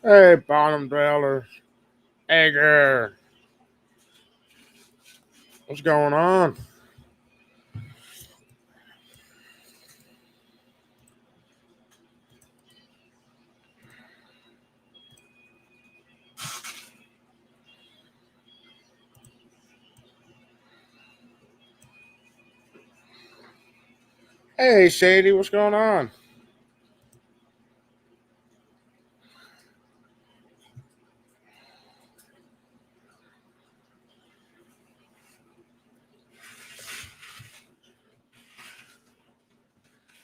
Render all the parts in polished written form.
Hey, bottom dwellers. Edgar. What's going on? Hey, Shady. What's going on?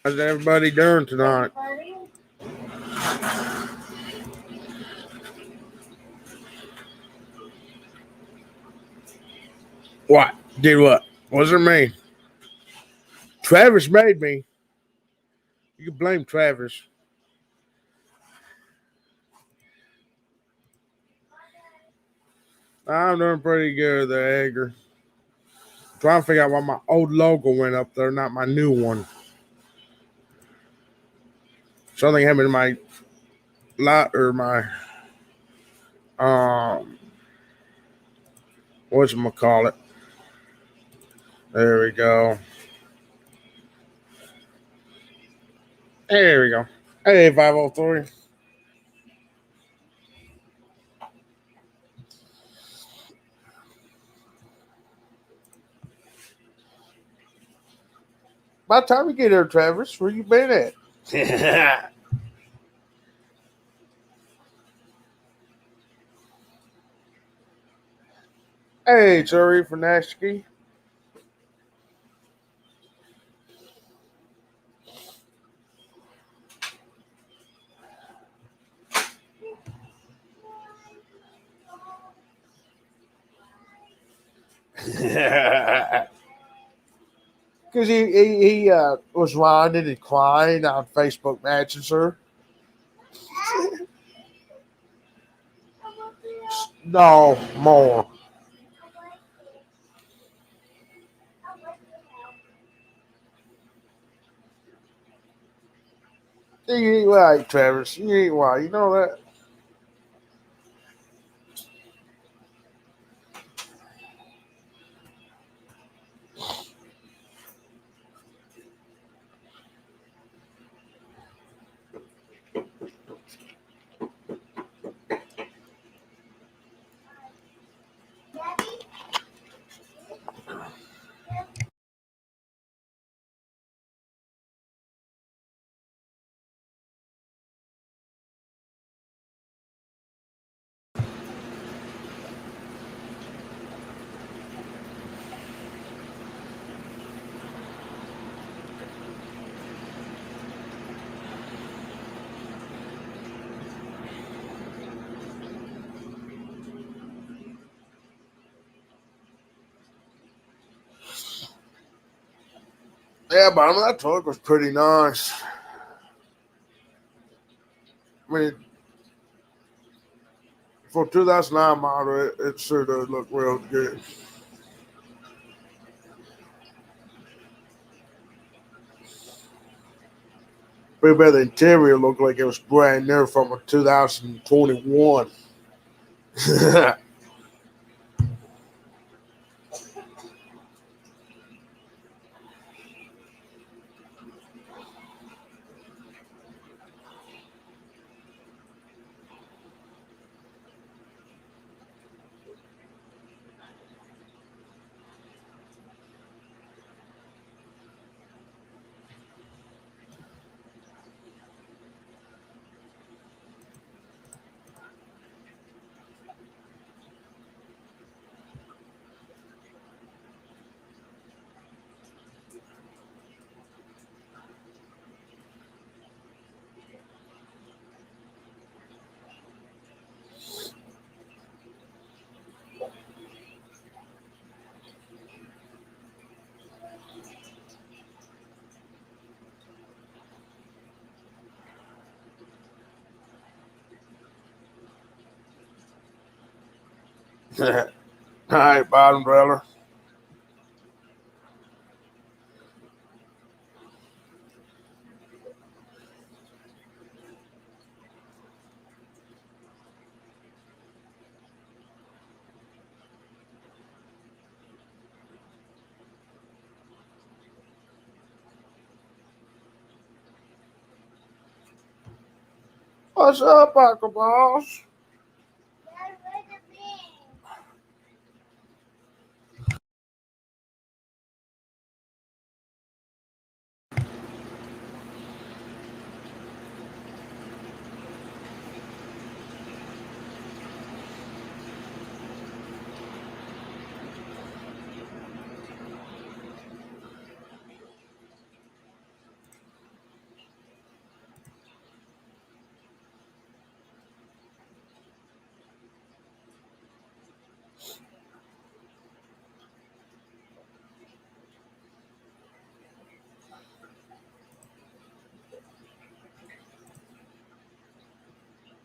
How's everybody doing tonight? What? Did what? What does it mean? Travis made me. You can blame Travis. I'm doing pretty good there, Edgar. Trying to figure out why my old logo went up there, not my new one. Something happened to my lot or my whatchamacallit. There we go. There we go. Hey, 503. By the time we get there, Travis, where you been at? Hey, Jerry Fernashki. Because he was whining and crying on Facebook Messenger. No, more. You ain't right, Travis. You ain't right. You know that? Yeah, but that truck was pretty nice. I mean, for 2009 model, it sure does look real good. Pretty bad the interior looked like it was brand new from a 2021. All right, bottom dweller. What's up, Uncle Boss?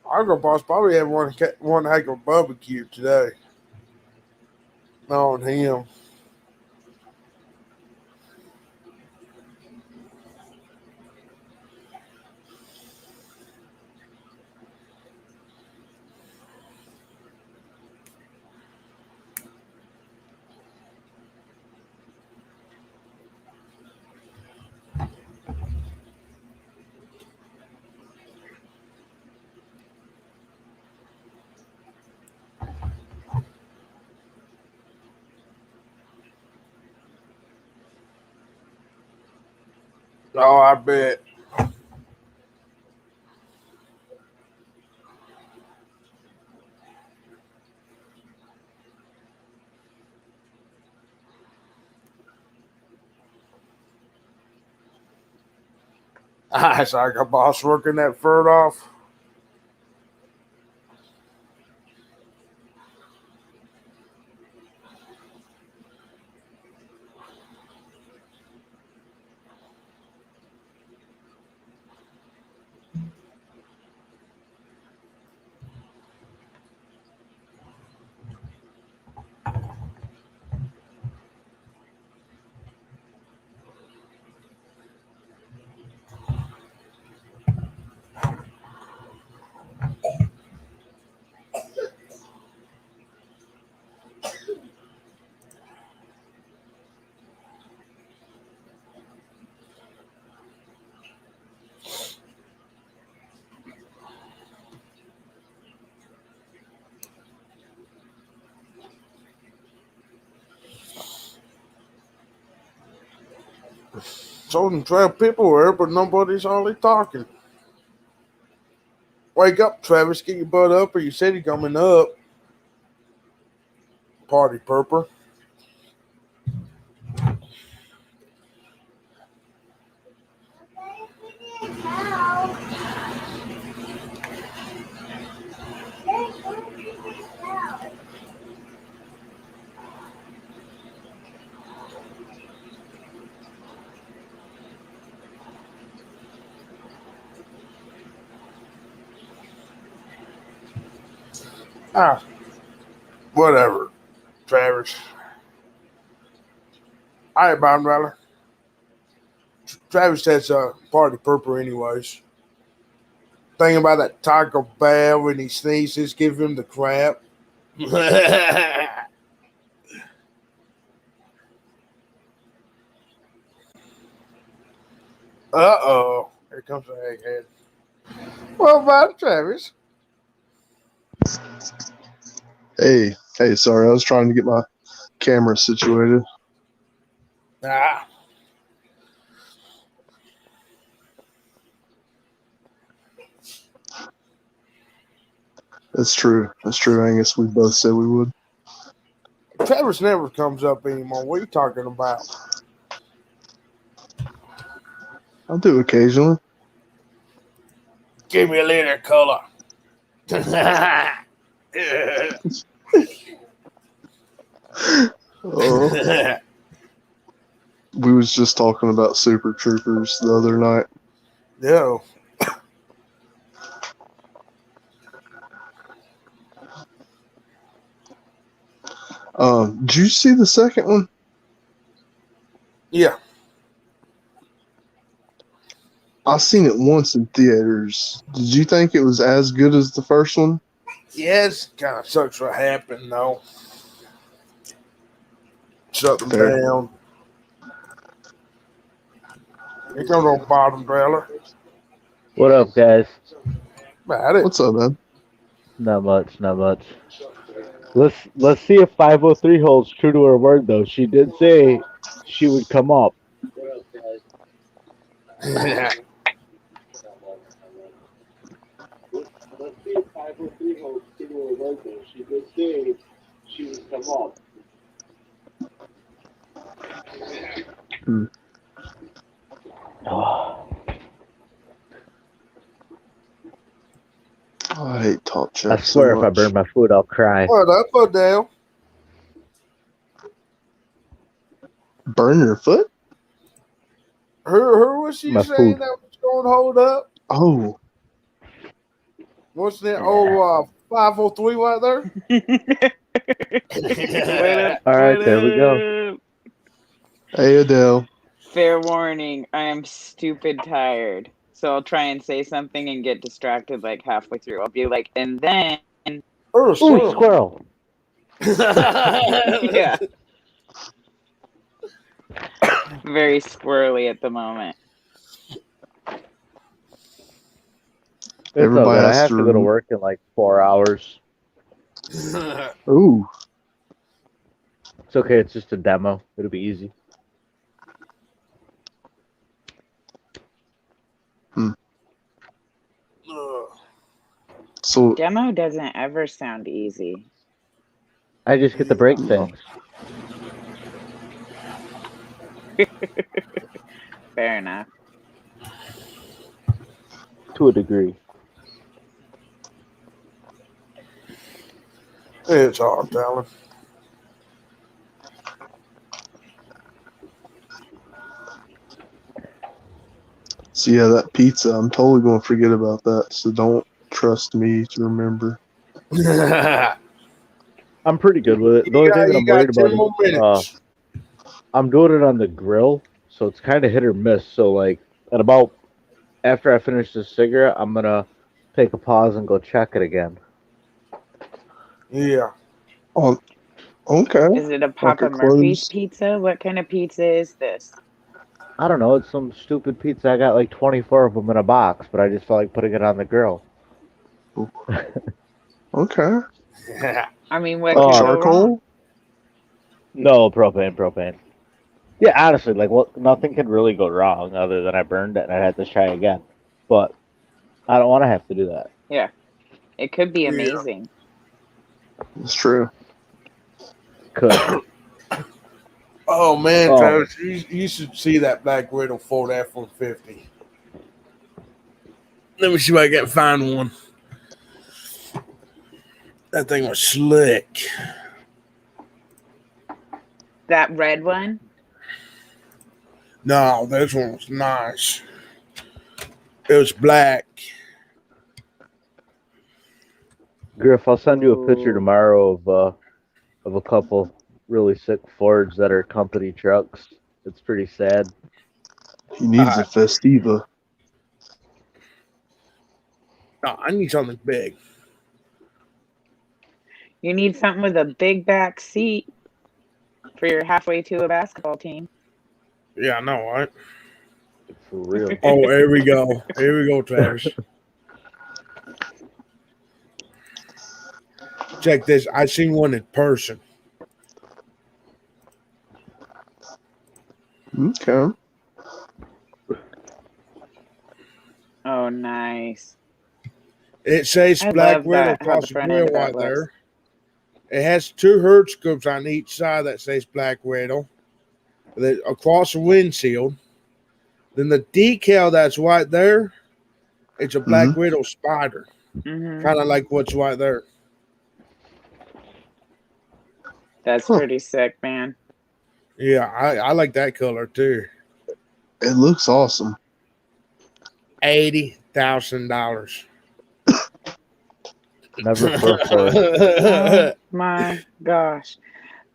Uncle Boss probably had one heck of a barbecue today. On him. Oh, I bet. It's like a boss working that fur off. So them 12 people were, but nobody's hardly talking. Wake up, Travis. Get your butt up, or you said you're coming up. Party purper. Ah, whatever, Travis. All right, Bob Rattler. Travis says party purper anyways. Thinking about that Taco Bell when he sneezes, give him the crap. Uh-oh. Here comes the egghead. What about Travis? Hey, sorry, I was trying to get my camera situated. Ah. That's true, Angus. We both said we would. Travis never comes up anymore. What are you talking about? I'll do occasionally. Give me a little color. Oh, we was just talking about Super Troopers the other night. No. Did you see the second one? Yeah. I seen it once in theaters. Did you think it was as good as the first one? Yes, kind of sucks what happened, though. Shut them Fair. down. Here comes on bottom trailer. What up, guys? About it. What's up, man? Not much. Let's see if 503 holds true to her word though. She did say she would come up. Let's see if 503 holds true to her word though. She did say she would come up. I hate talk check. I swear if I burn my food, I'll cry. What up, Odell? Burn your foot? Her was she My saying food. that was going to hold up? Oh, What's that old 503 right there? All right, there we go. hey Adele. Fair warning, I am stupid tired. So I'll try and say something and get distracted like halfway through. I'll be like, and then Or a Ooh, squirrel. squirrel. yeah. Very squirrely at the moment. It's all Everybody good. I has have to to go to work in like 4 hours. Ooh, It's okay. It's just a demo. It'll be easy. so Demo doesn't ever sound easy. I just get to break things. Fair enough. To a degree. It's hard, Talon. so yeah, that pizza. I'm totally gonna forget about that. So don't trust me to remember. I'm pretty good with it. The only thing that I'm worried about 10 more is minutes. I'm doing it on the grill, so it's kind of hit or miss. So like at about after I finish this cigarette, I'm gonna take a pause and go check it again. Yeah. Oh, okay. Is it a Papa a Murphy's closed- pizza? What kind of pizza is this? I don't know. It's some stupid pizza. I got like 24 of them in a box, but I just felt like putting it on the grill. Okay. I mean, what Oh, could go Charcoal? wrong? No, propane. Yeah, honestly, like nothing can really go wrong other than I burned it and I had to try again. But I don't want to have to do that. Yeah. It could be Yeah. amazing. It's true. Could. Oh, man, Oh. Travis, you should see that Black Widow Ford F-150. Let me see if I can find one. That thing was slick. That red one? No, this one was nice. It was black. Griff, I'll send you a picture Ooh. tomorrow of a couple really sick Fords that are company trucks. It's pretty sad. He needs a Festiva. No, I need something big. You need something with a big back seat for your halfway to a basketball team. Yeah, I know, right? For real. Oh, here we go. Here we go, Travis. Check this. I seen one in person. Okay. Oh, nice. It says I Black love Widow that, how the across the front end grill of that right looks. there. It has 2 herd scoops on each side that says Black Widow. Then across the windshield. Then the decal that's right there, it's a Black Widow spider. Mm-hmm. Kind of like what's right there. That's pretty sick, man. Yeah, I like that color too. It looks awesome. $80,000. Never for a Ford. Oh my gosh.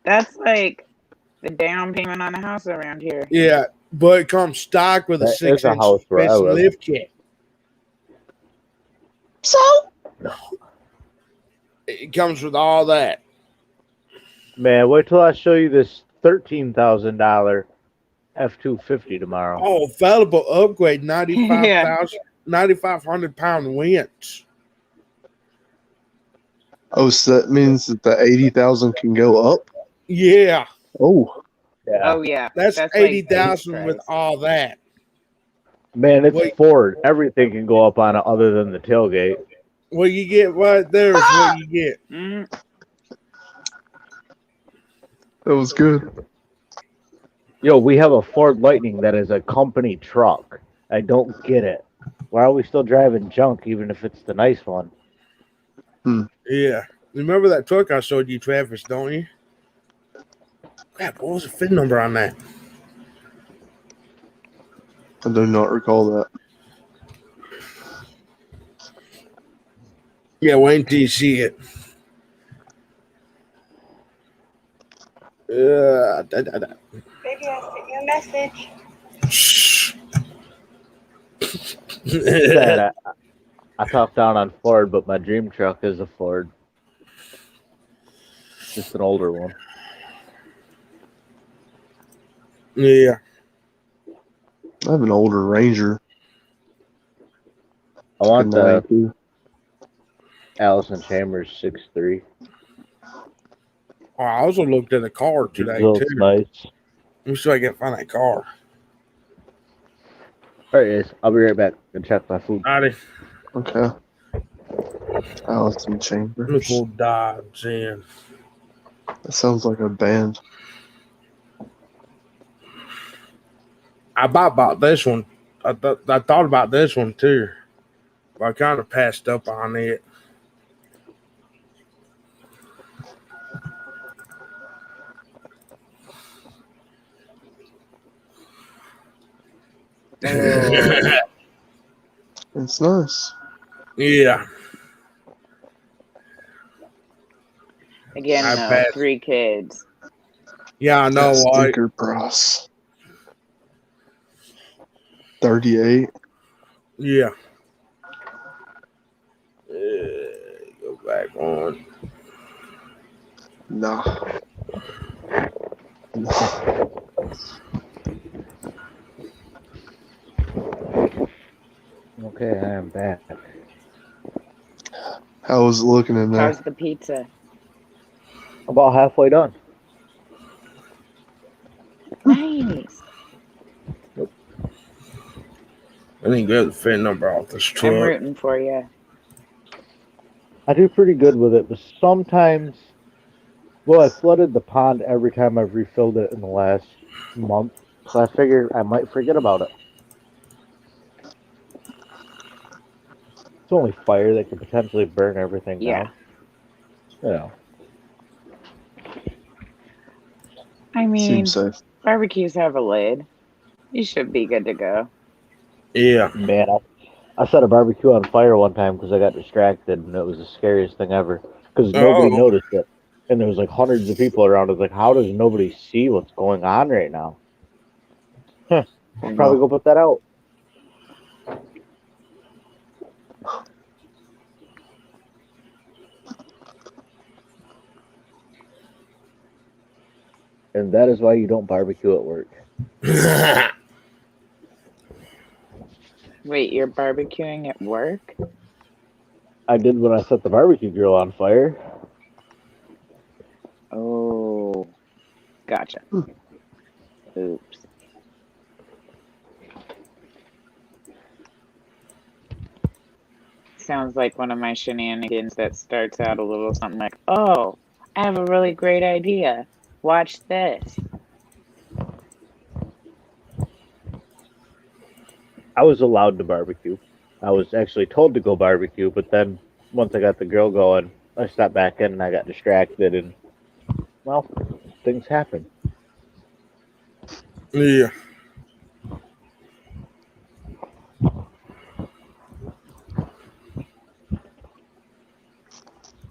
That's like the down payment on a house around here. Yeah, but it comes stock with a That is a 6-inch house where I suspension live. lift kit. So It comes with all that. Man, wait till I show you this $13,000 F-250 tomorrow. Oh, available upgrade 95,000, 9,500 pound winch. Oh, so that means that the 80,000 can go up? Yeah, Oh, Yeah. Oh yeah, that's like 80,000 base with price. all that. Man, it's Wait. Ford. Everything can go up on it other than the tailgate. What you get right there is what you get. Mm, that was good. Yo, we have a Ford Lightning that is a company truck. I don't get it. Why are we still driving junk even if it's the nice one? Yeah. Remember that truck I showed you, Travis, don't you? Crap, what was the VIN number on that? I do not recall that. Yeah, wait until you see it. Baby, I sent you a message. Shh. Sad. I talked down on Ford, but my dream truck is a Ford. Just an older one. Yeah. I have an older Ranger. I want the 92. Allison Chambers 6.3. Oh, I also looked at a car today, too. Looks nice. Let me see if I can find that car. All right, guys. I'll be right back and check my food. Alrighty. Okay. Allison Let me Chambers. pull Dodge in. That sounds like a band. I bought this one. I thought about this one, too. But I kind of passed up on it. oh. It's nice. Yeah. Again, I though, passed. 3 kids. Yeah, I know. That I, sticker price. 38. yeah. Go back on. No. No. Okay, I am back. How was it looking in there? How's the pizza? About halfway done. Nice. I didn't get the VIN number off this I'm truck. rooting for you. I do pretty good with it, but sometimes, well, I flooded the pond every time I've refilled it in the last month, so I figure I might forget about it. It's only fire that could potentially burn everything Yeah. down. You know. I mean, Seems safe. barbecues have a lid. You should be good to go. Yeah. Man, I set a barbecue on fire one time because I got distracted, and it was the scariest thing ever. Because nobody Oh. noticed it, and there was like hundreds of people around. I was like, how does nobody see what's going on right now? Huh. Should probably go put that out. And that is why you don't barbecue at work. Wait, you're barbecuing at work? I did when I set the barbecue grill on fire. Oh, gotcha. Oops. Sounds like one of my shenanigans that starts out a little something like, oh, I have a really great idea. Watch this. I was allowed to barbecue. I was actually told to go barbecue, but then once I got the grill going, I stepped back in and I got distracted, and well, things happen. Yeah.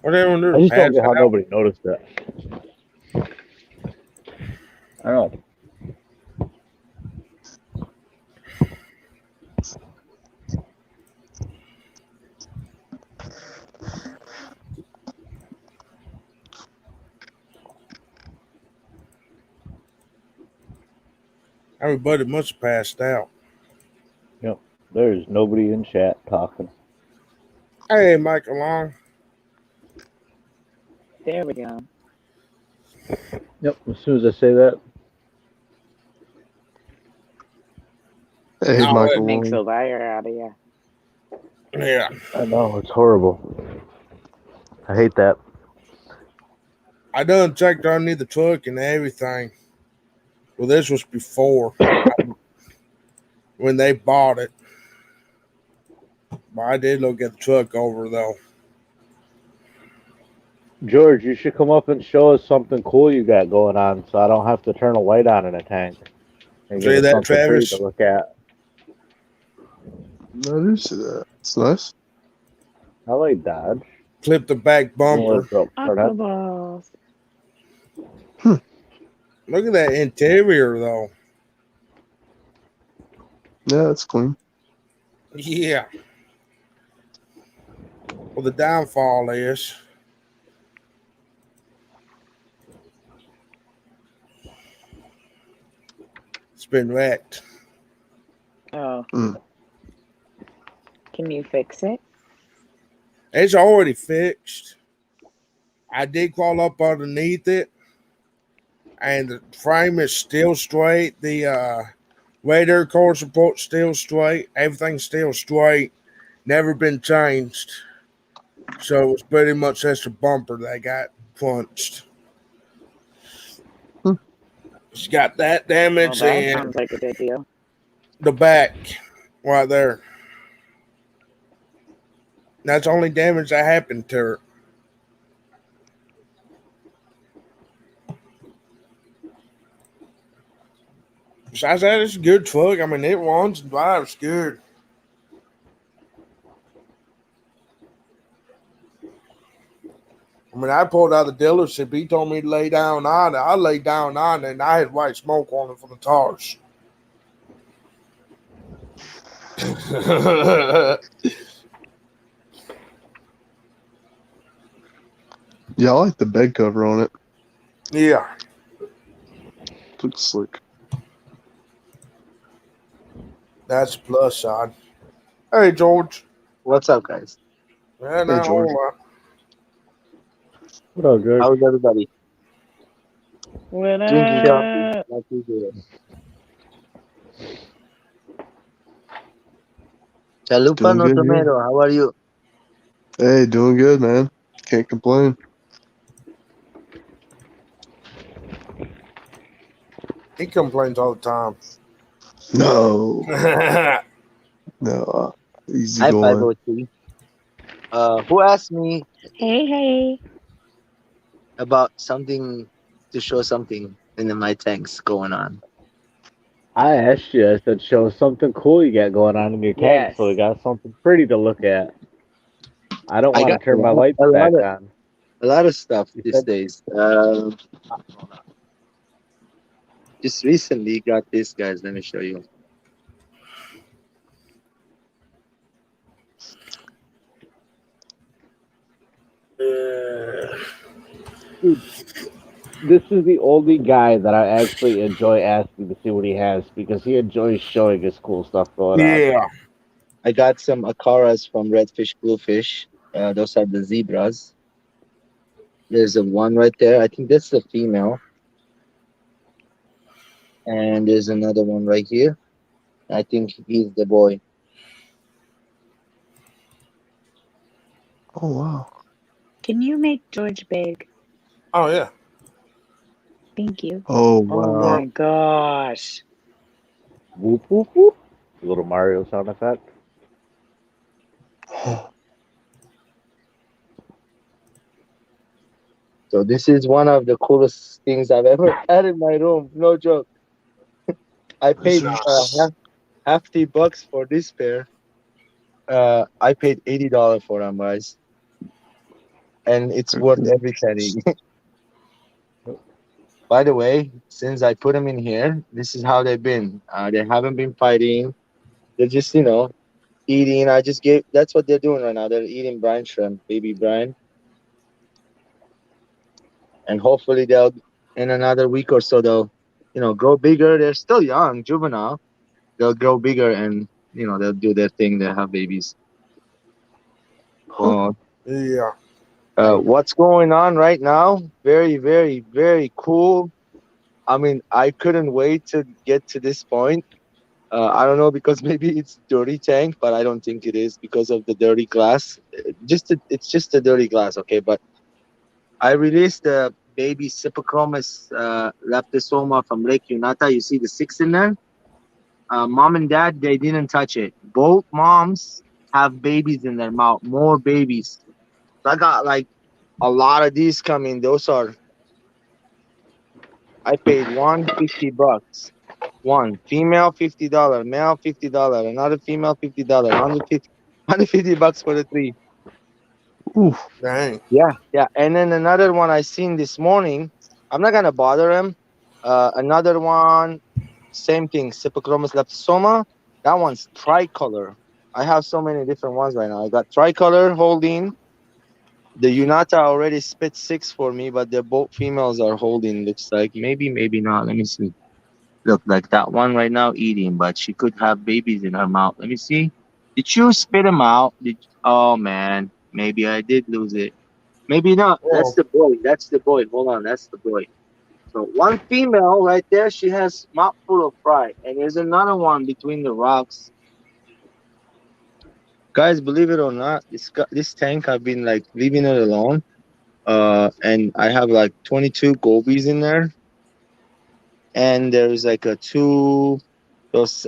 Whatever. I just don't get how nobody noticed that. I don't know. Everybody must have passed out. Yep. There's nobody in chat talking. Hey, Michael Long. There we go. Yep. As soon as I say that, Hey, No, Michael. Makes a Long. liar out of you. Yeah. I know it's horrible. I hate that. I done checked underneath the truck and everything. Well, this was before when they bought it. But I did look at the truck over though. George, you should come up and show us something cool you got going on, so I don't have to turn a light on in a tank. And give See us that, something pretty Travis? to look at. I do see that. It's nice. I like Dodge. Clip the back bumper. Aquaballs. Look at that interior though. Yeah, it's clean. Yeah. Well, the downfall is it's been wrecked. Oh. Mm. Can you fix it? It's already fixed. I did crawl up underneath it, and the frame is still straight. The radiator core support's still straight. Everything's still straight. Never been changed. So it's pretty much just a bumper that got punched. It's got that Well, damage that and sounds like a good deal. the back right there. That's the only damage that happened to her. Besides that, it's a good truck. I mean, it runs and drives good. I mean, I pulled out of the dealership. He told me to lay down on it. I laid down on it, and I had white smoke on it for the tires. Yeah, I like the bed cover on it. Yeah. Looks slick. That's a plus side. Hey, George. What's up, guys? Yeah, Hey, George. What up, George? How's everybody? What Drinking up? coffee, like usual. Chalupa Doing no good, yeah. tomato, how are you? Hey, doing good, man. Can't complain. He complains all the time. No, no. Easy Hi, going. 503. Who asked me Hey. about something to show something in my tanks going on? I asked you. I said, show us something cool you got going on in your tank, Yes. so we got something pretty to look at. I don't I want to got turn my lights back on. a lot of stuff You these said- days. Just recently got this, guys. Let me show you. Dude, this is the only guy that I actually enjoy asking to see what he has because he enjoys showing his cool stuff going on. Yeah. I got some Acaras from Redfish Bluefish. Those are the zebras. There's a one right there. I think that's the female. And there's another one right here. I think he's the boy. Oh, wow. Can you make George big? Oh, yeah. Thank you. Oh, Oh wow. my gosh. Whoop, whoop, whoop. A little Mario sound effect. So this is one of the coolest things I've ever had in my room. No joke. I paid hefty bucks for this pair. I paid $80 for them, guys, and it's worth every penny. By the way, since I put them in here, this is how they've been. They haven't been fighting. They're just, eating. That's what they're doing right now. They're eating brine shrimp, baby brine. And hopefully in another week or so, they'll, grow bigger. They're still young, juvenile. They'll grow bigger and, they'll do their thing. They'll have babies. Well, Yeah. What's going on right now? Very, very, very cool. I mean, I couldn't wait to get to this point. I don't know because maybe it's dirty tank, but I don't think it is because of the dirty glass. It's just a dirty glass, okay? But I released the baby Cypochromous leptosoma from Lake Unata. You see the 6 in there? Mom and dad, they didn't touch it. Both moms have babies in their mouth, more babies. So I got like a lot of these coming. Those are, I paid $150. One female $50, male $50, another female $50, 150 bucks for the 3. Ooh, Dang. Yeah. And then another one I seen this morning. I'm not gonna bother him. Another one, same thing, Cypochromous leptosoma. That one's tricolor. I have so many different ones right now. I got tricolor holding. The Unata already spit 6 for me, but they're both females are holding. Looks like maybe not. Let me see. Look, like that one right now eating, but she could have babies in her mouth. Let me see. Did you spit them out? Oh man, maybe I did lose it. Maybe not. That's Whoa. the boy. That's the boy. Hold on, that's the boy. So one female right there, she has mouth full of fry, and there's another one between the rocks. Guys, believe it or not, this tank I've been like leaving it alone. And I have like 22 gobies in there, and there's like a 2 those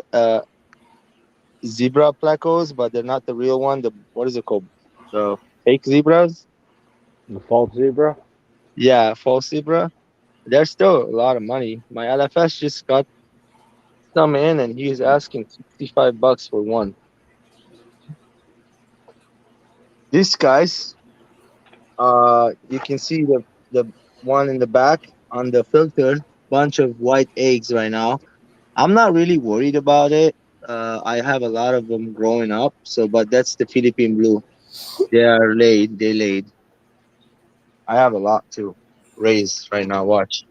zebra placos, but they're not the real one. The what is it called? The fake zebras. The false zebra. Yeah, false zebra. They're still a lot of money. My LFS just got some in, and he's asking $65 for one. These guys, you can see the one in the back on the filter, bunch of white eggs right now. I'm not really worried about it. I have a lot of them growing up. So, but that's the Philippine blue. They are laid. They laid. I have a lot to raise right now. Watch.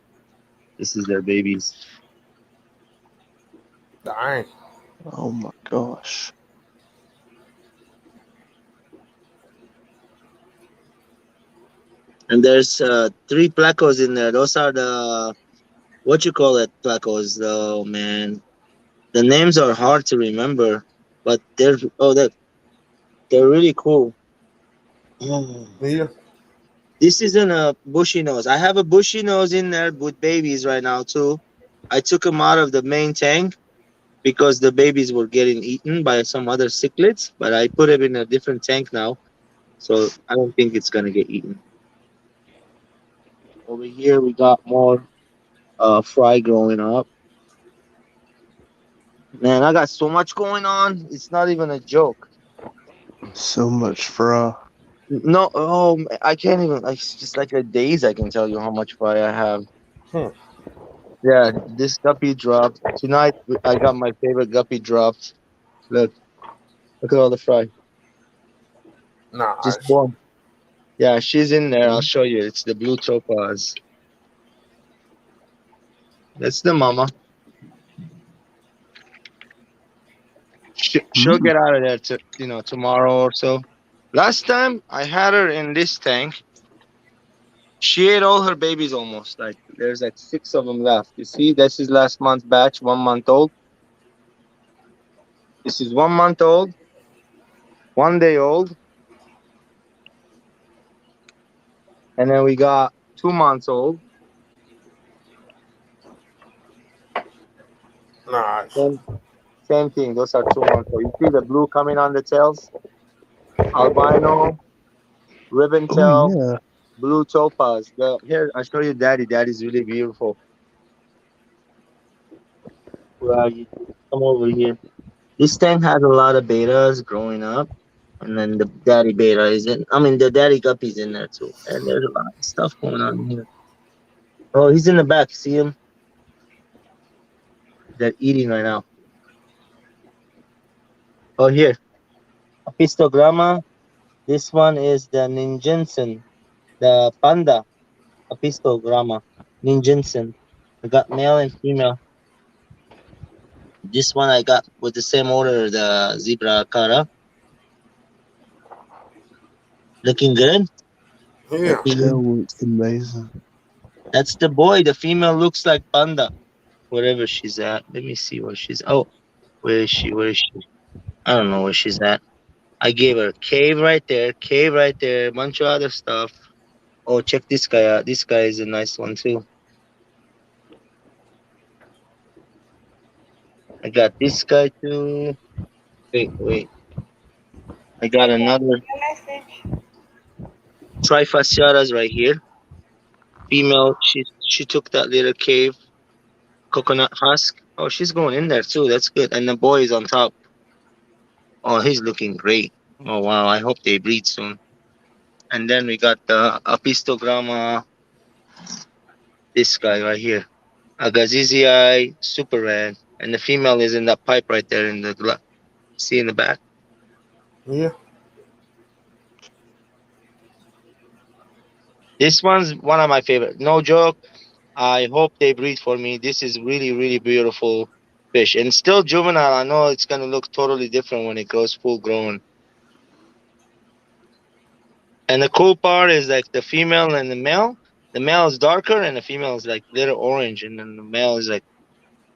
This is their babies. Dang. oh my gosh. And there's 3 placos in there. Those are the what you call it placos, though, man. The names are hard to remember, but they're really cool. Oh. Yeah. This isn't a bushy nose. I have a bushy nose in there with babies right now too. I took them out of the main tank because the babies were getting eaten by some other cichlids, but I put them in a different tank now, so I don't think it's gonna get eaten. Over here we got more fry growing up. Man, I got so much going on. It's not even a joke. So much fry. No, oh, I can't even. Like, it's just like a days. I can tell you how much fry I have. Huh. Yeah, this guppy dropped tonight. I got my favorite guppy dropped. Look at all the fry. Just Nice. born. Yeah, she's in there. I'll show you. It's the blue topaz. That's the mama. She'll get out of there tomorrow or so. Last time I had her in this tank, she ate all her babies almost. Like there's like 6 of them left. You see, this is last month's batch, 1 month old. This is 1 month old, 1 day old, and then we got 2 months old. Nice. Same thing. Those are 2 months old. You see the blue coming on the tails? Albino, ribbon tail, Oh yeah. blue topaz. Here, I'll show you daddy. Daddy's really beautiful. Where are you? Come over here. This tank has a lot of betas growing up. And then the daddy beta is in. I mean, the daddy guppy's in there too. And there's a lot of stuff going on here. Oh, he's in the back. See him? They're eating right now. Oh, here. Apistogramma. This one is the ninjinsen. The Panda Apistogramma. Ninjinsen. I got male and female. This one I got with the same order, the zebra cara. Looking good? Yeah. That tail looks amazing. That's the boy. The female looks like Panda, wherever she's at. Let me see where she's. Oh, where is she? Where is she? I don't know where she's at. I gave her cave right there, a bunch of other stuff. Oh, check this guy out. This guy is a nice one too. I got this guy too. Wait. I got another Your message. trifasciatas right here. Female. She took that little cave coconut husk. Oh, she's going in there too. That's good. And the boy is on top. Oh, he's looking great. Oh wow. I hope they breed soon. And then we got the Apistogramma. This guy right here. Agazizii super red. And the female is in that pipe right there in the see in the back. Yeah. This one's one of my favorite. No joke. I hope they breed for me. This is really, really beautiful fish. And still juvenile. I know it's going to look totally different when it grows full grown. And the cool part is like the female and the male. The male is darker and the female is like little orange. And then the male is like,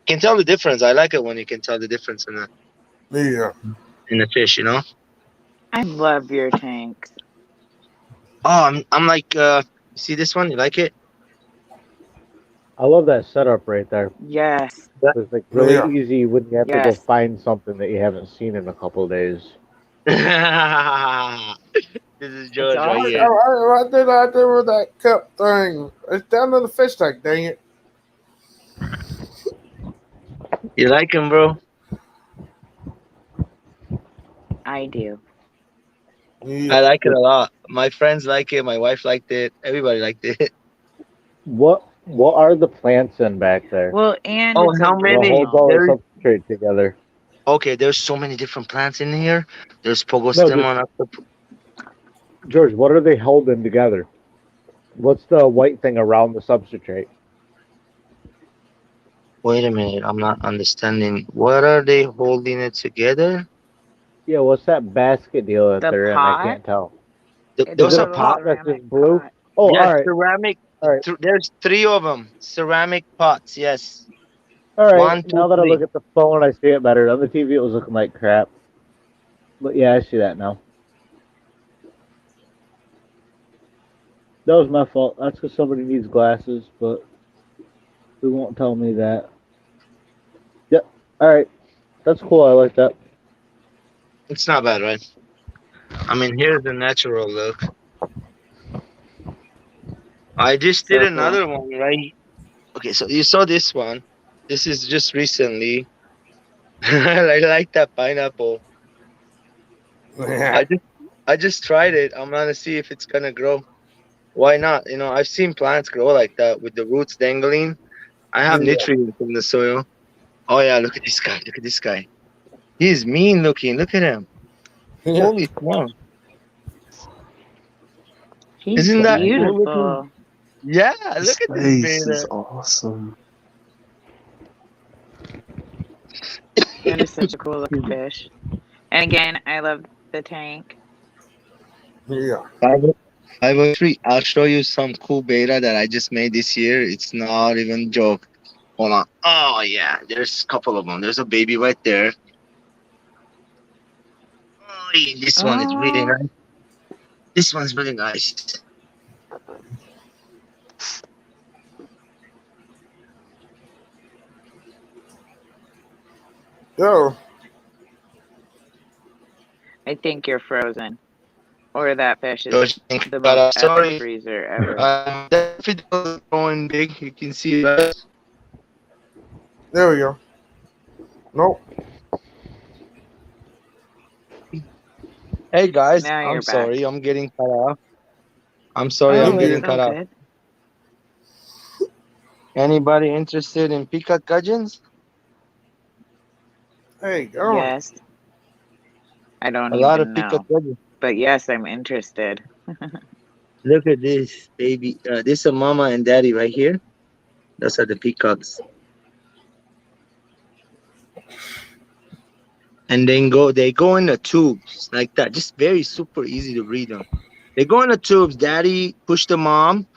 you can tell the difference. I like it when you can tell the difference in Yeah. the fish, you know? I love your tanks. Oh, I'm like, see this one? You like it? I love that setup right there. Yes. It's like really Yeah. easy when you have to go Yes. find something that you haven't seen in a couple of days. This is George all right right. here. Right there with that cup thing. It's down to the fish tank, dang it. You like him, bro? I do. Yeah. I like it a lot. My friends like it. My wife liked it. Everybody liked it. What are the plants in back there? Well, and Oh, it's how a many? What holds journal. all There- the substrate together? Okay, there's so many different plants in here. There's No, Pogostemon. George, what are they holding together? What's the white thing around the substrate? Wait a minute, I'm not understanding. What are they holding it together? Yeah, what's that basket deal that The they're in? pot? I can't tell. It's Those Is it are a a pot pots. that's just ceramic blue? pot. Oh, Yes, all right. ceramic. All right. There's 3 of them. Ceramic pots. Yes. All right. 1, 2, Now that I 3. look at the phone, I see it better. On the TV, it was looking like crap. But yeah, I see that now. That was my fault. That's because somebody needs glasses, but they won't tell me that. Yep. All right. That's cool. I like that. It's not bad, right? I mean, here's the natural look. I just did So another one, right? Okay, so you saw this one. This is just recently. I like that pineapple. I just tried it. I'm gonna see if it's gonna grow. Why not? You know, I've seen plants grow like that with the roots dangling. I have Yeah. nutrients in the soil. Oh yeah, look at this guy. Look at this guy. He's mean looking. Look at him. Yeah. Holy smokes. He's Isn't that cool beautiful. looking? Yeah, His look at this face is beta. awesome. That is such a cool looking fish. And again, I love the tank. Yeah. I'll show you some cool beta that I just made this year. It's not even joke. Hold on. Oh yeah, there's a couple of them. There's a baby right there. Oh, this one is really Oh. nice. This one's really nice. Yo. I think you're frozen. Or that fish is George, the but most sorry. epic freezer ever. That video is growing big. You can see that. There we go. Nope. Hey guys, Now you're I'm back. sorry. I'm getting cut off. I'm sorry. I'm it's getting so cut off. good. Anybody interested in peacock gudgeons? Hey, go. Yes. I don't A lot even of know. peacock gudgeons. But yes, I'm interested. Look at this baby. This is a mama and daddy right here. Those are the peacocks. And then they go in the tubes like that. Just very super easy to breed them. They go in the tubes. Daddy push the mom,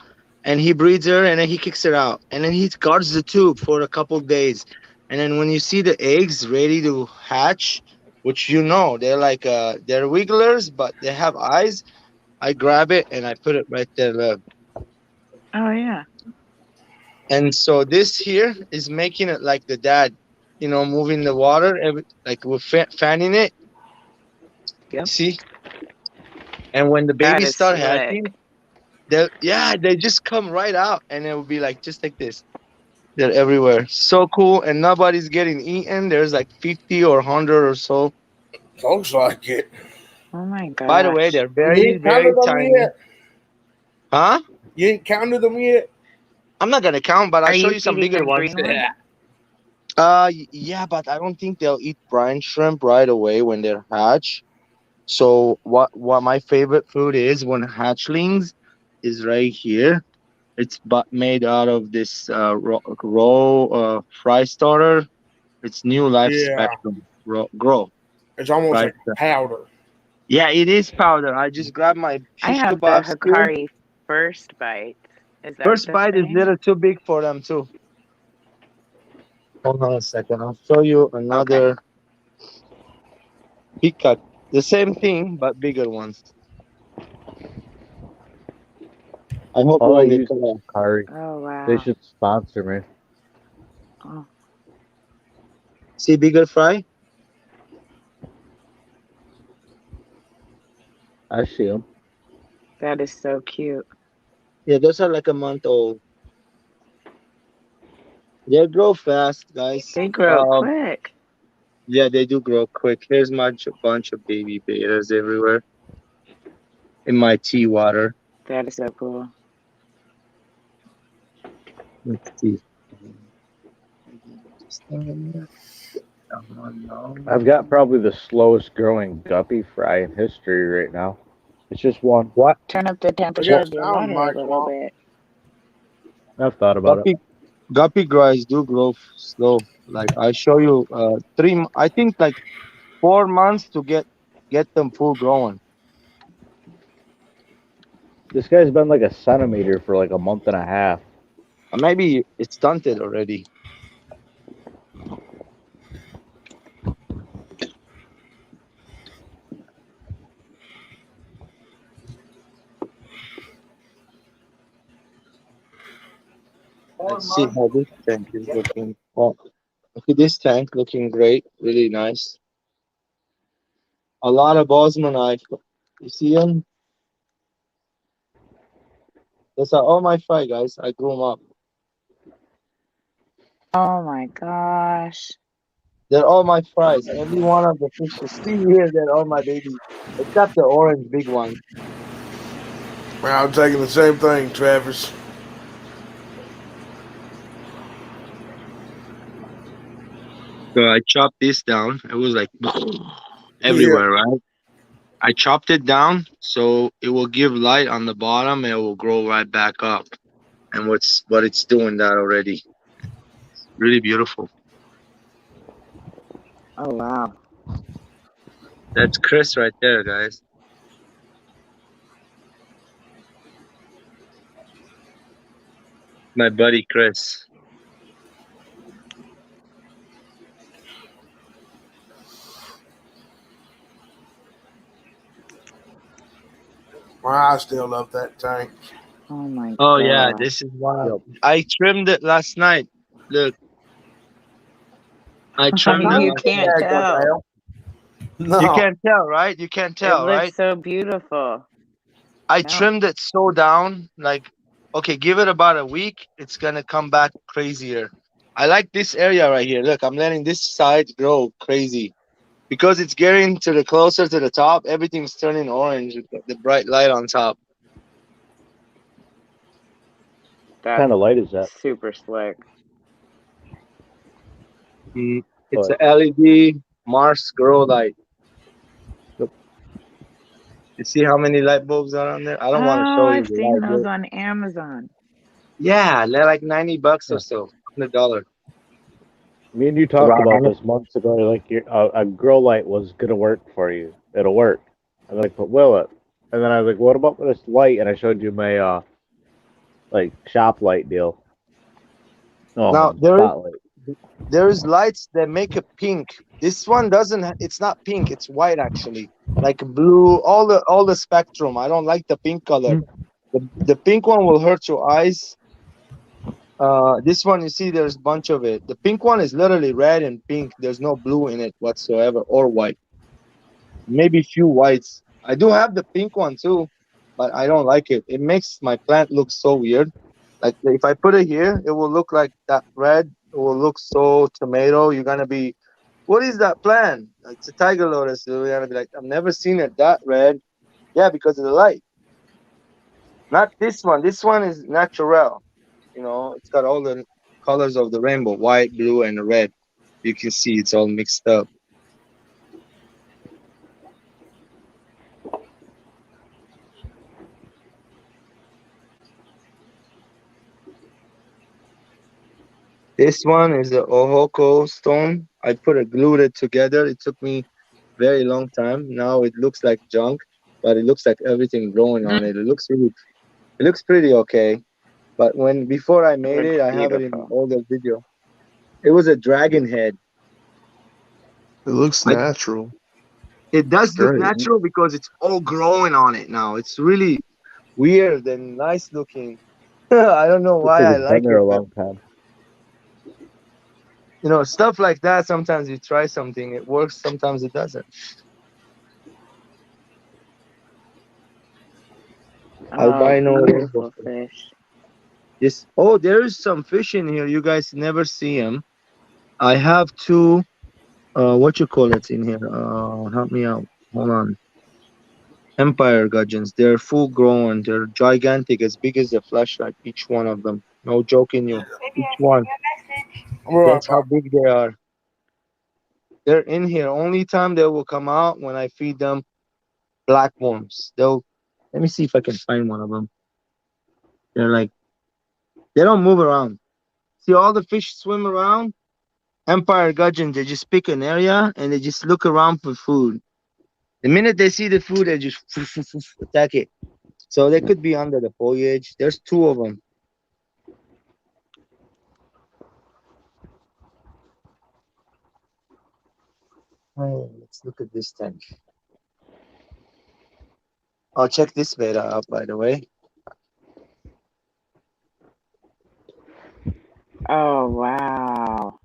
and he breeds her, and then he kicks her out, and then he guards the tube for a couple days, and then when you see the eggs ready to hatch, which they're like they're wigglers, but they have eyes. I grab it and I put it right there. Look. Oh yeah. And so this here is making it like the dad, moving the water, like we're fanning it. Yep. See? And when the That babies is start slick. hatching, they just come right out, and it will be like just like this. They're everywhere. So cool, and nobody's getting eaten. There's like 50 or 100 or so. Looks like it. Oh my god. By the way, they're You very, ain't very counted them tiny. yet? Huh? You ain't counted them yet? I'm not gonna count, but I'll Are show you you some feeding bigger the ones. green one? Yeah, but I don't think they'll eat brine shrimp right away when they're hatched. So what my favorite food is when hatchlings is right here. It's made out of this raw fry starter. It's new life Yeah. spectrum grow. It's almost Right. like powder. Yeah, it is powder. I just grabbed my I shish have the kebab stew. Hikari first bite. Is that First the bite is same? little too big for them too. Hold on a second. I'll show you another peacock. The same thing, but bigger ones. I hope Oh, I when they use come out. Kari. Oh wow. They should sponsor me. Oh, See bigger fry? I see them. that is so cute. Yeah, those are like a month old. They grow fast, guys. They grow quick. Yeah, they do grow quick. Here's my bunch of baby betas everywhere in my tea water. That is so cool. Let's see. I've got probably the slowest growing guppy fry in history right now. It's just one. What? Turn up the temperature Yeah, of your sound water a like little one. bit. I've thought about it. Guppy guys do grow slow. Like I show you, I think like 4 months to get them full growing. This guy's been like a centimeter for like a month and a half. Maybe it's stunted already. Let's see how this tank is looking. Oh, okay, this tank looking great, really nice. A lot of Bosmanite. You see them? Those are all my fry, guys. I grew them up. Oh my gosh. They're all my fries. Every one of the fish you see here, they're all my babies. Except the orange big one. Well, I'm taking the same thing, Travis. So I chopped this down. It was like everywhere, right? I chopped it down so it will give light on the bottom and it will grow right back up. And what it's doing that already. Really beautiful. Oh wow. That's Chris right there, guys. My buddy Chris. Well, I still love that tank. Oh my Oh god. yeah, this is one. I trimmed it last night. Look. I trimmed it You last can't night. tell. No. You can't tell, right? You can't It tell, looks right? so beautiful. I No. trimmed it so down, like, okay, give it about a week. It's gonna come back crazier. I like this area right here. Look, I'm letting this side grow crazy because it's getting to the closer to the top. Everything's turning orange with the bright light on top. What kind of light is that? Super slick. It's a LED Mars grow light. Look. You see how many light bulbs are on there? I don't want to show you I've the seen light those bulb. on Amazon. Yeah, they're like $90 or so, $100. Me and you talked Right. about this months ago. Like a grow light was gonna work for you. It'll work. I'm like, but will it? And then I was like, what about this light? And I showed you my like shop light deal. Oh, Now spotlight. there is lights that make it pink. This one doesn't. It's not pink. It's white actually, like blue. All the spectrum. I don't like the pink color. The pink one will hurt your eyes. This one, you see, there's a bunch of it. The pink one is literally red and pink. There's no blue in it whatsoever, or white. Maybe few whites. I do have the pink one too, but I don't like it. It makes my plant look so weird. Like if I put it here, it will look like that red. It will look so tomato. You're gonna be, what is that plant? It's a tiger lotus. You're gonna be like, I've never seen it that red. Yeah, because of the light. Not this one. This one is natural. You know, it's got all the colors of the rainbow, white, blue, and red. You can see it's all mixed up. This one is the Ohoko stone. I glued it together. It took me very long time. Now it looks like junk, but it looks like everything growing on it. It looks pretty okay. But before I made Looks it, I have it in beautiful. older video. It was a dragon head. It looks I, natural. it does look Great. natural because it's all growing on it now. It's really weird and nice looking. I don't know Looks why like I it's been like there it, a but long time. you know, stuff like that. Sometimes you try something, it works. Sometimes it doesn't. Oh, Albino rainbow beautiful fish. fish. This. Oh, there is some fish in here. You guys never see them. I have two. What you call it in here? Help me out. Hold on. Empire gudgeons. They're full grown. They're gigantic, as big as a flashlight. Each one of them. No joking you. Baby, Each I sent one. you a message. I'm right That's how back. big they are. They're in here. Only time they will come out when I feed them black worms. They'll. Let me see if I can find one of them. They're like, they don't move around. See all the fish swim around? Empire gudgeon, they just pick an area and they just look around for food. The minute they see the food, they just attack it. So they could be under the foliage. There's two of them. Oh, let's look at this tank. I'll check this beta out, by the way. Oh, wow.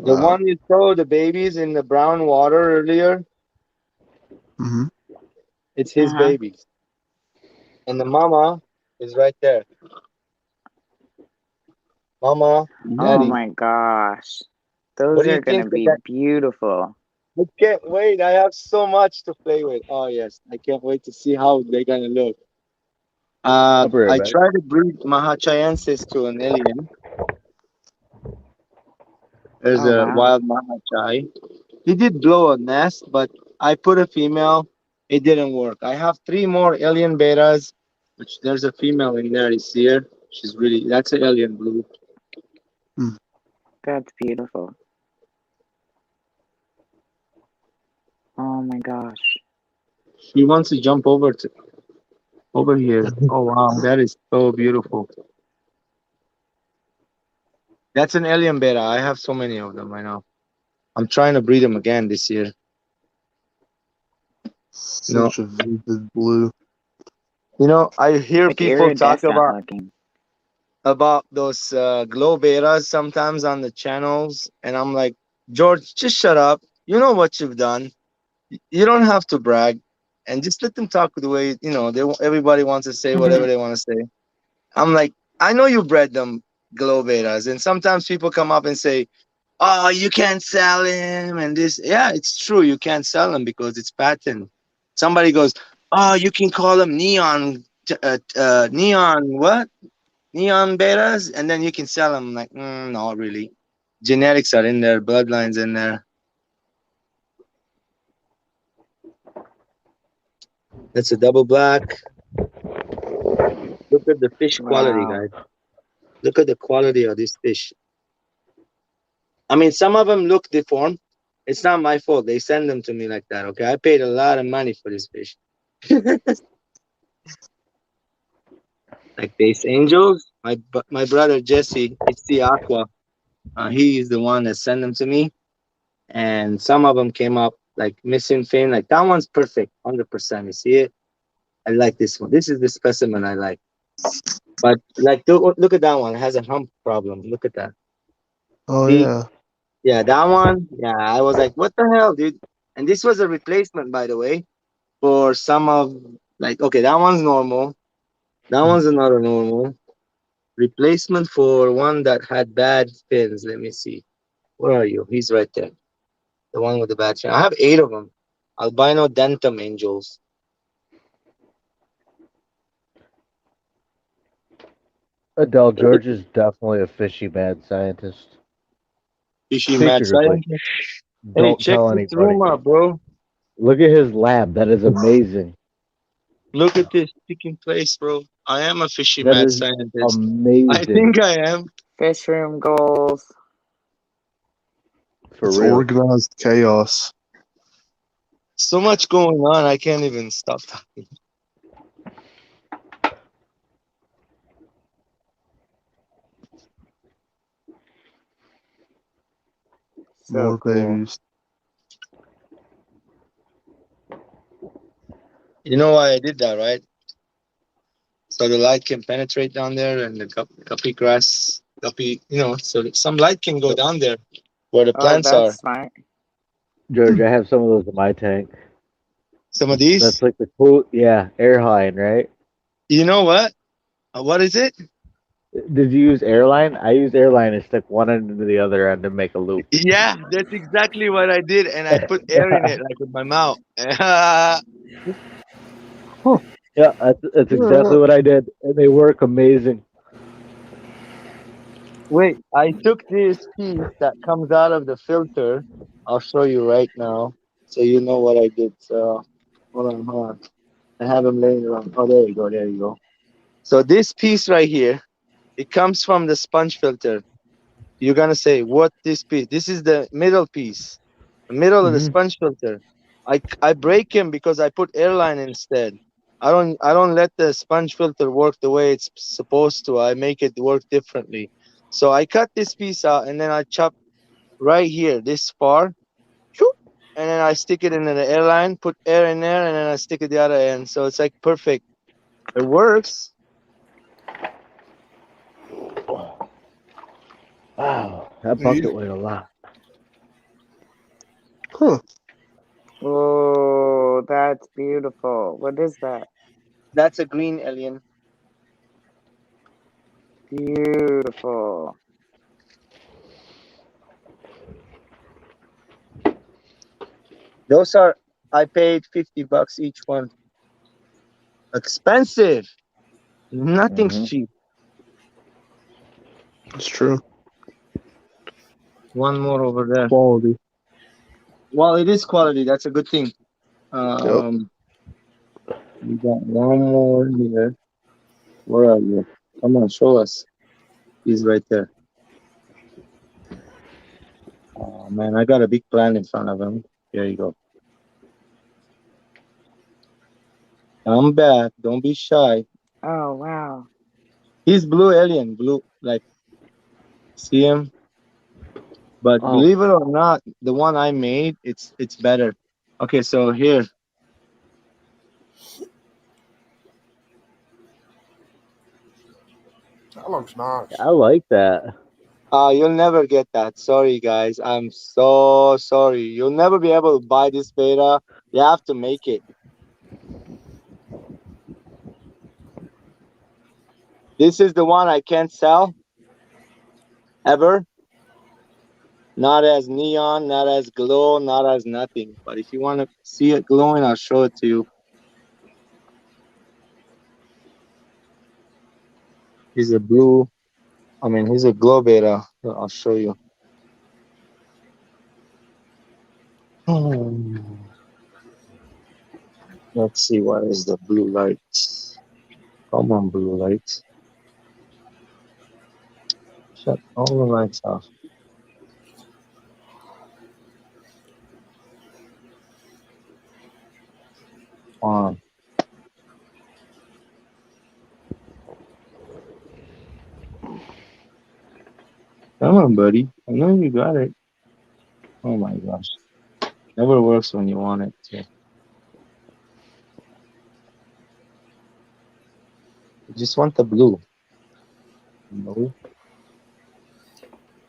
The Wow. one you saw the babies in the brown water earlier, Hmm. it's his Uh-huh. babies. And the mama is right there. Mama, Oh daddy. my gosh. What Those do you are going to think of be that? beautiful. I can't wait. I have so much to play with. Oh yes, I can't wait to see how they're gonna look. I'll be right I back. tried to breed Mahachayensis to an alien. There's Oh, a wow. wild Mahachai. He did blow a nest, but I put a female. It didn't work. I have three more alien betas, which there's a female in there. You see her? She's really, that's an alien blue. That's beautiful. Oh my gosh. She wants to jump over here. Oh wow, that is so beautiful. That's an alien beta. I have so many of them right now. I'm trying to breed them again this year. No, Such a vivid blue. you know, I hear Like people talk iridescent looking. about those glow betas sometimes on the channels, and I'm like, George, just shut up. You know what you've done. You don't have to brag, and just let them talk the way you know. Everybody wants to say whatever they want to say. I'm like, I know you bred them glow betas, and sometimes people come up and say, "Oh, you can't sell him," and this. Yeah, it's true. You can't sell them because it's patent. Somebody goes, "Oh, you can call them neon what? Neon betas, and then you can sell them." Like, no, really. Genetics are in there, bloodlines in there. That's a double black. Look at the fish quality, Wow. guys. Look at the quality of this fish. I mean, some of them look deformed. It's not my fault. They send them to me like that. Okay, I paid a lot of money for this fish. Like base angels. My brother Jesse, it's the aqua. He is the one that sent them to me, and some of them came up like missing fin. Like that one's perfect, 100%. You see it? I like this one. This is the specimen I like. But like, look at that one. It has a hump problem. Look at that. Oh See? yeah. Yeah, that one. Yeah, I was like, what the hell, dude? And this was a replacement, by the way, for some of like, okay, that one's normal. That one's another normal replacement for one that had bad fins. Let me see. Where are you? He's right there. The one with the bad fin. I have 8 of them. Albino dentum angels. Adele George is definitely a fishy mad scientist. Fishy mad Secretively. scientist. Hey, Don't check tell this anybody. room out, bro. Look at his lab. That is amazing. Look at this sticking place, bro. I am a fishy That mad is scientist. I amazing. think I am. Fish room goals. For It's real. organized chaos. So much going on, I can't even stop talking. So More cool. babies. You know why I did that, right? So the light can penetrate down there, and the guppy grass, guppy, so that some light can go down there where the Oh, plants are. that's smart. George, I have some of those in my tank. Some of these, That's like the cool, yeah, airline, right? you know what? What is it? Did you use airline? I used airline and stuck one end into the other end to make a loop. Yeah, that's exactly what I did, and I put air in it, like with my mouth. Yeah, that's exactly what I did, and they work amazing. Wait, I took this piece that comes out of the filter. I'll show you right now, so you know what I did. So, hold on. I have them laying around. Oh, there you go, there you go. So this piece right here, it comes from the sponge filter. You're gonna say, what this piece? This is the middle piece, the middle of the Mhm. sponge filter. I break him because I put airline instead. I don't let the sponge filter work the way it's supposed to. I make it work differently. So I cut this piece out and then I chop right here, this far, shoop, and then I stick it in the airline, put air in there, and then I stick it the other end. So it's like perfect. It works. Wow, that bucket weighed a lot. Huh. Oh, that's beautiful. What is that? That's a green alien. Beautiful. Those are, I paid $50 each one. Expensive. Nothing's Mhm. cheap. It's true. One more over there. Quality. Well, it is quality. That's a good thing. Yep. We got one more here. Where are you? Come on, show us. He's right there. Oh man, I got a big plant in front of him. Here you go. Come back. Don't be shy. Oh, wow. He's blue alien. Blue, like, see him? But Oh, believe it or not, the one I made, it's better. Okay, so here. That looks nice. I like that. You'll never get that. Sorry, guys. I'm so sorry. You'll never be able to buy this beta. You have to make it. This is the one I can't sell ever. Not as neon, not as glow, not as nothing. But if you want to see it glowing, I'll show it to you. He's a blue. He's a glow beta. Here, I'll show you. Let's see, what is the blue light? Come on, blue light. Shut all the lights off. On. Come on, buddy. I know you got it. Oh my gosh. Never works when you want it to. You just want the blue. No.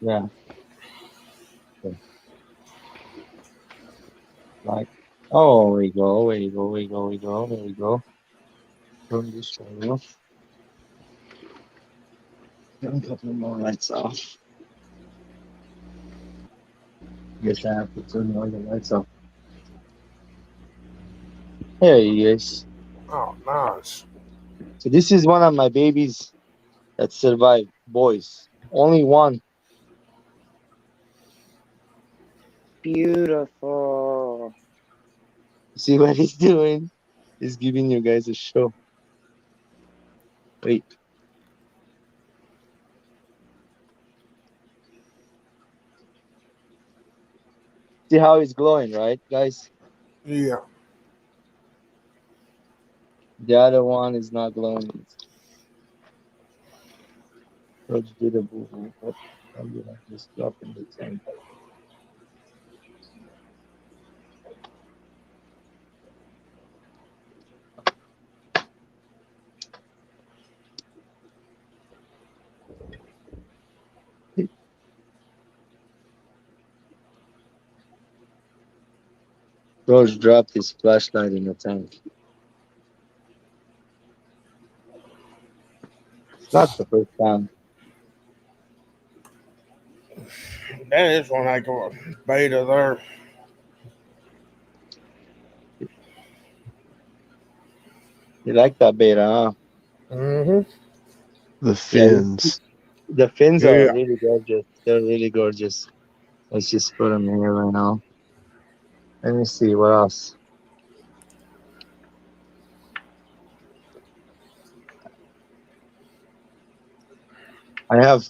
Yeah. Okay. Like. Oh, we go. There we go. Turn this one off. Turn a couple more lights off. Guess I have to turn all the lights off. There he is. Oh, nice. So this is one of my babies that survived. Boys. Only one. Beautiful. See what he's doing? He's giving you guys a show. Wait. See how it's glowing, right, guys? Yeah. The other one is not glowing. George did a boo-boo. But I'm gonna just drop in the tank. George dropped his flashlight in the tank. It's not the first time. That is one heck of a beta there. You like that beta, huh? Mm-hmm. The fins. The fins Yeah. are really gorgeous. They're really gorgeous. Let's just put them here right now. Let me see what else. I have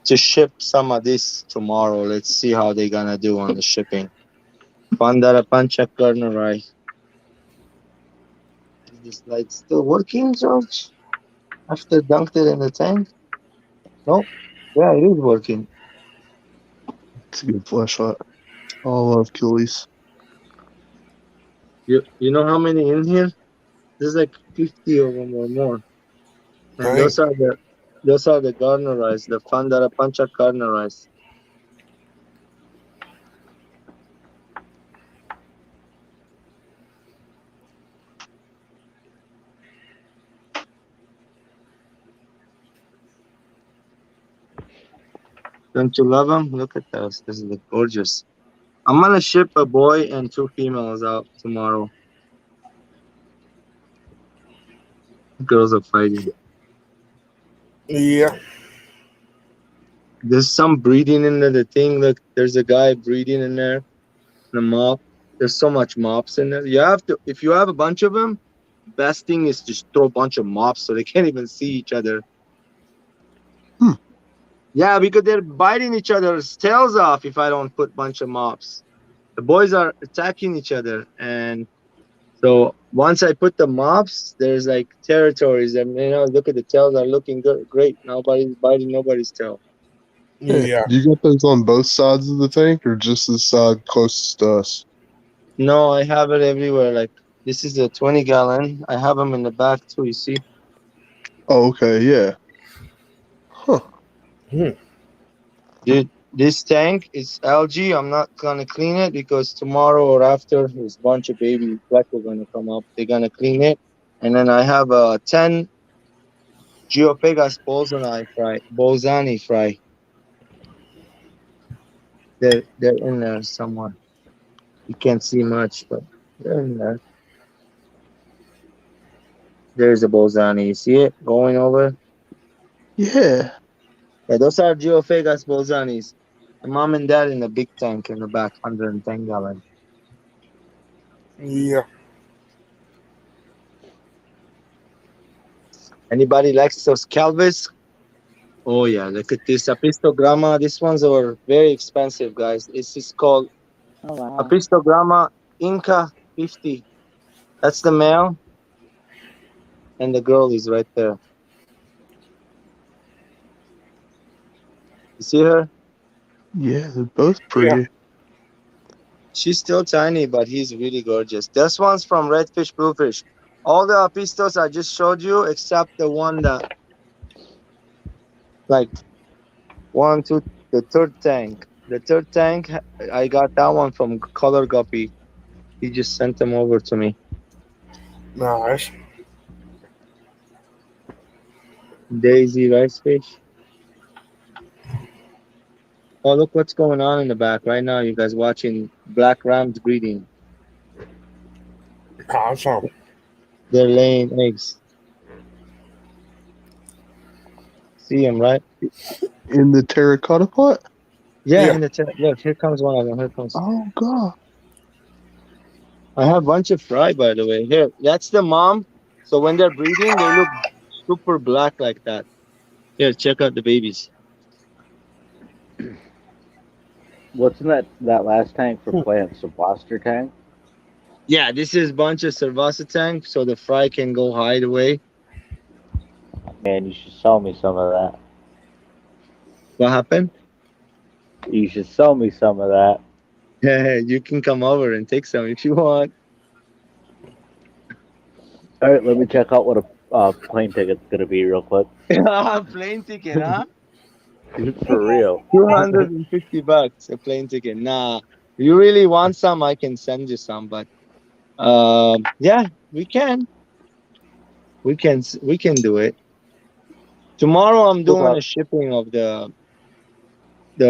to ship some of this tomorrow. Let's see how they're gonna do on the shipping. Panda Apistogramma. Is this light still working, George? After dunked it in the tank? Nope. Yeah, it is working. It's a good flashlight. I love Achilles. You know how many in here? There's like 50 of them or more. And Dang. those are the garnerites, the Panda Apistogramma. Don't you love them? Look at those. This is gorgeous. I'm gonna ship a boy and 2 females out tomorrow. Girls are fighting. Yeah. There's some breeding in the thing. Look, there's a guy breeding in there. The mop. There's so much mops in there. You have to, if you have a bunch of them, best thing is just throw a bunch of mops so they can't even see each other. Yeah, because they're biting each other's tails off if I don't put a bunch of mops. The boys are attacking each other, and so once I put the mops, there's like territories, and look at the tails are looking good, great. Nobody's biting nobody's tail. Yeah. Do you get those on both sides of the tank or just the side closest to us? No, I have it everywhere. Like this is a 20-gallon. I have them in the back too. You see? Oh, okay, yeah. Huh. Dude, this tank is algae. I'm not gonna clean it because tomorrow or after, there's a bunch of baby black are gonna come up. They're gonna clean it, and then I have a 10 Geophagus Bolzani fry. They're in there somewhere. You can't see much, but they're in there. There's a Bolzani. You see it going over? Yeah. Yeah, those are Geophagus Bolzanis. The mom and dad in the big tank in the back, 110-gallon. Yeah. Anybody likes those Calvis? Oh yeah, look at this Apistogramma. These ones are very expensive, guys. This is called Oh wow. Apistogramma Inca 50. That's the male, and the girl is right there. You You see her? Yeah, they're both pretty. She's still tiny, but he's really gorgeous. This one's from Redfish Bluefish. All the apistos I just showed you, except the one that, like, one, two, the third tank. The third tank, I got that one from Color Guppy. He just sent them over to me. Nice. Daisy rice fish. Oh, look what's going on in the back right now. You guys watching black rams breeding. Awesome. They're laying eggs. See them, right? In the terracotta pot? Yeah, Yeah. in the look, here comes one of them. Here comes. Oh, God. I have a bunch of fry, by the way. Here, that's the mom. So when they're breeding, they look super black like that. Here, check out the babies. What's in that last tank for plants? A blaster tank? Yeah, this is a bunch of cerveza tank, so the fry can go hide away. Man, you should sell me some of that. What happened? You should sell me some of that. Yeah, you can come over and take some if you want. All right, let me check out what a plane ticket's gonna be real quick. Plane ticket, huh? For real. $250 a plane ticket. Nah, you really want some? I can send you some, but yeah, we can do it. Tomorrow I'm doing a shipping of the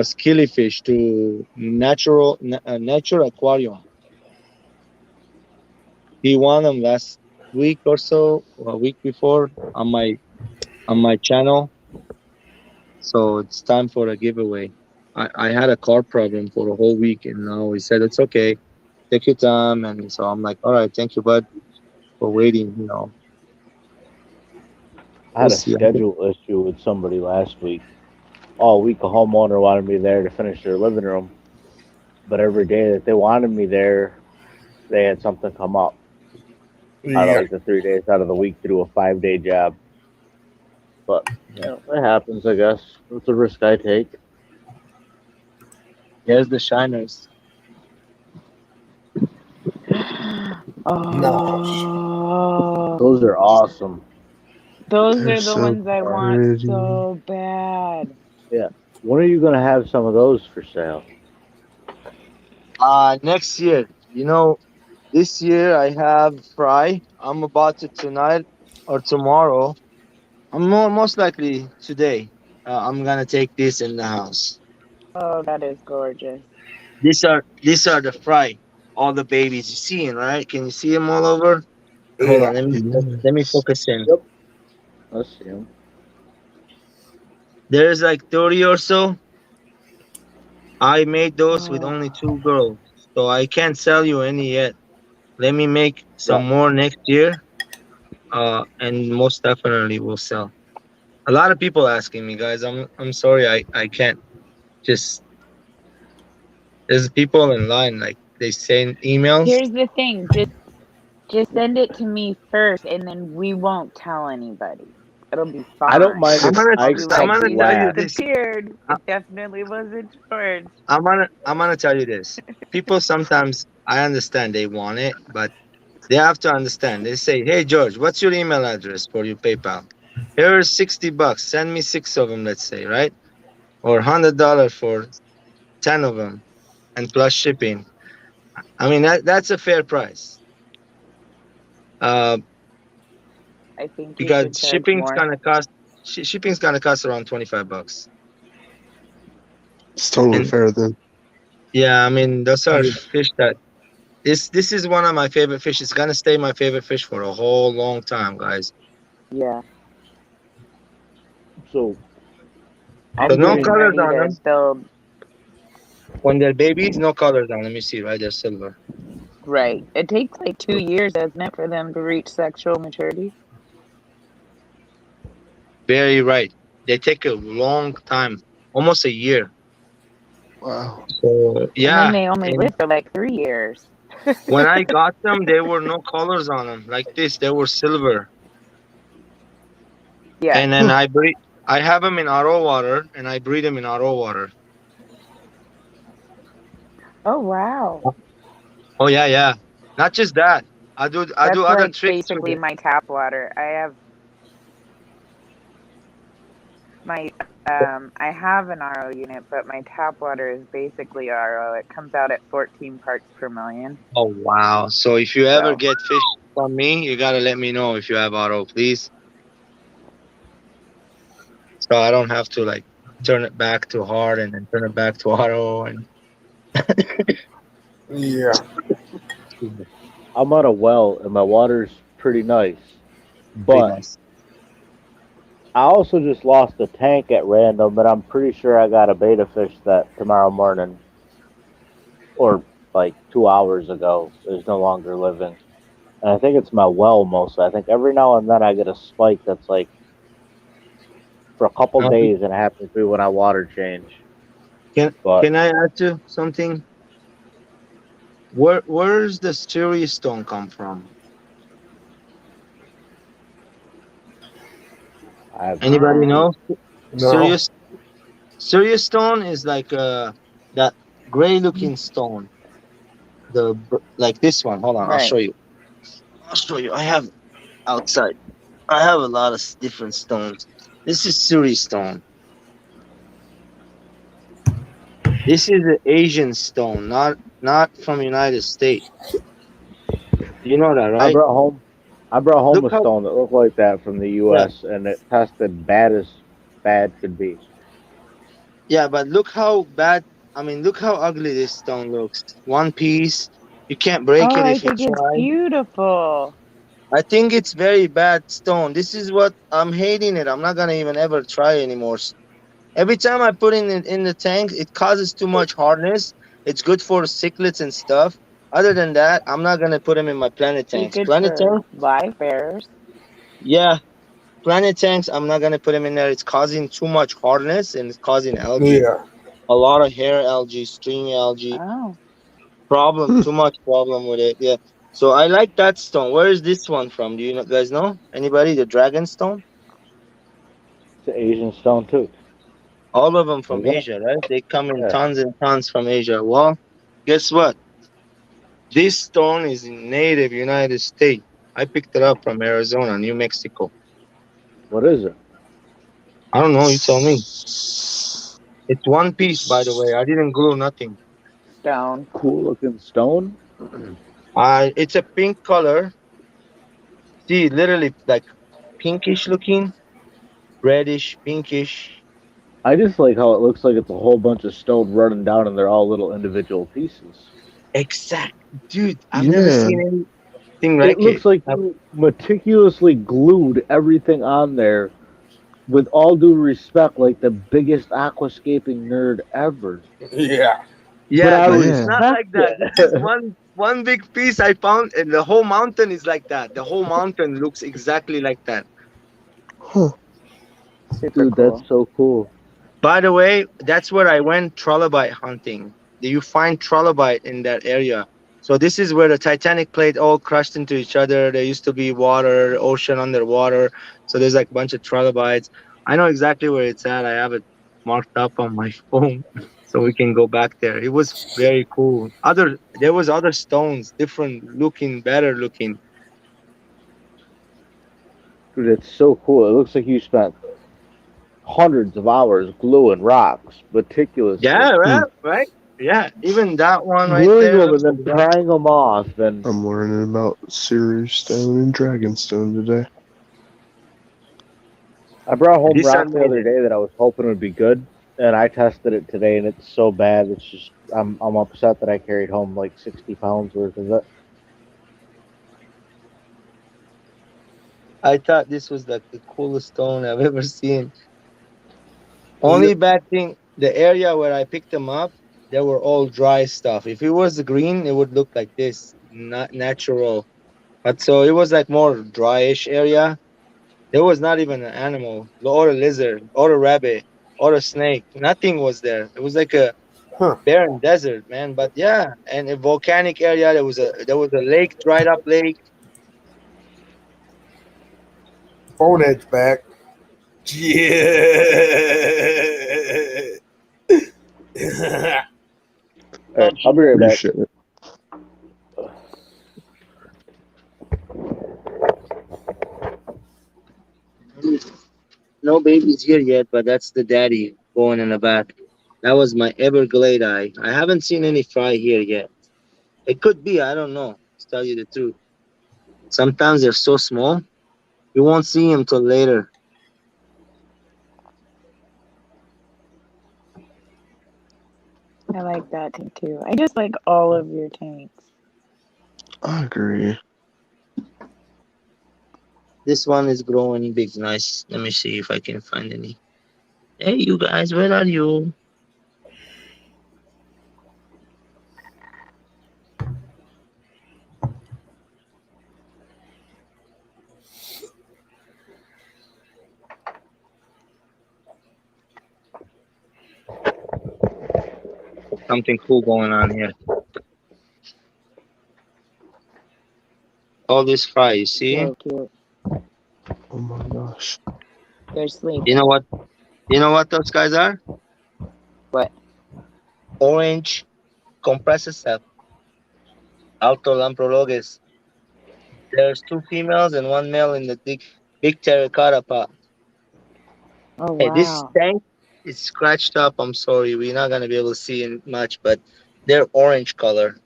skilly fish to Nature Aquarium. He won them last week or so, or a week before on my channel. So it's time for a giveaway. I had a car problem for a whole week, and now he said it's okay, take your time. And so I'm like, all right, thank you, bud, for waiting. You know, I had We'll a see. schedule issue with somebody last week. All week, a homeowner wanted me there to finish their living room, but every day that they wanted me there, they had something come up. Out of like the 3 days out of the week to do a 5-day job. But you know, it happens, I guess. It's a risk I take. Here's the shiners. Oh, Those are awesome. those They're are the so ones I want pretty. so bad. Yeah. When are you gonna have some of those for sale? Next year, you know, this year I have fry. I'm about to tonight or tomorrow. I'm most likely today. I'm gonna take this in the house. Oh, that is gorgeous. These are the fry. All the babies you seeing, right? Can you see them all over? Hold Yeah. on, let me Yes. focus in. Yep. Let's see them. There's like 30 or so. I made those with Oh, only 2 girls, so I can't sell you any yet. Let me make some more next year, and most definitely will sell. A lot of people asking me, guys. I'm sorry, I can't just. There's people in line, like they send emails. here's the thing. Just send it to me first, and then we won't tell anybody. It'll be fine. I don't mind I'm if gonna I I'll be like, I'm gonna he tell you collab. this. disappeared. I- It definitely wasn't George. I'm gonna tell you this. People sometimes I understand they want it, but they have to understand. They say, "Hey George, what's your email address for your PayPal? Here's $60. Send me 6 of them, let's say, right? Or $100 for 10 of them, and plus shipping." I mean that's a fair price. Uh, I think you because should charge more. shipping's gonna cost around $25. It's totally And fair then. yeah, I mean those are fish that this is one of my favorite fish. It's gonna stay my favorite fish for a whole long time, guys. Yeah, So I'm So no getting colors ready on to them. build. When they're babies, no colors on them. Let me see, right? They're silver. Right. It takes like 2 years, doesn't it, for them to reach sexual maturity? Very right. They take a long time, almost a year. Wow. So And yeah, then they only and live for like 3 years. when I got them, there were no colors on them like this. They were silver. Yeah. And then I have them in RO water, and I breed them in RO water. Oh wow. Oh yeah, yeah. Not just that. I do That's other like tricks with basically it. my tap water. I have an RO unit, but my tap water is basically RO. It comes out at 14 parts per million. Oh wow. So if you ever So get fish from me, you gotta let me know if you have RO, please. So I don't have to like turn it back to hard and then turn it back to RO and Yeah. I'm on a well and my water's pretty nice, pretty but nice. I also just lost a tank at random, but I'm pretty sure I got a beta fish that tomorrow morning or like 2 hours ago is no longer living. And I think it's my well mostly. I think every now and then I get a spike that's like for a couple Now, days and it happens to be when I water change. can But can I ask you something? Where's the serious stone come from? I have no Anybody idea. know? No. Serious Serious stone is like that gray looking stone. Like this one. Hold on, I'll right. show you. I'll show you. I have outside. I have a lot of different stones. This is Suri stone. This is an Asian stone, not from United States. You know that, I right? brought home I brought home Look a how stone that looked like that from the yeah US and it tested bad as bad could be. yeah, but look how bad. I mean, look how ugly this stone looks. One piece. You can't break Oh, it I if you think it's try. beautiful. I think it's very bad stone. This is what I'm hating it. I'm not gonna even ever try anymore. Every time I put in the tank, it causes too much hardness. It's good for cichlids and stuff. Other than that, I'm not gonna put them in my planet Be tanks. good Planet for tank, live bears. yeah, planet tanks. I'm not gonna put them in there. It's causing too much hardness and it's causing algae. Yeah. A lot of hair algae, string algae. Oh. Problem, too much problem with it. Yeah. So I like that stone. Where is this one from? Do you guys know? Anybody? The dragon stone? It's an Asian stone too. All of them from Is that? Asia, right? They come in Yeah. tons and tons from Asia. Well, guess what? This stone is in native United States. I picked it up from Arizona, New Mexico. What is it? I don't know. You tell me. It's one piece, by the way. I didn't glue nothing. Stone. Cool looking stone. It's a pink color. See, literally like pinkish looking, reddish, pinkish. I just like how it looks like it's a whole bunch of stone running down and they're all little individual pieces. Exact, dude. I've never Yeah. seen anything It like it. looks like you meticulously glued everything on there with all due respect, like the biggest aquascaping nerd ever. Yeah. But Yeah, I dude, it's Yeah. not respect like that. This is it. one big piece I found, and the whole mountain is like that. The whole mountain looks exactly like that. Huh. Super Dude, cool. that's so cool. By the way, that's where I went trilobite hunting. Do you find trilobite in that area? So this is where the Titanic plate all crushed into each other. There used to be water, ocean underwater. So there's like a bunch of trilobites. I know exactly where it's at. I have it marked up on my phone, so we can go back there. It was very cool. There was other stones, different looking, better looking. Dude, it's so cool. It looks like you spent hundreds of hours gluing rocks meticulously. Yeah, right. Yeah, even that one right Gluing there them looks and like then that. prying them off. And I'm learning about Ceres Stone and Dragonstone today. I brought home This I rock the made other it. day that I was hoping would be good. And I tested it today and it's so bad. It's just, I'm upset that I carried home like 60 pounds worth of it. I thought this was like the coolest stone I've ever seen. Yeah. Only bad thing, the area where I picked them up, they were all dry stuff. If it was green, it would look like this, not natural. But so it was like more dryish area. There was not even an animal, or a lizard, or a rabbit, or a snake. Nothing was there. It was like a Huh. barren desert, man. But yeah, and a volcanic area. There was a lake, dried up lake. Phone edge back. Yeah. All right, I'll be right back. Appreciate it. No babies here yet, but that's the daddy going in the back. That was my Everglade eye. I haven't seen any fry here yet. It could be, I don't know, to tell you the truth. Sometimes they're so small, you won't see them till later. I like that tank too. I just like all of your tanks. I agree. This one is growing big, nice. Let me see if I can find any. Hey, you guys, where are you? Something cool going on here. All this fry, you see? So cute. Oh my gosh. They're sleeping. You know what? You know what those guys are? What? Orange compressor set. Lamprologus. There's 2 females and 1 male in the big terracotta pot. Oh Hey, this wow. tank is scratched up. I'm sorry, we're not gonna be able to see it much, but they're orange color.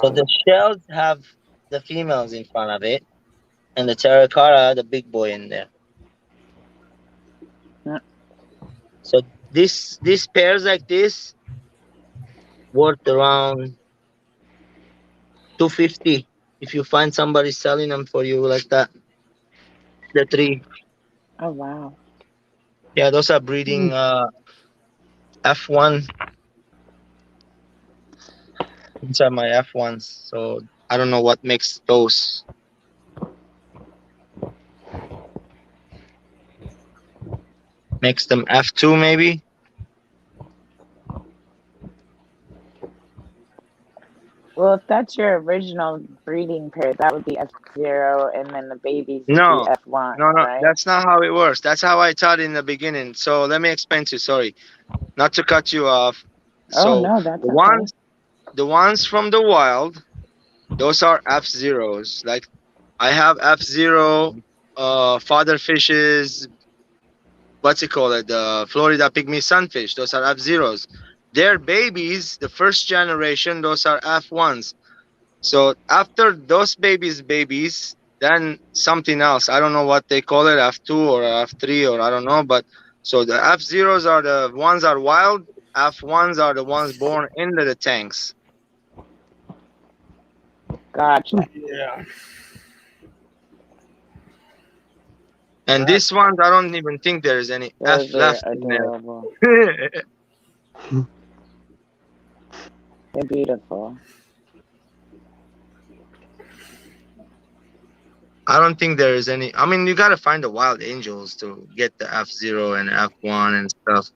So the shells have the females in front of it, and the terracotta, the big boy in there. Yeah. So these pairs like this worth around 250 if you find somebody selling them for you like that. The 3. Oh wow. Yeah, those are breeding F1. These are my F1s. So I don't know what makes those. Makes them F2 maybe. Well, if that's your original breeding pair, that would be F0, and then the babies would be No, F1, no, right? that's not how it works. That's how I taught in the beginning. So let me explain to you. Sorry, not to cut you off. Oh So no, that's the okay. ones from the wild, those are F0s. Like I have F0 father fishes. What's it called? The Florida pygmy sunfish. Those are F0s. Their babies, the first generation, those are F1s. So after those babies, then something else. I don't know what they call it, F2 or F3 or I don't know. But so the F0s are the ones that are wild. F1s are the ones born into the tanks. Gotcha. Yeah. And this ones, I don't even think there is any Those F are left in adorable. there. They're beautiful. I don't think there is any. I mean, you gotta find the wild angels to get the F0 and F1 and stuff.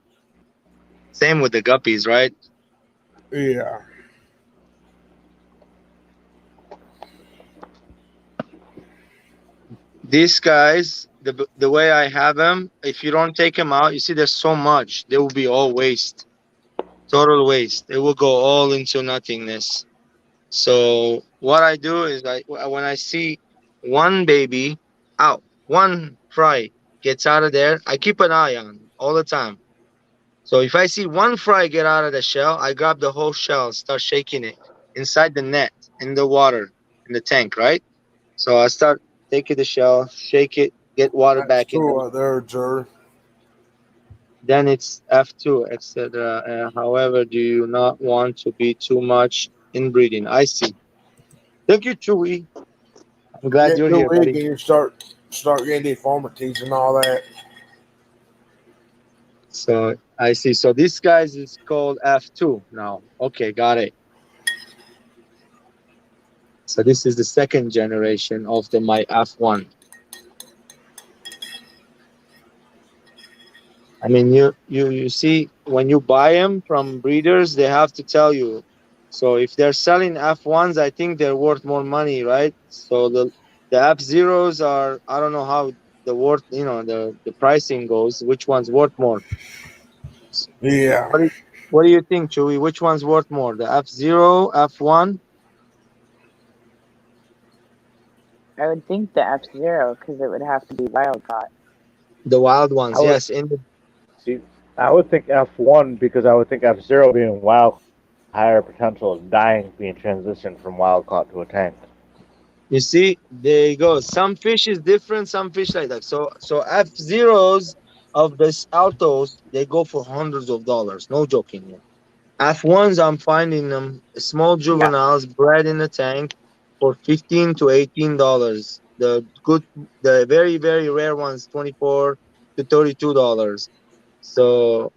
Same with the guppies, right? Yeah. These guys, the way I have them, if you don't take them out, you see there's so much. They will be all waste. Total waste. It will go all into nothingness. So what I do is when I see one baby out, one fry gets out of there, I keep an eye on all the time. So if I see one fry get out of the shell, I grab the whole shell, start shaking it inside the net, in the water, in the tank, right? So I start taking the shell, shake it, get water That's back in it. cool right there, Jer. Then it's F2, etc. However, do you not want to be too much inbreeding? I see. Thank you, Chewy. I'm glad Get you're too here, big buddy. and you start getting deformities and all that. So I see. So this guy's is called F2 now. Okay, got it. So this is the second generation of my F1. I mean, you see, when you buy them from breeders, they have to tell you. So if they're selling F1s, I think they're worth more money, right? So The F-Zeros are, I don't know how the worth, the pricing goes. Which one's worth more? Yeah. What do you think, Chewy? Which one's worth more? The F-Zero, F1? I would think the F-Zero because it would have to be wild caught. The wild I ones, would yes. see. I would think F1 because I would think F0 being wild, higher potential of dying being transitioned from wild caught to a tank. You see, there you go. Some fish is different, some fish like that. So F-Zeros of this altos, they go for hundreds of dollars. No joking here. F1s, I'm finding them small Yeah. juveniles bred in a tank for $15 to $18. The very, very rare ones, $24 to $32. So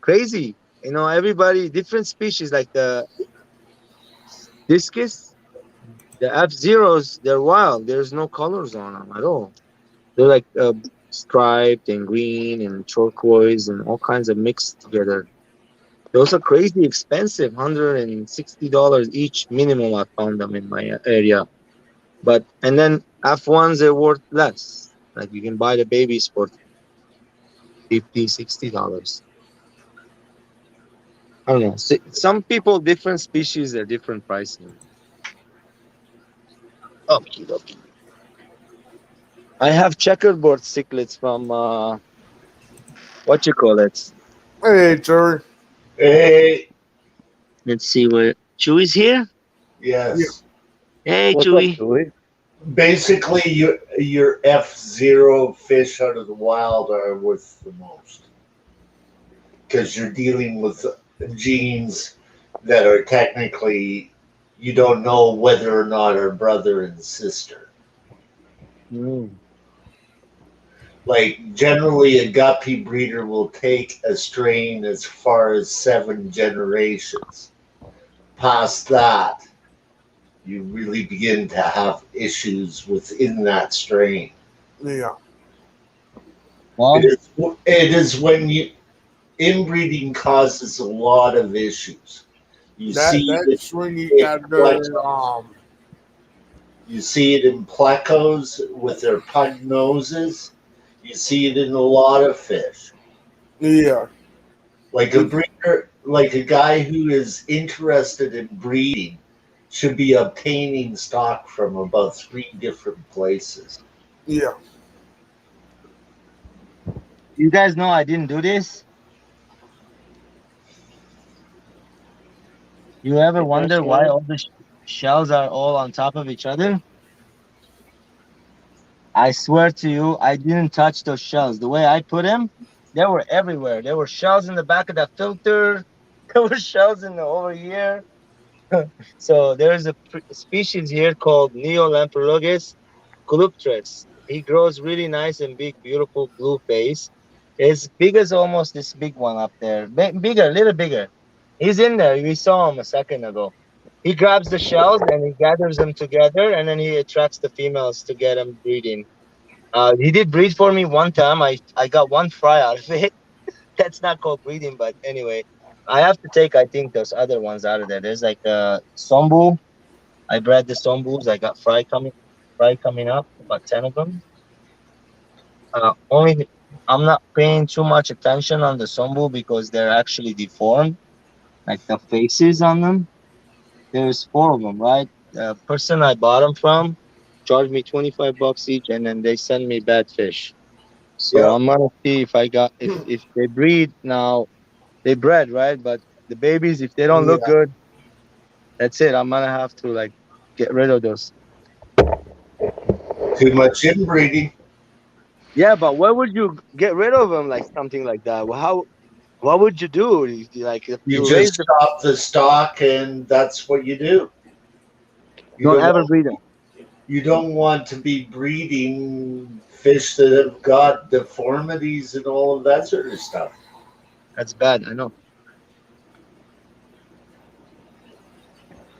crazy. Everybody, different species like the discus, the F-Zeros, they're wild. There's no colors on them at all. They're like striped and green and turquoise and all kinds of mixed together. Those are crazy expensive, $160 each minimum. I found them in my area. And then F1s are worth less. Like you can buy the babies for $50, $60. I don't know. Some people, different species, are different pricing. Okay, okay. I have checkerboard cichlids from what you call it. Hey, Terry. Hey, Let's see what Chewy's here. Yeah. yes. Hey, What's up, Chewy. Julie? Basically, your F-Zero fish out of the wild are worth the most because you're dealing with genes that are technically you don't know whether or not are brother and sister. Mm. Like generally, a guppy breeder will take a strain as far as 7 generations. Past that, you really begin to have issues within that strain. Yeah. Well, It is when inbreeding causes a lot of issues. You see it That's when you in got you see it in plecos with their pug noses. You see it in a lot of fish. yeah. Like a breeder, like a guy who is interested in breeding should be obtaining stock from about 3 different places. Yeah. you guys know I didn't do this. You ever wonder why all the shells are all on top of each other? I swear to you, I didn't touch those shells. The way I put them, they were everywhere. There were shells in the back of the filter. There were shells over here. So there's a species here called Neolamprologus Kuleptrex. He grows really nice and big, beautiful blue face. As big as almost this big one up there. Bigger, a little bigger. He's in there. We saw him a second ago. He grabs the shells and he gathers them together, and then he attracts the females to get them breeding. He did breed for me one time. I got one fry out of it. That's not called breeding, but anyway, I have to take, I think, those other ones out of there. There's like a sombu. I bred the sombus. I got fry coming up, about 10 of them. Only I'm not paying too much attention on the sombu because they're actually deformed, like the faces on them. There's 4 of them, right? The person I bought them from charged me $25 each, and then they send me bad fish. So Yep. I'm gonna see if I got if they breed now. They bred, right? But the babies, if they don't look Yeah. good, that's it. I'm gonna have to like get rid of those. Too much inbreeding. Yeah, but why would you get rid of them like something like that? Well, how? What would you do? Like if You you raise just the, stop the stock, and that's what you do. You don't don't ever breed them. you don't want to be breeding fish that have got deformities and all of that sort of stuff. That's bad. I know.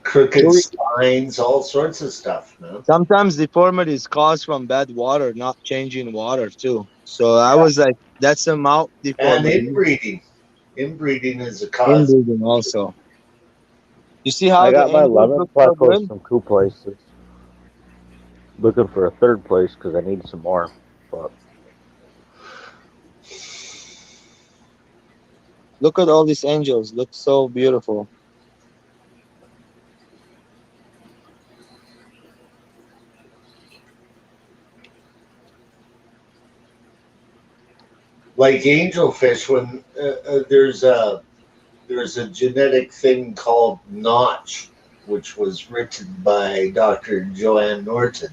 Crooked So spines, all sorts of stuff, man. sometimes deformities cause from bad water, not changing water too. So I was like, that's a mouth And deformity. inbreeding. Inbreeding is a cause. Inbreeding also. You see I how the got my angels lemon look so plecos good? from 2 places. Looking for a third place because I need some more. But Look at all these angels. Look so beautiful. Like angelfish, when there's a genetic thing called notch, which was written by Dr. Joanne Norton,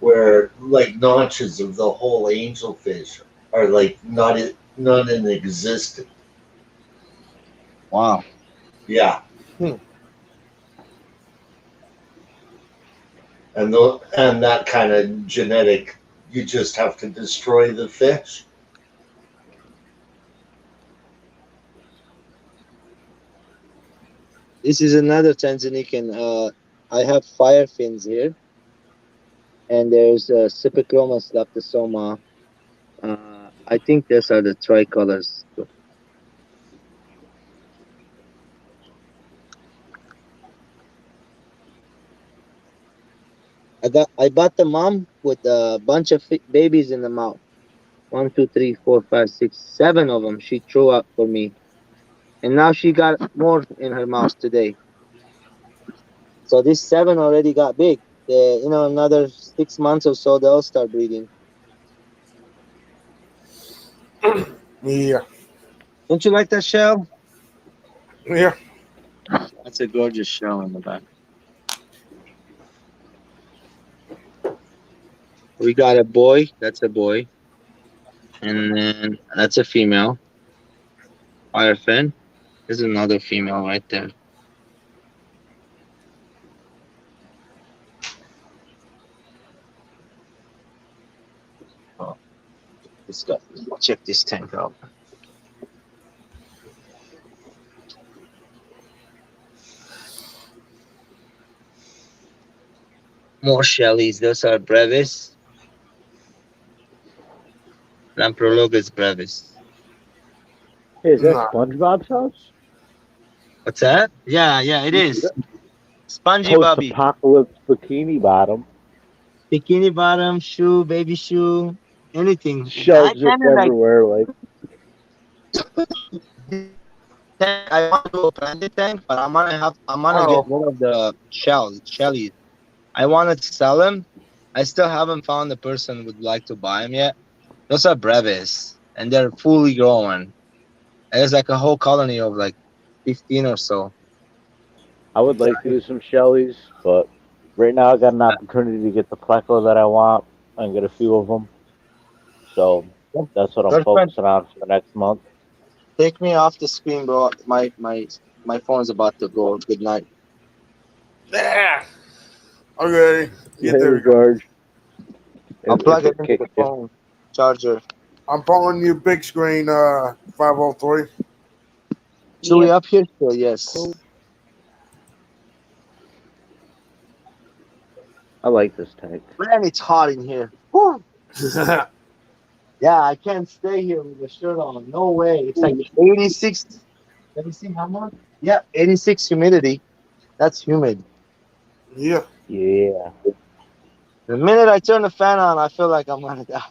where like notches of the whole angelfish are like not in existence. Wow. Yeah, Hmm. and that kind of genetic, you just have to destroy the fish. This is another Tanzanian. I have fire fins here, and there's Cipicromas laptosoma. I think these are the tricolors. I bought the mom with a bunch of babies in the mouth. 1, 2, 3, 4, 5, 6, 7 of them she threw up for me, and now she got more in her mouth today. So these 7 already got big. Another 6 months or so they'll start breeding. Yeah. Don't you like that shell? Yeah. That's a gorgeous shell in the back. We got a boy. That's a boy. And then that's a female. Firefin. There's another female right there. Oh, check this tank out. More shellies. Those are brevis. Lamprologus brevis. hey, is that Nah. SpongeBob's house? What's that? Yeah, it is. Spongy Bobby. Post-apocalypse bikini bottom. Bikini bottom, shoe, baby shoe, anything. Shells I just kind of like. everywhere. Like I want to do a planted tank, but I'm gonna get Oh. rid of the shellies. I wanted to sell them. I still haven't found the person who would like to buy them yet. Those are brevis, and they're fully grown. And there's like a whole colony of like 15 or so. I would like to do some Shellys, but right now I got an opportunity to get the pleco that I want and get a few of them. So that's what I'm Girlfriend, focusing on for the next month. take me off the screen, bro. My phone's about to go. Good night. Yeah. Okay. Yeah, there Hey, we go. George. I'll plug If it it into the kicked you. phone charger. I'm pulling you big screen 503. Should we Yep. up here? Sure, yes. Cool. I like this tank. Man, it's hot in here. Whew. Yeah, I can't stay here with the shirt on. No way. It's like 86. Let me see how much. Yeah, 86 humidity. That's humid. Yeah. Yeah. The minute I turn the fan on, I feel like I'm gonna die.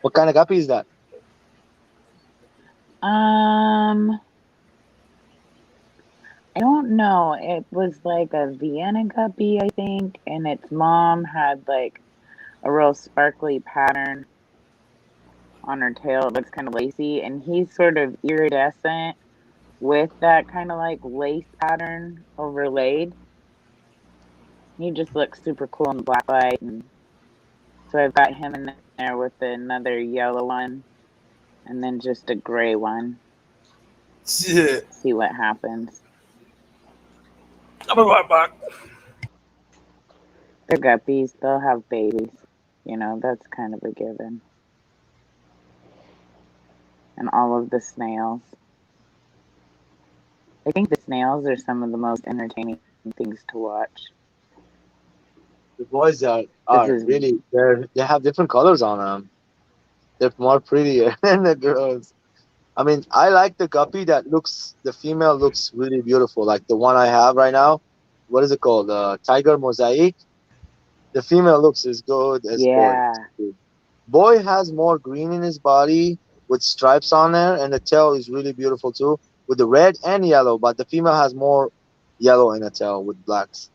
What kind of guppy is that? I don't know. It was like a Vienna guppy, I think, and its mom had like a real sparkly pattern on her tail. It looks kind of lacy, and he's sort of iridescent with that kind of like lace pattern overlaid. He just looks super cool in the black light, and so I've got him in there with another yellow one, and then just a gray one. Yeah. See what happens. I'll be right back. They're guppies. They'll have babies. That's kind of a given. And all of the snails. I think the snails are some of the most entertaining things to watch. The boys are is- really they have different colors on them. They're more prettier than the girls. I mean, I like the guppy the female looks really beautiful. Like the one I have right now. What is it called? Tiger Mosaic. The female looks as good as boy. Yeah. Boy has more green in his body with stripes on there, and the tail is really beautiful too, with the red and yellow. But the female has more yellow in the tail with blacks.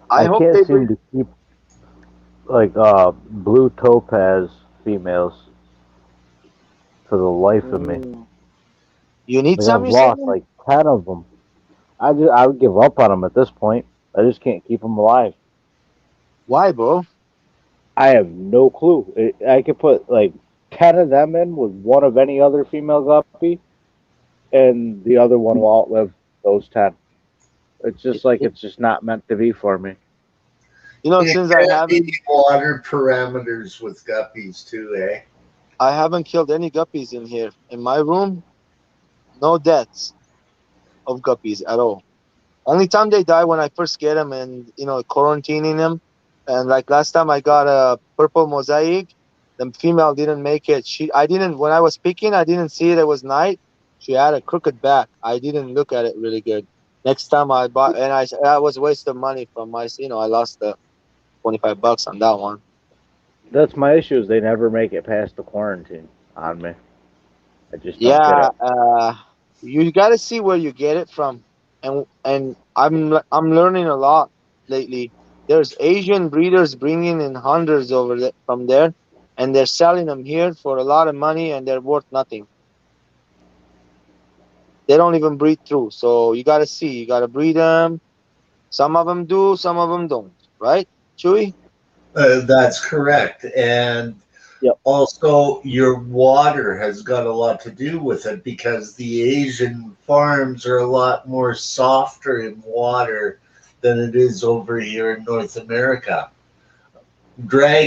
I I hope can't they seem bring. to keep like blue topaz females for the life of me. Ooh. You need Like some, I've you say? lost like 10 of them. I would give up on them at this point. I just can't keep them alive. Why, bro? I have no clue. I could put like 10 of them in with one of any other female guppy, and the other one will outlive those 10. It's just like it's just not meant to be for me. You know, It since can be water parameters with guppies too, eh? I haven't killed any guppies in here. In my room, no deaths of guppies at all. Only time they die when I first get them and quarantining them. And like last time I got a purple mosaic, the female didn't make it. I didn't when I was picking, I didn't see it. It was night. She had a crooked back. I didn't look at it really good. Next time I bought, and I was waste of money from my. I lost the $25 on that one. That's my issue. Is they never make it past the quarantine on me. I just don't get Yeah, it. you got to see where you get it from, and I'm learning a lot lately. There's Asian breeders bringing in hundreds from there, and they're selling them here for a lot of money, and they're worth nothing. They don't even breed through. So you got to see. You got to breed them. Some of them do, some of them don't. Right, Chewy? That's correct. And Yep. also, your water has got a lot to do with it because the Asian farms are a lot more softer in water than it is over here in North America.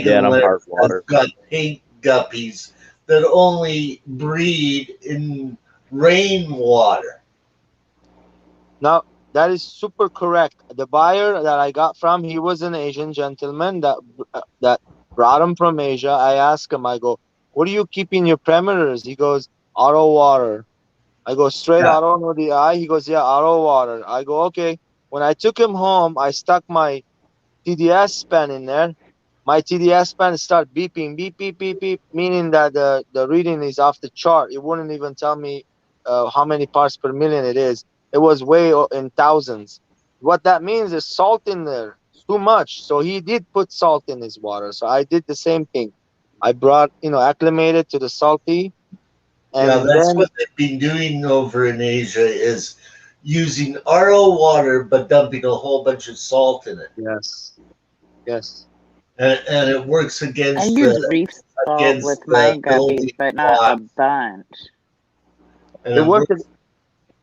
Yeah, and I'm Dragonlair hard has water. got pink guppies that only breed in rainwater. Now, that is super correct. The buyer that I got from, he was an Asian gentleman that brought him from Asia. I asked him, I go, "What do you keep in your perimeters?" He goes, "Auto water." I go, "Straight Yeah. auto, no DI?" He goes, "Yeah, auto water." I go, "Okay." When I took him home, I stuck my TDS pen in there. My TDS pen start beeping, beep, beep, beep, beep, meaning that the reading is off the chart. It wouldn't even tell me how many parts per million it is. It was way in thousands. What that means is salt in there, too much. So he did put salt in his water. So I did the same thing. I brought, acclimated to the salty, Yeah, and that's then what they've been doing over in Asia is using RO water but dumping a whole bunch of salt in it. yes, yes, And it works I against use reef salt with my the guppies, building but not a block bunch. and it it worked.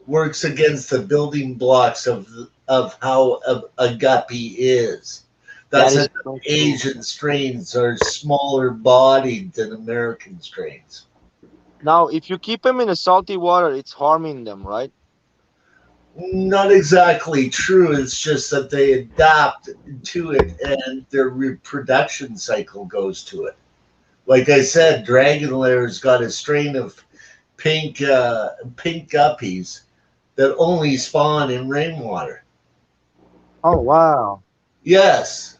works against the building blocks of how a guppy is. That That's is that so true. Asian strains are smaller bodied than American strains. Now, if you keep them in a salty water, it's harming them, right? Not exactly true. It's just that they adapt to it and their reproduction cycle goes to it. Like I said, Dragonlair's got a strain of pink guppies that only spawn in rainwater. Oh wow! Yes.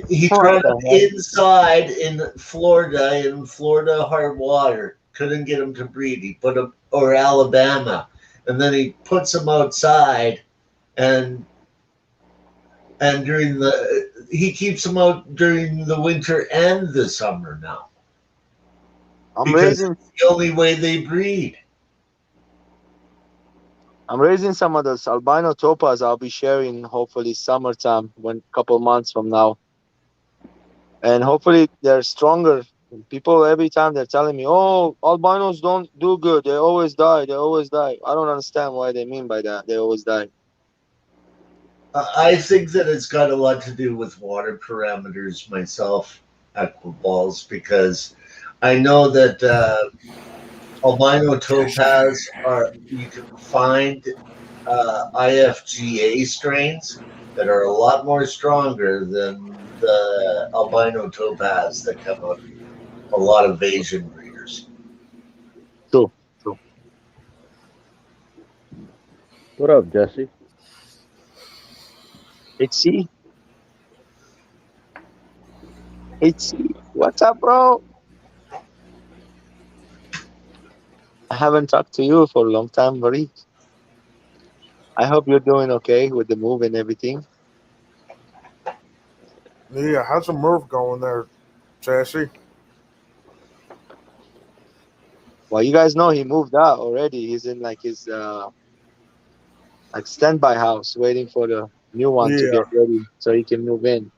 He What tried the them heck? inside in Florida hard water. Couldn't get them to breed. He put them, or Alabama, and then he puts them outside, and during he keeps them out during the winter and the summer now I'm because raising it's the only way they breed. I'm raising some of those albino topaz. I'll be sharing hopefully summertime, when couple months from now, and hopefully they're stronger. People every time they're telling me, "Oh, albinos don't do good. They always die. They always die." I don't understand why they mean by that. They always die. I think that it's got a lot to do with water parameters myself, Aquaballs, because I know that albino topaz are you can find IFGA strains that are a lot more stronger than the albino topaz that come out of a lot of Asian breeders. What up, Jesse? HC? HC? What's up, bro? I haven't talked to you for a long time, buddy. I hope you're doing okay with the move and everything. Yeah, how's the Murph going there, Jesse? Well, you guys know he moved out already. He's in like his like standby house, waiting for the new one to Yeah. get ready so he can move in.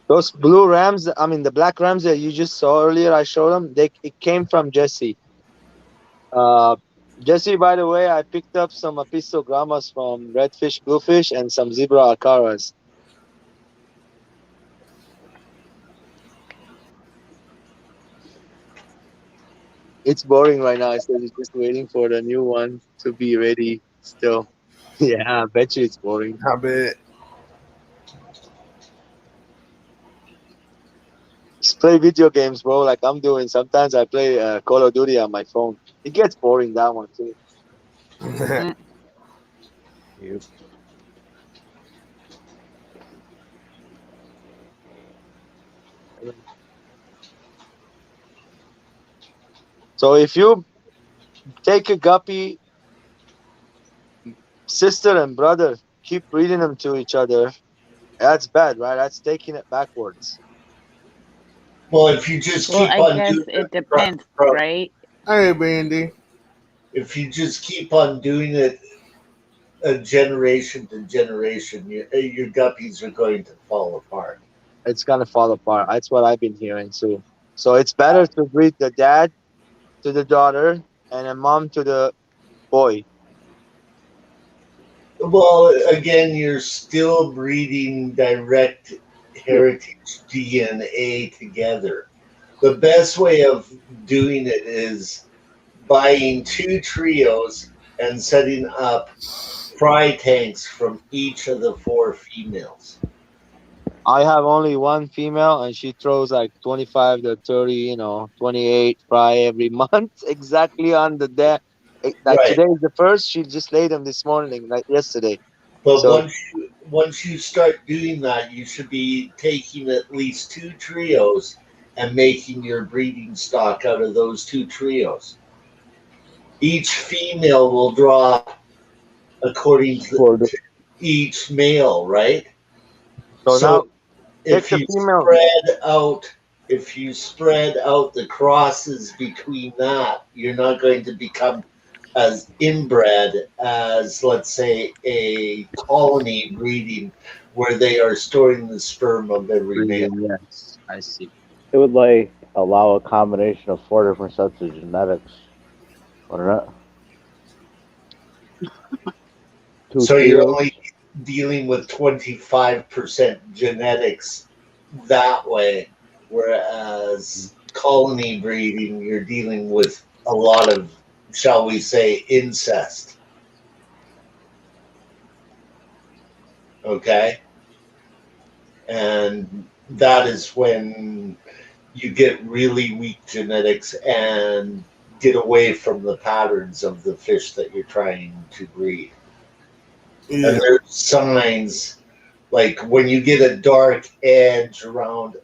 Those blue rams, I mean the black rams that you just saw earlier, I showed them. It came from Jesse. Jesse, by the way, I picked up some apistogrammas from redfish, bluefish, and some zebra acaras. It's boring right now. I said he's just waiting for the new one to be ready still. Yeah, I bet you it's boring. I bet. Just play video games, bro, like I'm doing. Sometimes I play Call of Duty on my phone. It gets boring, that one, too. Yep. So if you take a guppy, sister and brother, keep breeding them to each other, that's bad, right? That's taking it backwards. Well, if you just Well, keep I on guess doing it it, depends, from- right? Hey, Bandy. if you just keep on doing it generation to generation, your guppies are going to fall apart. It's gonna fall apart. That's what I've been hearing too. So it's better to breed the dad to the daughter and a mom to the boy. Well, again, you're still breeding direct heritage DNA together. The best way of doing it is buying 2 trios and setting up fry tanks from each of the 4 females. I have only one female and she throws like 25 to 30, 28 fry every month exactly on the day. Like Right. today is the first. She just laid them this morning, like yesterday. But So once you start doing that, you should be taking at least 2 trios and making your breeding stock out of those 2 trios. Each female will draw according to each male, right? So now if take the you female. spread out the crosses between that, you're not going to become as inbred as, let's say, a colony breeding where they are storing the sperm of every male. Yes, I see. It would like allow a combination of 4 different sets of genetics. Wouldn't it? So you're only dealing with 25% genetics that way, whereas colony breeding, you're dealing with a lot of, shall we say, incest. Okay? And that is when you get really weak genetics and get away from the patterns of the fish that you're trying to breed. Yeah. And there's signs like when you get a dark edge around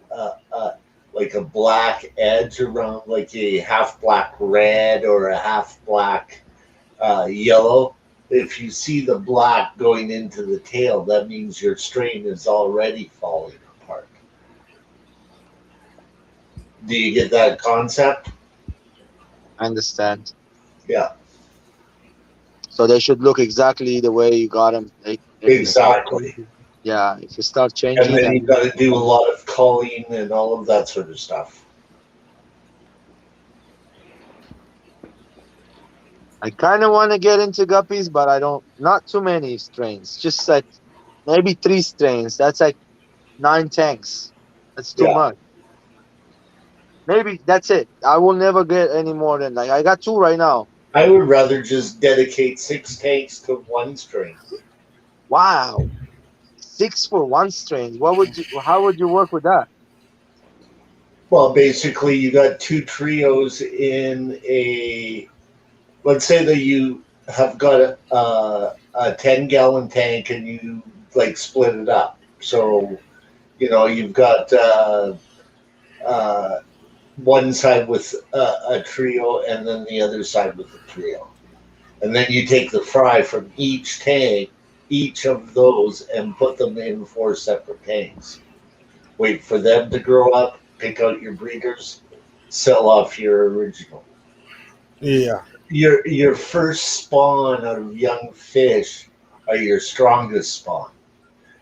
like a black edge around like a half black red or a half black yellow. If you see the black going into the tail, that means your strain is already falling apart. Do you get that concept? I understand. Yeah. So they should look exactly the way you got them. Exactly. Yeah, if you start changing, and then you got to do a lot of culling and all of that sort of stuff. I kind of want to get into guppies, but I don't. Not too many strains. Just like maybe 3 strains. That's like 9 tanks. That's too much. Maybe that's it. I will never get any more than like I got 2 right now. I would rather just dedicate 6 tanks to one strain. Wow, 6 for one strain. How would you work with that? Well, basically, you got two trios in a. Let's say that you have got a 10-gallon tank and you like split it up. So, you've got one side with a trio and then the other side with a trio. And then you take the fry from each tank, each of those, and put them in 4 separate tanks. Wait for them to grow up, pick out your breeders, sell off your original. Yeah. Your first spawn of young fish are your strongest spawn.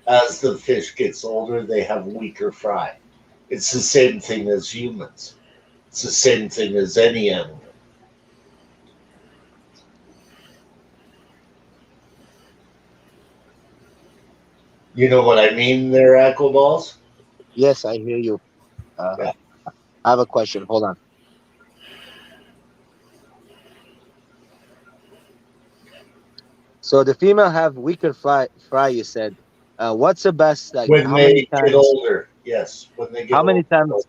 As the fish gets older, they have weaker fry. It's the same thing as humans. It's the same thing as any animal. You know what I mean there, Aqua Balls? Yes, I hear you. Yeah. I have a question. Hold on. So the female have weaker fry. You said. What's the best? Like When how many they get times? older, yes. When they get How many older. times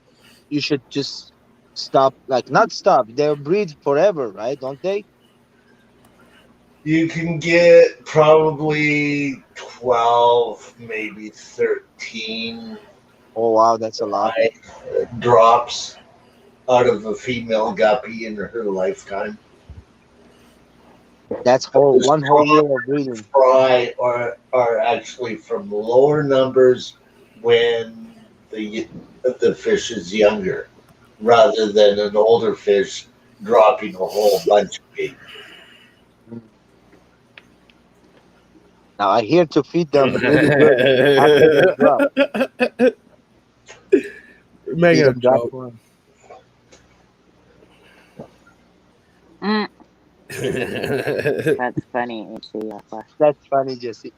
you should just stop? Like not stop. They'll breed forever, right? Don't they? You can get probably 12, maybe 13 Oh wow, that's a lot. drops out of a female guppy in her lifetime. That's one whole year of breeding. Fry are actually from lower numbers when the fish is younger, rather than an older fish dropping a whole bunch of baby. Now I hear to feed them really good after they drop. Making Feed a them drop joke. one. Mm, that's funny. That's funny, Jesse.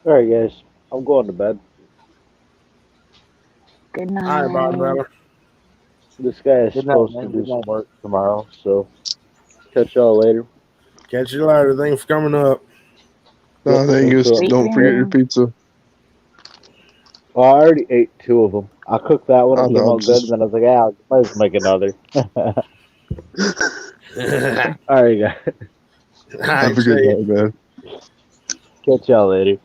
All right, guys. I'm going to bed. Good All right, bye, night. brother. This guy is Good night, supposed to man. do Good some night. work tomorrow, so catch y'all later. Catch you later. Thanks for coming up. No, Yep, thank you. thanks, Sweet Don't forget your dreams. pizza. Well, I already ate 2 of them. I cooked that one. I It came know. out good. And then I was like, yeah, let's make another. All right, guys. All Have right, a good see ya. night, man. Catch y'all later.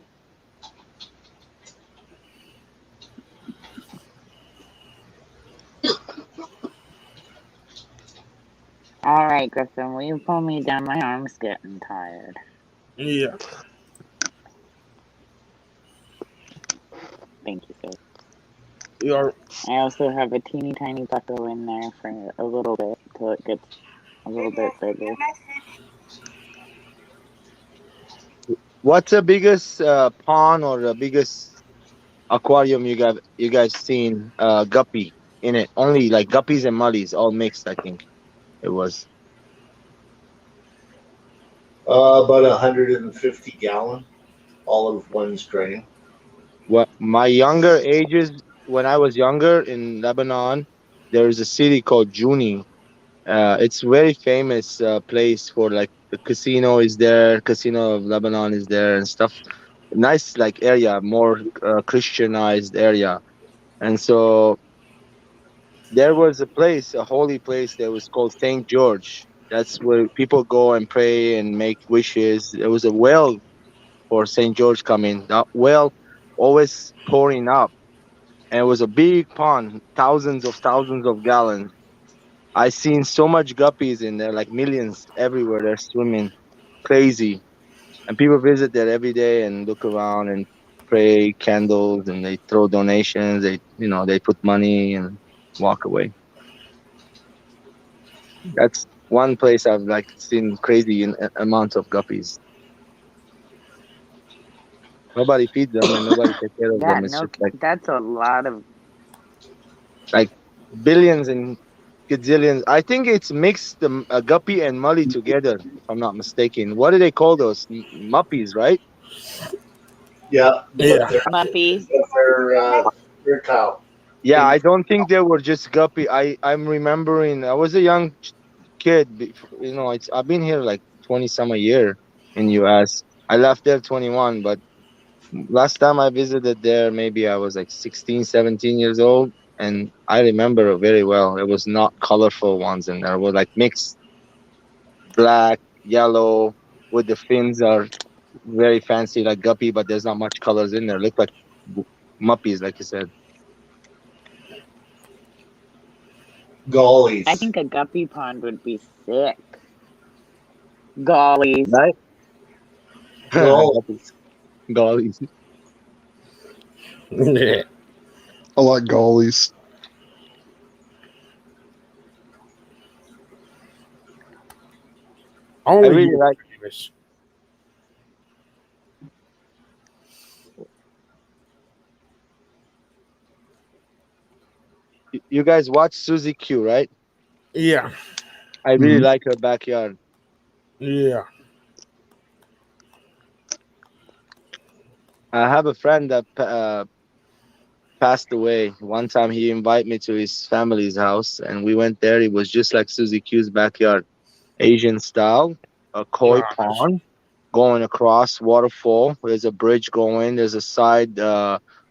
All right, Griffin, will you pull me down? My arm's getting tired. Yeah. Thank you, sir. You're I also have a teeny tiny bucko in there for a little bit till it gets a little bit bigger. What's the biggest pond or the biggest aquarium you guys seen guppy in it? Only like guppies and mullies all mixed, I think it was. About 150 gallon, all of one strain. What my younger ages, when I was younger in Lebanon, there is a city called Juni. It's very famous place for like the casino is there, Casino of Lebanon is there and stuff. Nice like area, more Christianized area, and so there was a place, a holy place that was called Saint George. That's where people go and pray and make wishes. There was a well for Saint George coming. That well always pouring up, and it was a big pond, thousands of gallons. I seen so much guppies in there, like millions everywhere. They're swimming, crazy, and people visit there every day and look around and pray, candles, and they throw donations. They put money and walk away. That's one place I've like seen crazy amounts of guppies. Nobody feeds them and nobody takes care of Yeah, them. It's no, just like that's a lot of. billions and gazillions. I think it's mixed the guppy and mully together, if I'm not mistaken. What do they call those? Muppies, right? Yeah, Yeah. Muppies. they're cow. Yeah, I don't think they were just guppy. I'm remembering I was a young kid, I've been here like 20 some a year in US. I left there 21, but last time I visited there, maybe I was like 16, 17 years old. And I remember it very well. It was not colorful ones in there. It was like mixed black, yellow, with the fins are very fancy, like guppy, but there's not much colors in there. Look like muppies, like you said. Gollies. I think a guppy pond would be sick. Gollies. Right? Gull- Gollies. Yeah. I like gollies. I Only really you, like. Davis. You guys watch Susie Q, right? Yeah. I really Mhm. like her backyard. Yeah. I have a friend that passed away. One time he invited me to his family's house, and we went there. It was just like Susie Q's backyard, Asian style, a koi Gosh. pond going across waterfall. There's a bridge going. There's a side.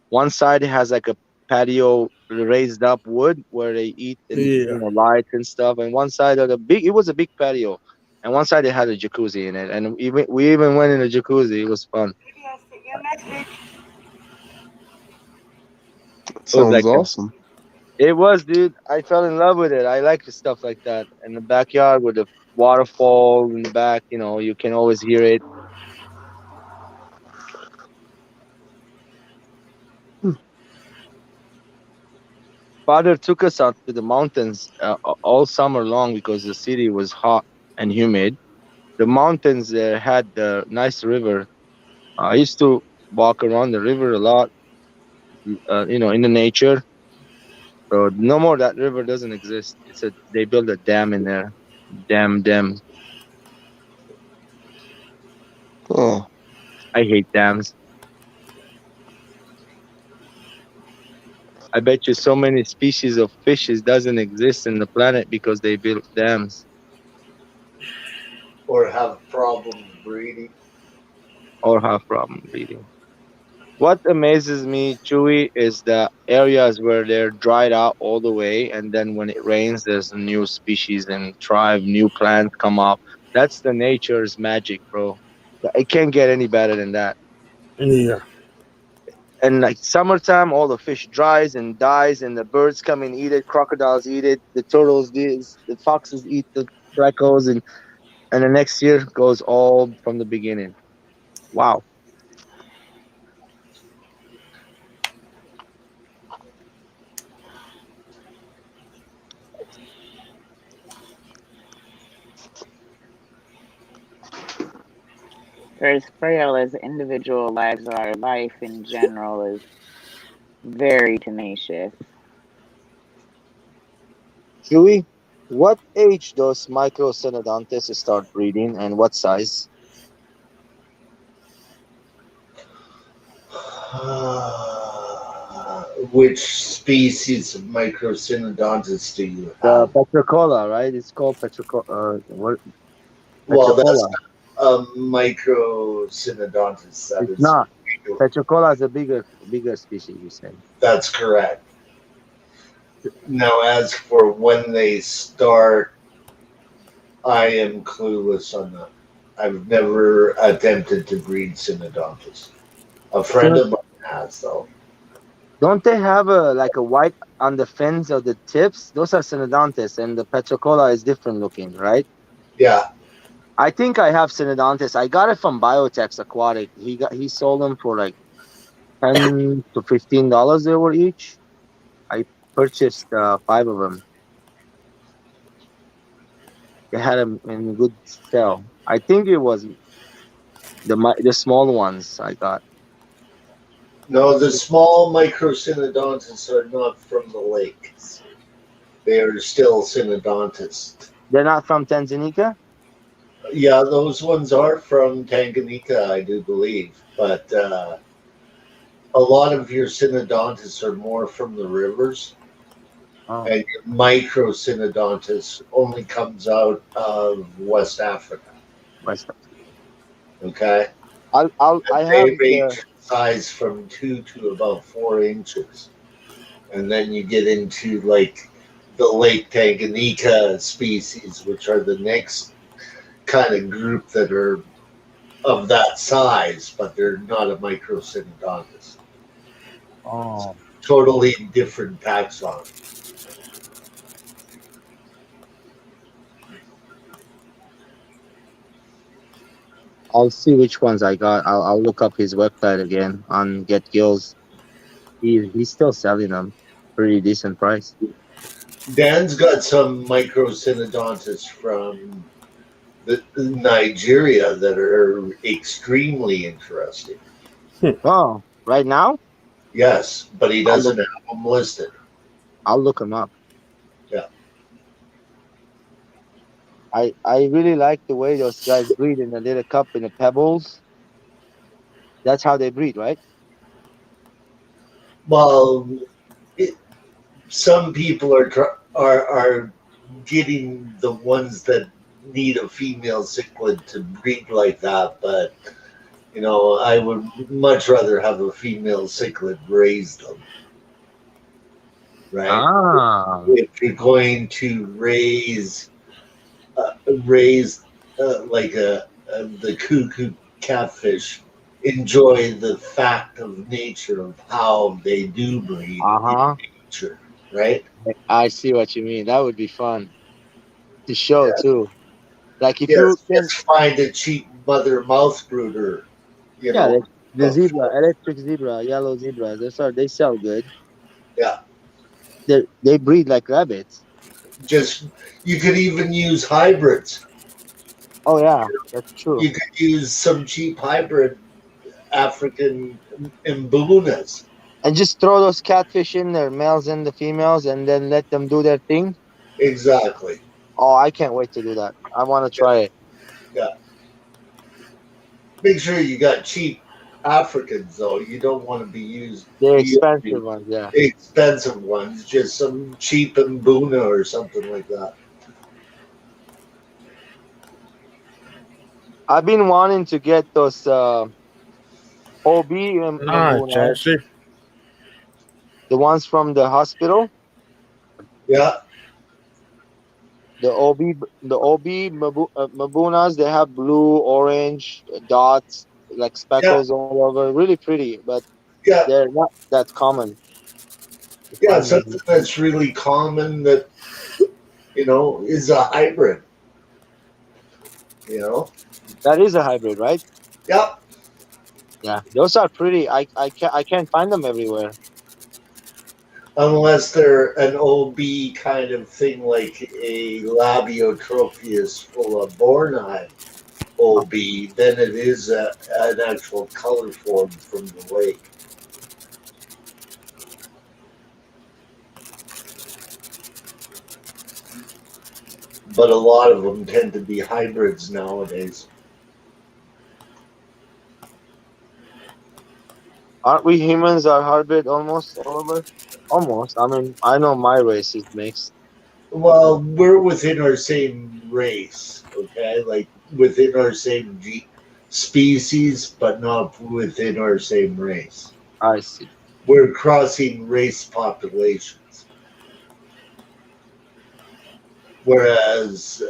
One side has like a patio raised up wood where they eat and Yeah. lights and stuff. And one side of the big, it was a big patio, and one side it had a jacuzzi in it. And we even went in a jacuzzi. It was fun. Maybe I sent you a message. Sounds like awesome. It was, dude. I fell in love with it. I like stuff like that. In the backyard with the waterfall in the back, you can always hear it. Father took us out to the mountains all summer long because the city was hot and humid. The mountains there had a nice river. I used to walk around the river a lot, in the nature. So no more that river doesn't exist. They built a dam in there. Dam. Oh, I hate dams. I bet you so many species of fishes doesn't exist in the planet because they built dams or have problem breeding. or have problem breeding. What amazes me, Chewy, is the areas where they're dried out all the way, and then when it rains, there's a new species and tribe, new plants come up. That's the nature's magic, bro. It can't get any better than that. Yeah. And like summertime, all the fish dries and dies, and the birds come and eat it. Crocodiles eat it. The turtles, the foxes eat the geckos, and the next year goes all from the beginning. Wow. For as frail as individual lives are, life in general is very tenacious. Chewy, what age does Microcenadantes start breeding, and what size? Which species of Microcenadantes do you The have? Petricola, right? It's called Petricola. What? Well, that's Petricola. Microcenadantes. That It's is, not. Petricola is a bigger species, you said. that's correct. Now, as for when they start, I am clueless on that. I've never attempted to breed Synodontis. A friend of mine has, though. Don't they have a white on the fins of the tips? Those are Synodontis, and the Petricola is different looking, right? Yeah. I think I have Synodontis. I got it from Biotex Aquatic. He sold them for like $10 to $15 they were each. I purchased 5 of them. They had them in good sale. I think it was the small ones I got. No, the small Microcenadantes are not from the lakes. They are still Synodontis. They're not from Tanzania? Yeah, those ones are from Tanganyika, I do believe. But a lot of your Synodontis are more from the rivers. Oh, and your Microcenadantes only comes out of West Africa. West. Okay, I and have they the. range in size from 2 to about 4 inches, and then you get into like the Lake Tanganyika species, which are the next kind of group that are of that size, but they're not a Microcenadontis. Oh, Totally different taxon. I'll see which ones I got. I'll look up his website again on Get Gills. He's still selling them, pretty decent price. Dan's got some Microcenadontis from Nigeria that are extremely interesting. Oh, right now Yes, but he I'll look. doesn't have them listed. I'll look him up. Yeah. I really like the way those guys breed in the little cup in the pebbles. That's how they breed, right? Well, it, some people are getting the ones that need a female cichlid to breed like that, but I would much rather have a female cichlid raise them, right? Ah, If you're going to raise like the cuckoo catfish, enjoy the fact of nature of how they do breed in uh-huh. nature, right? I see what you mean. That would be fun to show Yeah. too. Like if you Yes, can, just find a cheap mother mouth brooder, you yeah, know, the zebra, for, electric zebra, yellow zebras. They sell good. yeah. They breed like rabbits. Just you could even use hybrids. Oh yeah, that's true. You could use some cheap hybrid African imbunas. And just throw those catfish in there, males and the females, and then let them do their thing. Exactly. Oh, I can't wait to do that. I want to Yeah, try it. yeah. Make sure you got cheap Africans though. You don't want to be They're using expensive ones, yeah. expensive ones. Just some cheap imbuna or something like that. I've been wanting to get those OB Nice, Mbunas, Jesse. the ones from the hospital. Yeah, The Mbunas, they have blue, orange dots, like yeah, speckles all over. Really pretty, but yeah, they're not that common to yeah. find them. Something that's really common that is a hybrid. You know. That is a hybrid, right? Yep. Yeah, those are pretty. I can't find them everywhere. Unless they're an OB kind of thing, like a Labiotropheus full of Bornheim OB, then it is an actual color form from the lake. But a lot of them tend to be hybrids nowadays. Aren't we humans are hybrid almost all of us? Almost. I mean, I know my race is mixed. Well, we're within our same race, okay? Like within our same species, but not within our same race. I see. We're crossing race populations. Whereas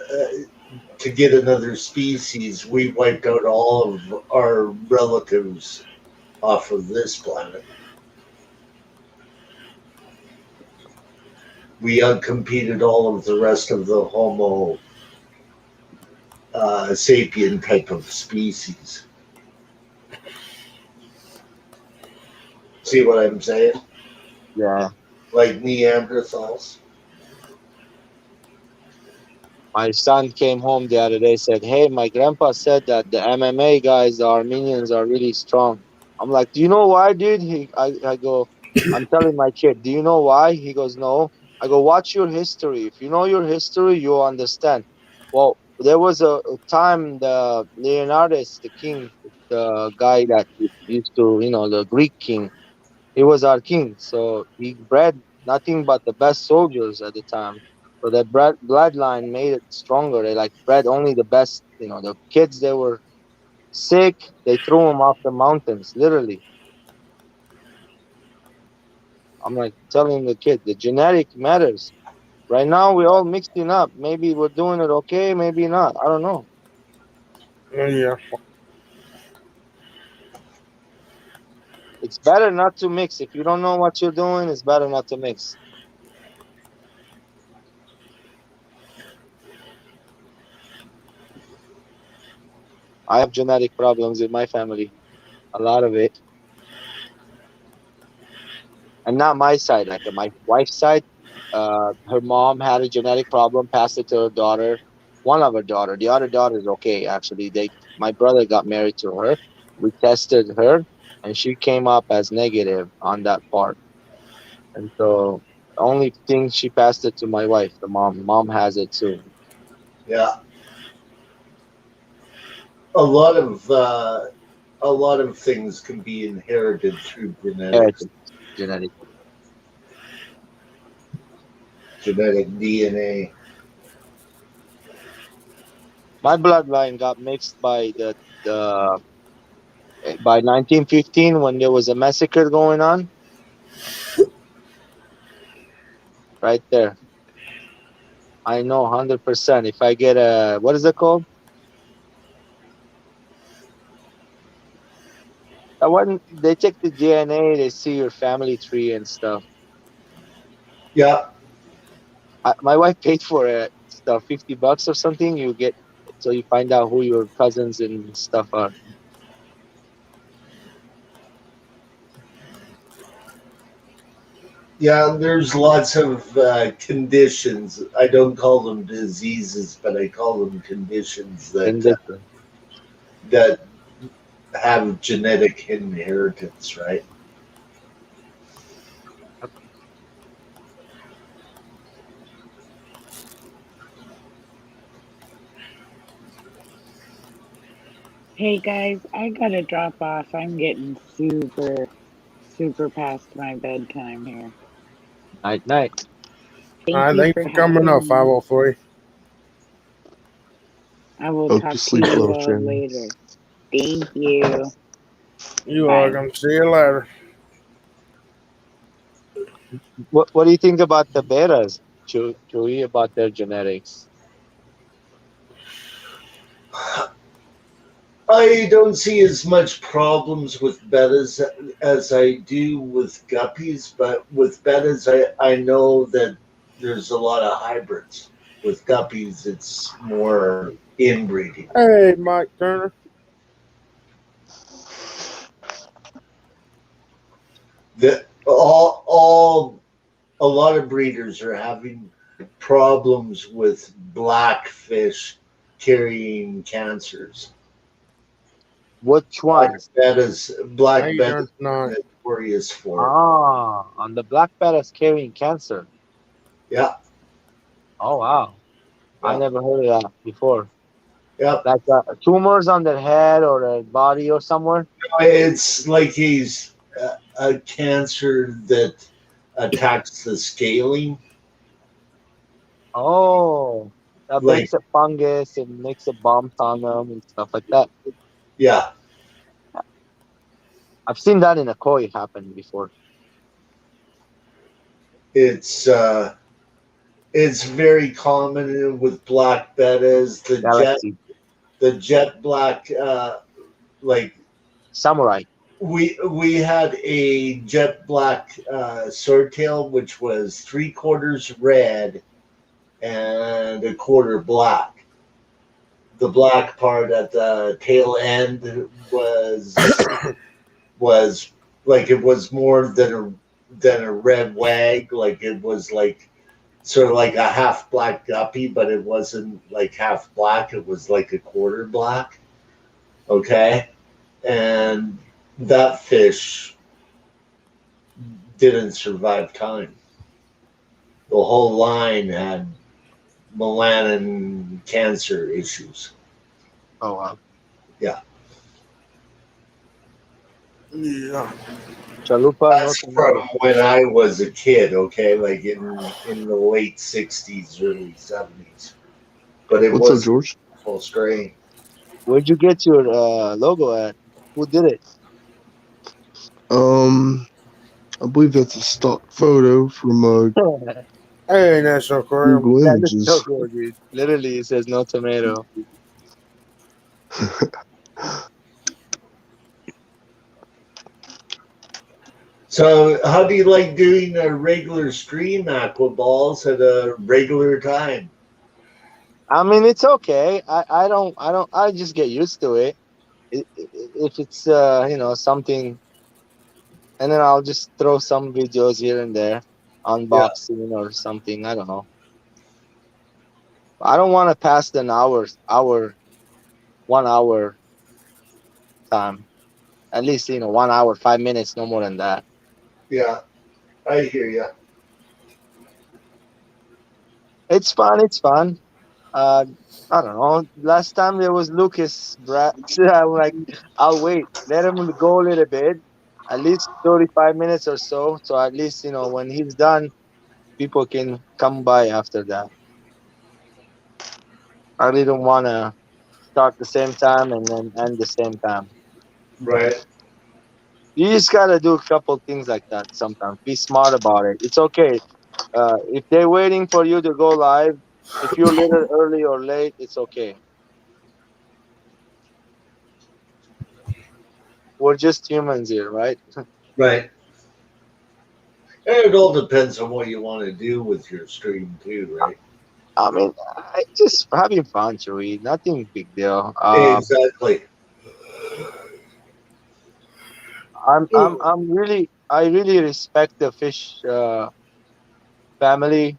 to get another species, we wiped out all of our relatives off of this planet. We outcompeted all of the rest of the Homo sapien type of species. See what I'm saying? Yeah. Like Neanderthals. My son came home the other day, said, "Hey, my grandpa said that the MMA guys, the Armenians, are really strong." I'm like, "Do you know why, dude?" I go, I'm telling my kid, "Do you know why?" He goes, "No." I go, "Watch your history. If you know your history, you'll understand." Well, there was a time the Leonidas, the king, the guy that used to, the Greek king, he was our king. So he bred nothing but the best soldiers at the time. So their bloodline made it stronger. They like bred only the best. You know, the kids they were sick, they threw them off the mountains, literally. I'm like telling the kid, the genetic matters. Right now, we're all mixing up. Maybe we're doing it okay, maybe not. I don't know. Yeah. It's better not to mix. If you don't know what you're doing, it's better not to mix. I have genetic problems in my family, a lot of it. And not my side, like my wife's side. Her mom had a genetic problem, passed it to her daughter. One of her daughter, the other daughter is okay. Actually, my brother got married to her. We tested her, and she came up as negative on that part. And so, the only thing she passed it to my wife, the mom. Mom has it too. Yeah. A lot of things can be inherited through genetics, Heritage, genetic. genetic DNA. My bloodline got mixed the by 1915 when there was a massacre going on. Right there, I know 100%. If I get a what is it called? When they check the DNA, they see your family tree and stuff. Yeah. My wife paid for it, stuff $50 or something. You get so you find out who your cousins and stuff are. Yeah, there's lots of conditions. I don't call them diseases, but I call them conditions And that have genetic inheritance, right? Hey guys, I gotta drop off. I'm getting super past my bedtime here. night night. Thank All right, you thanks for for coming having up, me. 503. I will Hope you talk to sleep you well, all Shannon. later. Thank you. You are Bye. going to see you later. What do you think about the betas, Chewy, about their genetics? I don't see as much problems with bettas as I do with guppies, but with bettas, I know that there's a lot of hybrids. With guppies, it's more inbreeding. Hey, Mike Turner. All a lot of breeders are having problems with blackfish carrying cancers. Which ones? Black How you bet doing is tonight? notorious for it. Ah, on the black betas carrying cancer. Yeah, Oh wow, I yeah, never heard of that before. yeah. Like tumors on their head or their body or somewhere. It's like he's a cancer that attacks the scaling. Oh, that Like, makes it fungus and makes it bumps on them and stuff like that. yeah, I've seen that in a koi happen before. it's it's very common with black bettas. Galaxy The jet black, like samurai. we had a jet black swordtail, which was 3/4 red and a quarter black. The black part at the tail end was like it was more than a red wag. Like it was like sort of like a half black guppy, but it wasn't like half black. It was like a quarter black. Okay, and that fish didn't survive time. The whole line had melanin cancer issues. Oh wow. Yeah. Yeah. Chalupa, no That's tomato. from when I was a kid, okay, like in the late '60s, early '70s. But it What's up, was George? full strain. Where'd you get your logo at? Who did it? I believe that's a stock photo from Hey, National Aquarium. Google That looks so Images. cool, dude. Literally, it says no tomato. So, how do you like doing a regular stream, Aqua Balls, at a regular time? I mean, it's okay. I just get used to it. If it's something, and then I'll just throw some videos here and there, Yeah, unboxing or something. I don't know. I don't want to pass an hour, 1 hour time. At least 1 hour, 5 minutes, no more than that. yeah, I hear you. It's fun. It's fun. Uh, I don't know. Last time there was Lucas, Brad. I'm like, I'll wait. Let him go a little bit, at least 35 minutes or so. So at least when he's done, people can come by after that. I really don't want to start the same time and then end the same time. Right, You just gotta do a couple things like that sometimes. Be smart about it. It's okay. If they're waiting for you to go live, if you're a little early or late, it's okay. We're just humans here, right? right. And it all depends on what you want to do with your stream, too, right? I mean, I just having fun, Chewy. Nothing big deal. Exactly. I really respect the fish family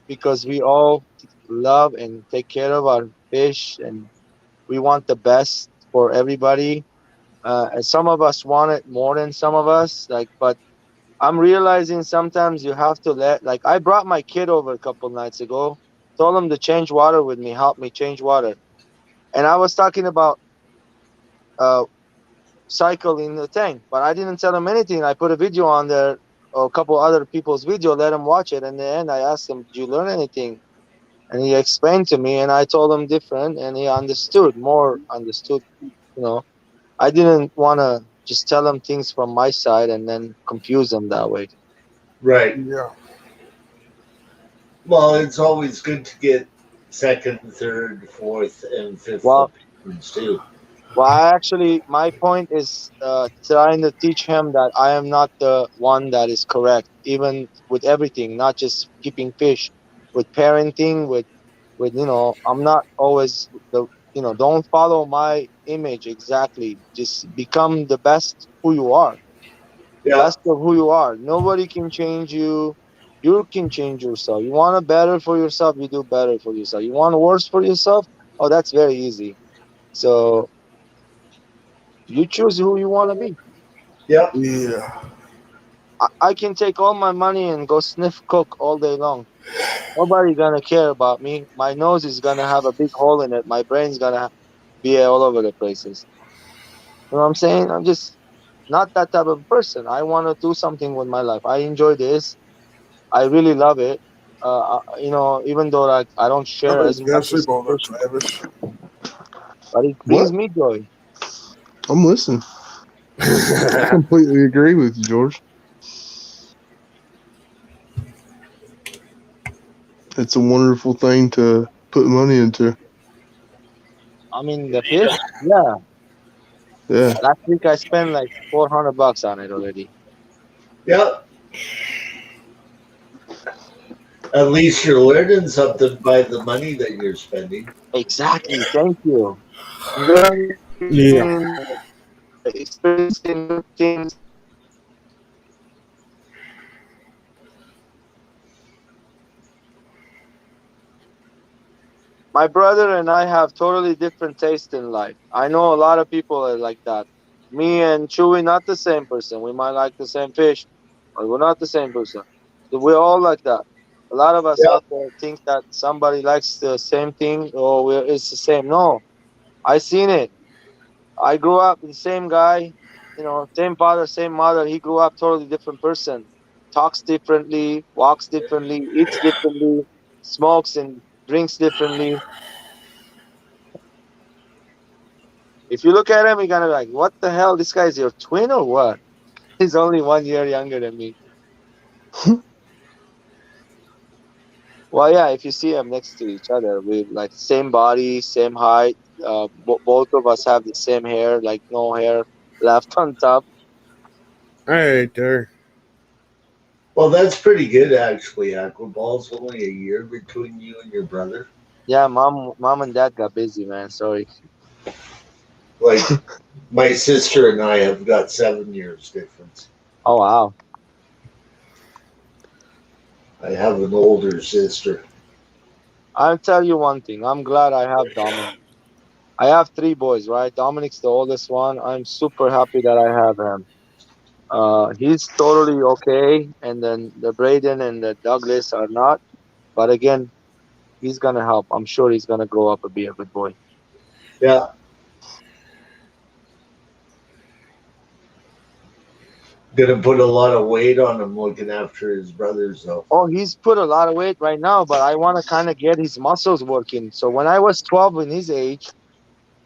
because we all love and take care of our fish, and we want the best for everybody. And some of us want it more than some of us. But I'm realizing sometimes you have to like I brought my kid over a couple nights ago, told him to change water with me, help me change water, and I was talking about uh, cycle in the tank, but I didn't tell him anything. I put a video on there, or a couple other people's video, let him watch it. And in the end, I asked him, "Did you learn anything?" And he explained to me, and I told him different, and he understood more. Understood, you know. I didn't want to just tell him things from my side and then confuse him that way. Right. Yeah. Well, it's always good to get second, third, fourth, and fifth Well, opinions, too. my point is trying to teach him that I am not the one that is correct, even with everything, not just keeping fish, with parenting, with I'm not always don't follow my image exactly. Just become the best who you are, Yeah, best of who you are. Nobody can change you. You can change yourself. You want to better for yourself, you do better for yourself. You want worse for yourself, oh, that's very easy. So you choose who you want to be. yeah, Yeah. I can take all my money and go sniff coke all day long. Nobody gonna care about me. My nose is gonna have a big hole in it. My brain's gonna be all over the places. You know what I'm saying? I'm just not that type of person. I want to do something with my life. I enjoy this. I really love it. Even though like I don't share Somebody's as gonna much as sleep on that, fishing, Travis. but it What? brings me joy. I'm listening. I completely agree with you, George. It's a wonderful thing to put money into. I mean, the fish. Yeah, Yeah. last week I spent like $400 on it already. yeah. At least you're learning something by the money that you're spending. Exactly. Thank you. Learning, Yeah. experiencing new things. My brother and I have totally different taste in life. I know a lot of people are like that. Me and Chewy, not the same person. We might like the same fish, but we're not the same person. So we're all like that. A lot of us Yeah, out there think that somebody likes the same thing or it's the same. No, I seen it. I grew up with the same guy. same father, same mother. He grew up totally different person. Talks differently, walks differently, eats differently, smokes and drinks differently. If you look at him, you're gonna be like, what the hell? This guy is your twin or what? He's only 1 year younger than me. Well, yeah, if you see them next to each other, we like same body, same height. Both of us have the same hair, like no hair left on top. Right there. Well, that's pretty good, actually. Aquaball's only a year between you and your brother. Yeah, mom and dad got busy, man. Sorry. Like, my sister and I have got 7 years difference. Oh wow. I have an older sister. I'll tell you one thing. I'm glad I have Dominic. I have 3 boys, right? Dominic's the oldest one. I'm super happy that I have him. He's totally okay, and then the Braden and the Douglas are not. But again, he's gonna help. I'm sure he's gonna grow up and be a good boy. Yeah. Gonna put a lot of weight on him looking after his brothers, though. Oh, he's put a lot of weight right now, but I want to kind of get his muscles working. So when I was 12 in his age,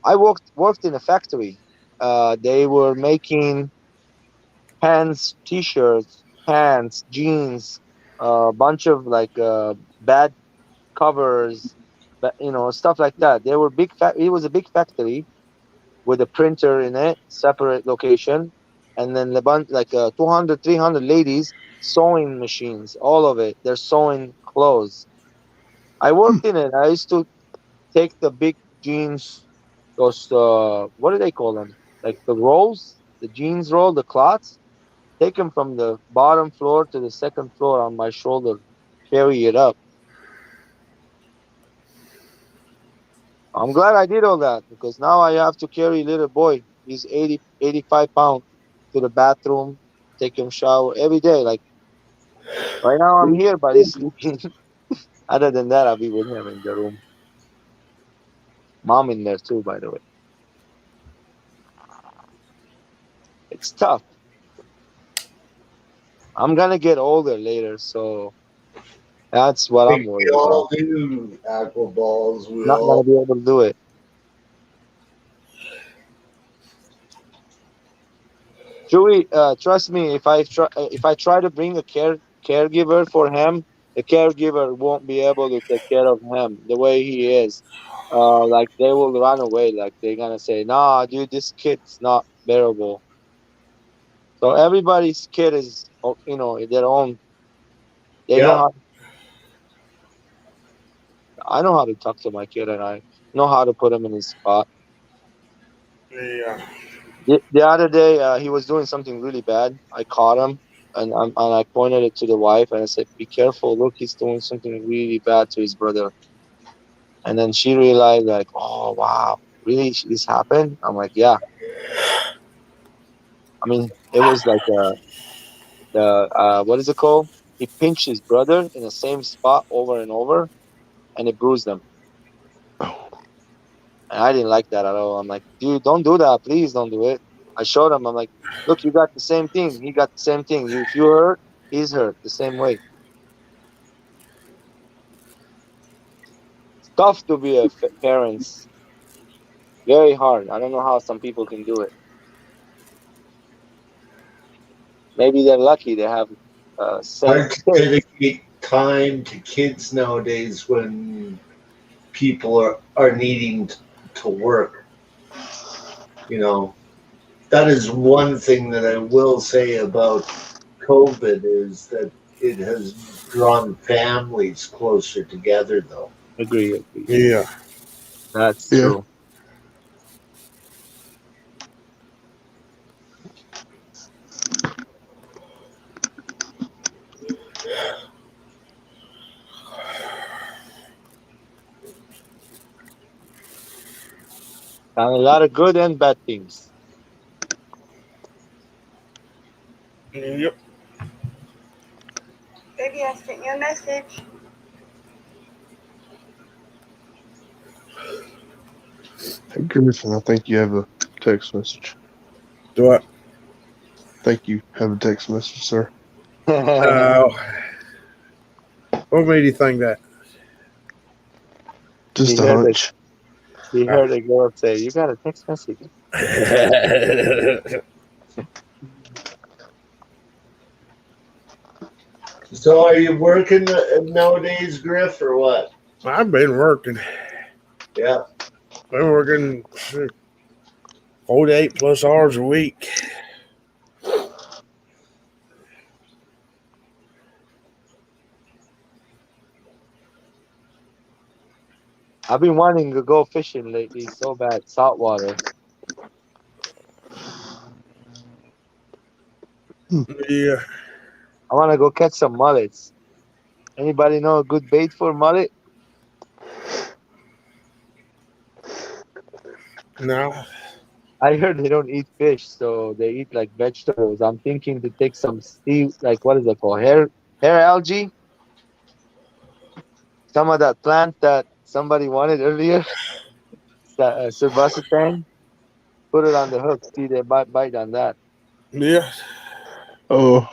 I worked in a factory. They were making pants, t-shirts, pants, jeans, a bunch of like bad covers, but stuff like that. They were big. It was a big factory with a printer in it, separate location, and then the bunch like 200, 300 ladies sewing machines, all of it. They're sewing clothes. I worked in it. I used to take the big jeans, those what do they call them? Like the rolls, the jeans roll, the cloths. Take them from the bottom floor to the second floor on my shoulder, carry it up. I'm glad I did all that because now I have to carry little boy. He's 80, 85 pounds to the bathroom, take him shower every day. Like right now I'm here, but he's sleeping. Other than that, I'll be with him in the room. Mom in there too, by the way. It's tough. I'm gonna get older later, so that's what I'm We worried all about. do, Aquaballs. We Not gonna all. be able to do it. Chewy, trust me, if I try to bring a caregiver for him, the caregiver won't be able to take care of him the way he is. Like they will run away. Like they're gonna say, "Nah, dude, this kid's not bearable." So everybody's kid is, their own. They know Yeah. how. I know how to talk to my kid, and I know how to put him in his spot. Yeah. The other day, he was doing something really bad. I caught him, and I pointed it to the wife, and I said, "Be careful! Look, he's doing something really bad to his brother." And then she realized, like, "Oh wow, really? This happened?" I'm like, "Yeah." I mean, it was like the what is it called? He pinched his brother in the same spot over and over, and it bruised him. And I didn't like that at all. I'm like, "Dude, don't do that. Please don't do it." I showed him. I'm like, "Look, you got the same thing. He got the same thing. If you hurt, he's hurt the same way." It's tough to be a parents. Very hard. I don't know how some people can do it. Maybe they're lucky they have same Hard to kids. dedicate time to kids nowadays when people are needing to work. You know, that is one thing that I will say about COVID is that it has drawn families closer together, though. Agree. Yeah. That's Yeah. true. And a lot of good and bad things. Yep. Baby, I sent you a message. Hey, Griffin, I think you have a text message. Do what? Thank you. Have a text message, sir. What made you think that? Just He a heard it. hunch. He heard a girl say, "You got a text message." So are you working nowadays, Griff, or what? I've been working. Yeah. Been working 48 plus hours a week. I've been wanting to go fishing lately so bad, saltwater. Yeah. I want to go catch some mullets. Anybody know a good bait for mullet? No. I heard they don't eat fish, so they eat like vegetables. I'm thinking to take some sea, like what is it called? Hair algae? Some of that plant that somebody wanted earlier, Surbacetang. Put it on the hook. See they bite on that. Yeah. Oh,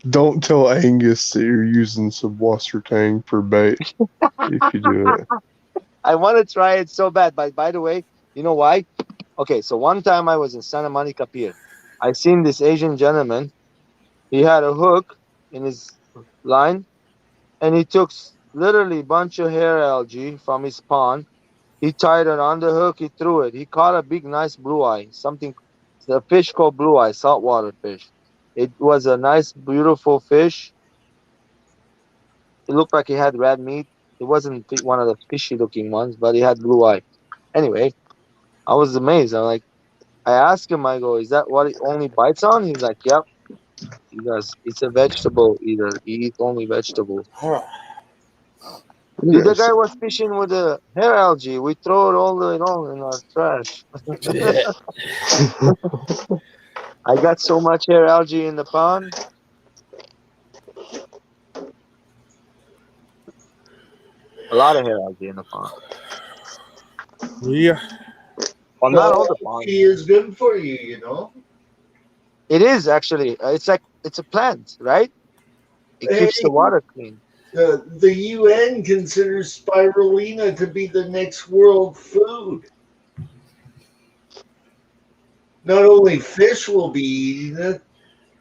don't tell Angus that you're using Surbacetang for bait if you do it. I want to try it so bad. But by the way, you know why? Okay, so one time I was in Santa Monica Pier. I seen this Asian gentleman. He had a hook in his line, and he took literally a bunch of hair algae from his pond. He tied it on the hook. He threw it. He caught a big, nice blue eye. A fish called blue eye, saltwater fish. It was a nice, beautiful fish. It looked like he had red meat. It wasn't one of the fishy-looking ones, but he had blue eye. Anyway, I was amazed. I asked him. I go, "Is that what he only bites on?" He's like, "Yep." He goes, "It's a vegetable eater. He eats only vegetables." Dude, the Yes. guy was fishing with the hair algae. We throw it all the in our trash. I got so much hair algae in the pond. A lot of hair algae in the pond. Yeah. Well, not all Well, the ponds. algae is good for you, you know. It is actually. It's a plant, right? It Hey, keeps the water clean. the UN considers spirulina to be the next world food. Not only fish will be eating it,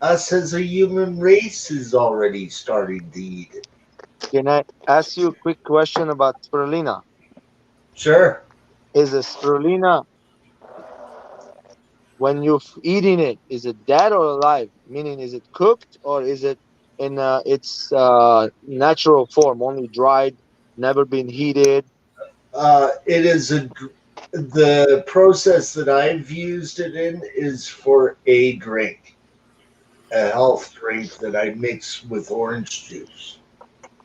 us as a human race is already starting to eat it. Can I ask you a quick question about spirulina? Sure. Is a spirulina when you're eating it? Is it dead or alive? Meaning, is it cooked or is it in its natural form, only dried, never been heated? It is the process that I've used it in is for a drink, a health drink that I mix with orange juice.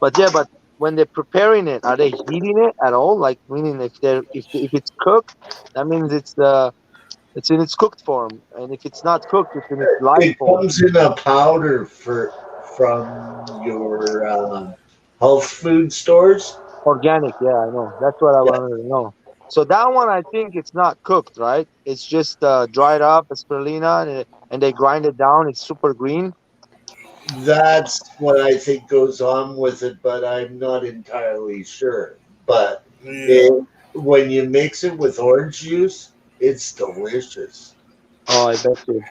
But yeah, but when they're preparing it, are they heating it at all? Like meaning if it's cooked, that means it's in its cooked form, and if it's not cooked, it's in its live It form, comes in a powder from your health food stores. organic. Yeah, I know. That's what I Yeah, wanted to know. So that one, I think it's not cooked, right? It's just dried up spirulina, and they grind it down. It's super green. that's what I think goes on with it, but I'm not entirely sure. But Yeah. it, when you mix it with orange juice, it's delicious. Oh, I bet you.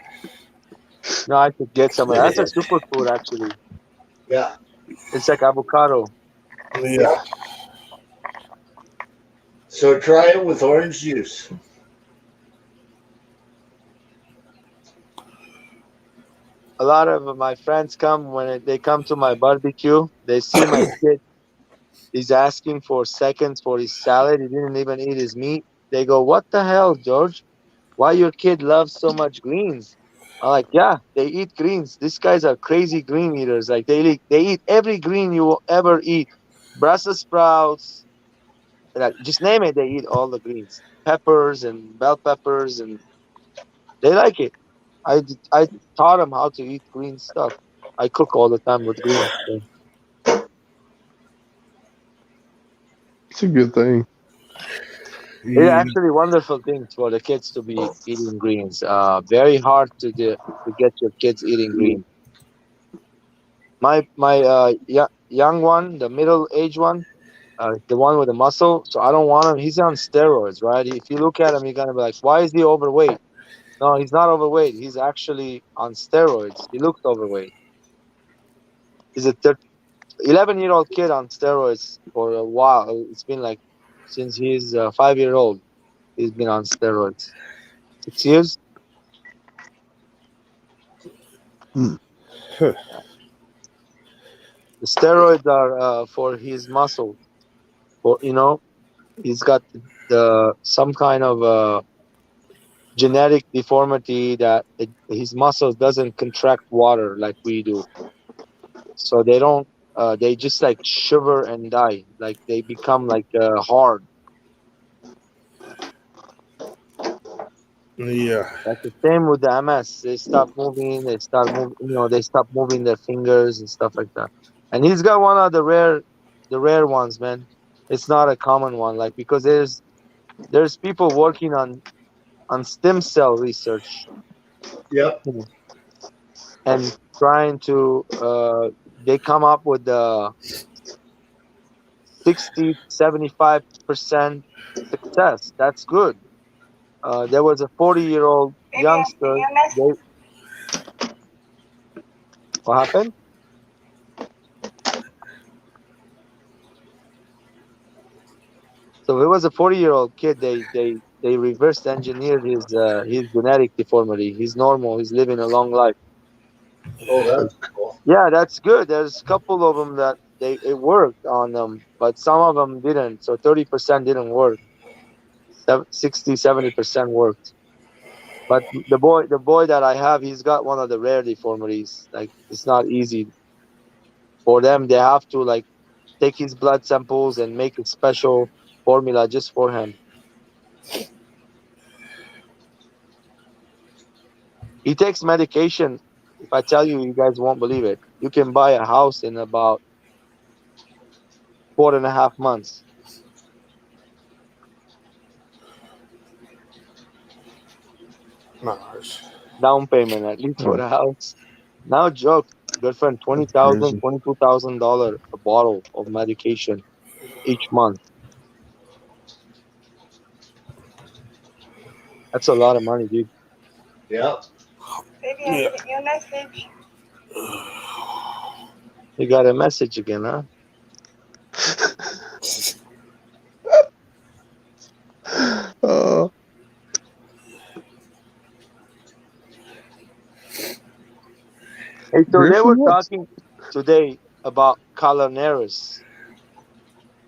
No, I could get some of that. That's a superfood, actually. Yeah, It's like avocado. Yeah. yeah. So try it with orange juice. A lot of my friends come when they come to my barbecue. They see my kid. He's asking for seconds for his salad. He didn't even eat his meat. They go, "What the hell, George? Why your kid loves so much greens?" I'm like, "Yeah, they eat greens. These guys are crazy green eaters. Like they eat every green you will ever eat. Brussels sprouts, like just name it. They eat all the greens, peppers and bell peppers, and they like it. I taught them how to eat green stuff. I cook all the time with greens. So. It's a good thing. It's Yeah. actually wonderful thing for the kids to be eating greens. Very hard to get your kids eating greens. My young one, the middle age one, the one with the muscle. So I don't want him. He's on steroids, right? If you look at him, you're gonna be like, why is he overweight? No, he's not overweight. He's actually on steroids. He looks overweight. He's a 11-year-old kid on steroids for a while. It's been like since he's 5 year old. He's been on steroids. 6 years. Huh. The steroids are for his muscle. For he's got some kind of genetic deformity that his muscles doesn't contract water like we do. So they don't. They just like shiver and die. Like they become like hard. Yeah. That's the same with the MS. They stop moving. They start moving. They stop moving their fingers and stuff like that. And he's got one of the rare ones, man. It's not a common one, like because there's people working on stem cell research, Yep. and trying to they come up with the 60-75% success. That's good. There was a 40-year-old Baby, I sent youngster. you a message. What happened? So it was a 40-year-old kid. They reverse engineered his genetic deformity. He's normal. He's living a long life. Oh, that's cool. Yeah, that's good. There's a couple of them that it worked on them, but some of them didn't. So 30% didn't work. 60-70% worked. But the boy that I have, he's got one of the rare deformities. Like it's not easy for them. They have to like take his blood samples and make a special formula just for him. He takes medication. If I tell you, you guys won't believe it. You can buy a house in about 4.5 months. Nice. Down payment at least for the house. Now joke, girlfriend, $20,000, Crazy. $22,000 a bottle of medication each month. That's a lot of money, dude. Yep. Baby, I Yeah. sent you a message. You got a message again, huh? Uh, Hey, so they Griffin, were what's talking today about caloneris.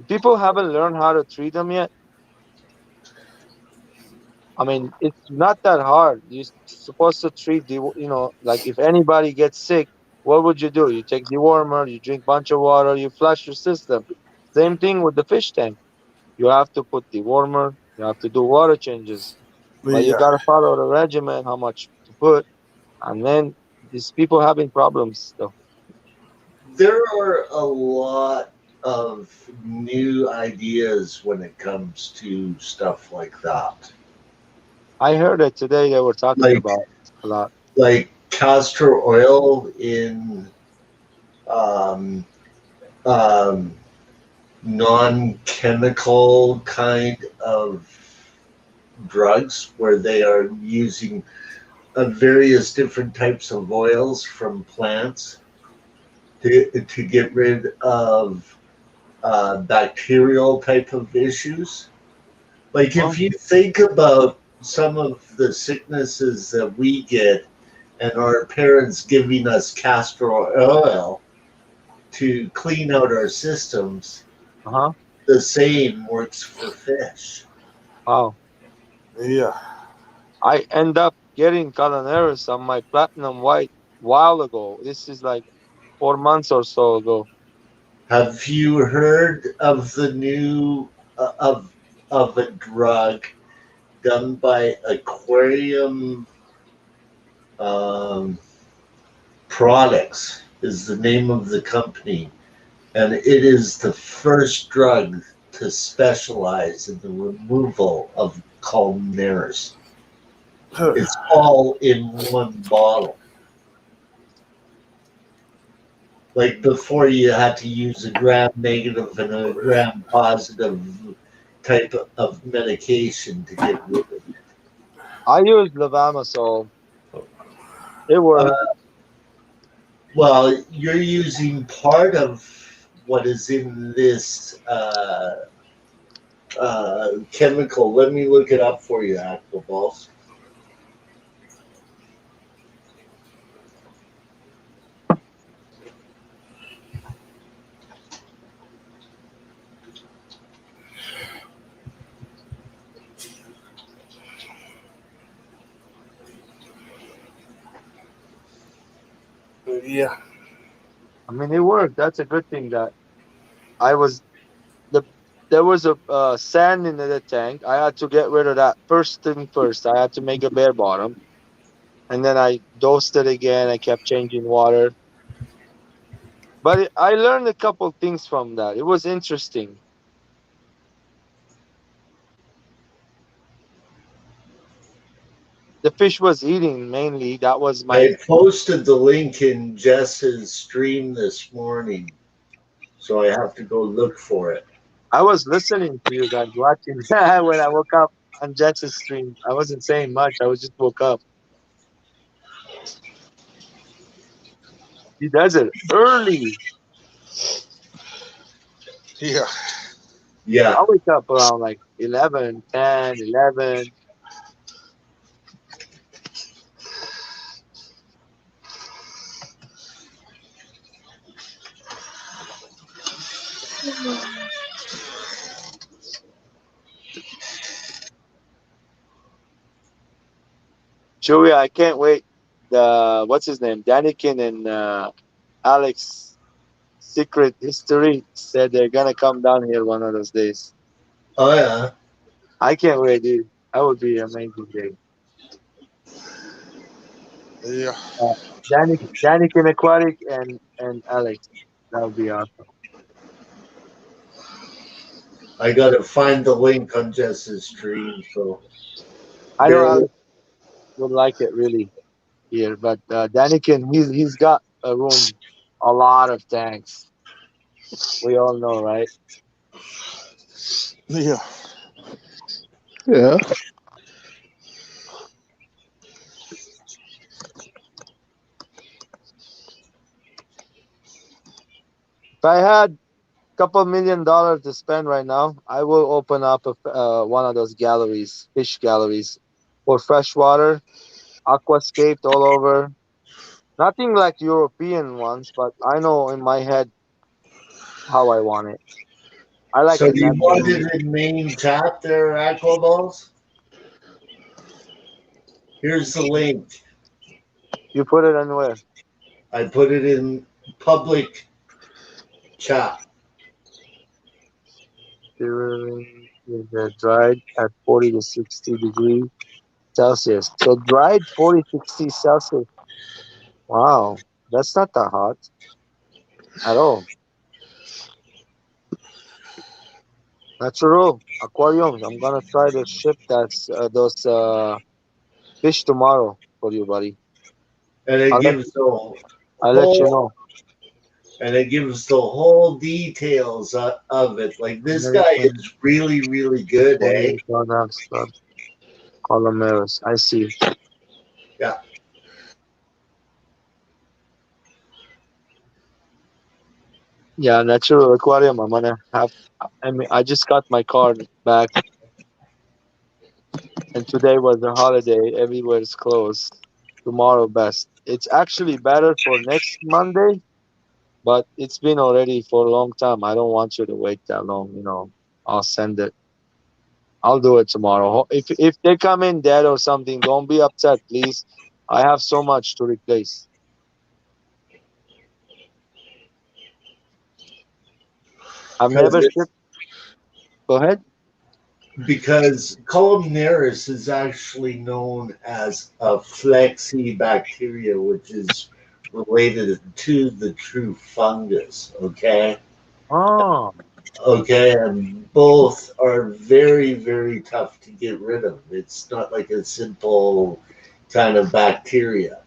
People haven't learned how to treat them yet. I mean, it's not that hard. You're supposed to treat like if anybody gets sick, what would you do? You take dewormer, you drink bunch of water, you flush your system. Same thing with the fish tank. You have to put dewormer, you have to do water changes, but you Yeah. gotta follow the regimen, how much to put, and then these people having problems though. There are a lot of new ideas when it comes to stuff like that. I heard it today. They were talking Like about a lot. like castor oil in um, um, non-chemical kind of drugs where they are using various different types of oils from plants to get rid of bacterial type of issues. Like Well, if you think about some of the sicknesses that we get and our parents giving us castor oil to clean out our systems, uh-huh. the same works for fish. Wow. Yeah. I end up getting caloneris on my platinum white while ago. This is like 4 months or so ago. Have you heard of the new of a drug done by Aquarium um, Products is the name of the company, and it is the first drug to specialize in the removal of columnaris. It's all in one bottle. Like before, you had to use a gram-negative and a gram-positive type of medication to get rid of it. I use levamisole. It works. Well, you're using part of what is in this chemical. Let me look it up for you, Aquaballs. Yeah. I mean, it worked. That's a good thing that there was a sand in the tank. I had to get rid of that first thing first. I had to make a bare bottom, and then I dosed it again. I kept changing water, but I learned a couple things from that. It was interesting. The fish was eating mainly. That was my. I posted the link in Jess's stream this morning, so I have to go look for it. I was listening to you guys watching when I woke up on Jets's stream. I wasn't saying much. I was just woke up. He does it early. Yeah. Yeah. I wake up around like 11, 10, 11. Joey, I can't wait. What's his name? Danikin and Alex Secret History said they're gonna come down here one of those days. Oh yeah. I can't wait, dude. That would be an amazing day. Yeah. Danikin Aquatic and Alex. That would be awesome. I gotta find the link on Jess's stream. So I know Alex would like it really here, but Danikin, he's got a room, a lot of tanks. We all know, right? Yeah. Yeah. If I had a couple $1 million to spend right now, I will open up one of those galleries, fish galleries, for freshwater, aquascaped all over. Nothing like European ones, but I know in my head how I want it. I like So it do you want naturally. it in main chat there, Aquaballs? Here's the link. You put it anywhere. I put it in public chat. They're dried at 40 to 60 degrees Celsius. So dried 40, 60 Celsius. Wow, that's not that hot at all. Natural aquariums. I'm gonna try to ship those fish tomorrow for you, buddy. And it I'll let, gives the I'll let you know. whole details of it. Like this guy American is really, really good, eh? aquarium products, Colomeros. I see. Yeah. Yeah, natural aquarium. I'm gonna have. I mean, I just got my card back, and today was a holiday. Everywhere's closed. Tomorrow best. It's actually better for next Monday, but it's been already for a long time. I don't want you to wait that long. I'll send it. I'll do it tomorrow. If they come in dead or something, don't be upset, please. I have so much to replace. I've never shipped. Go ahead. Because columnaris is actually known as a flexibacteria, which is related to the true fungus. Okay. Oh, Okay, and both are very, very tough to get rid of. It's not like a simple kind of bacteria.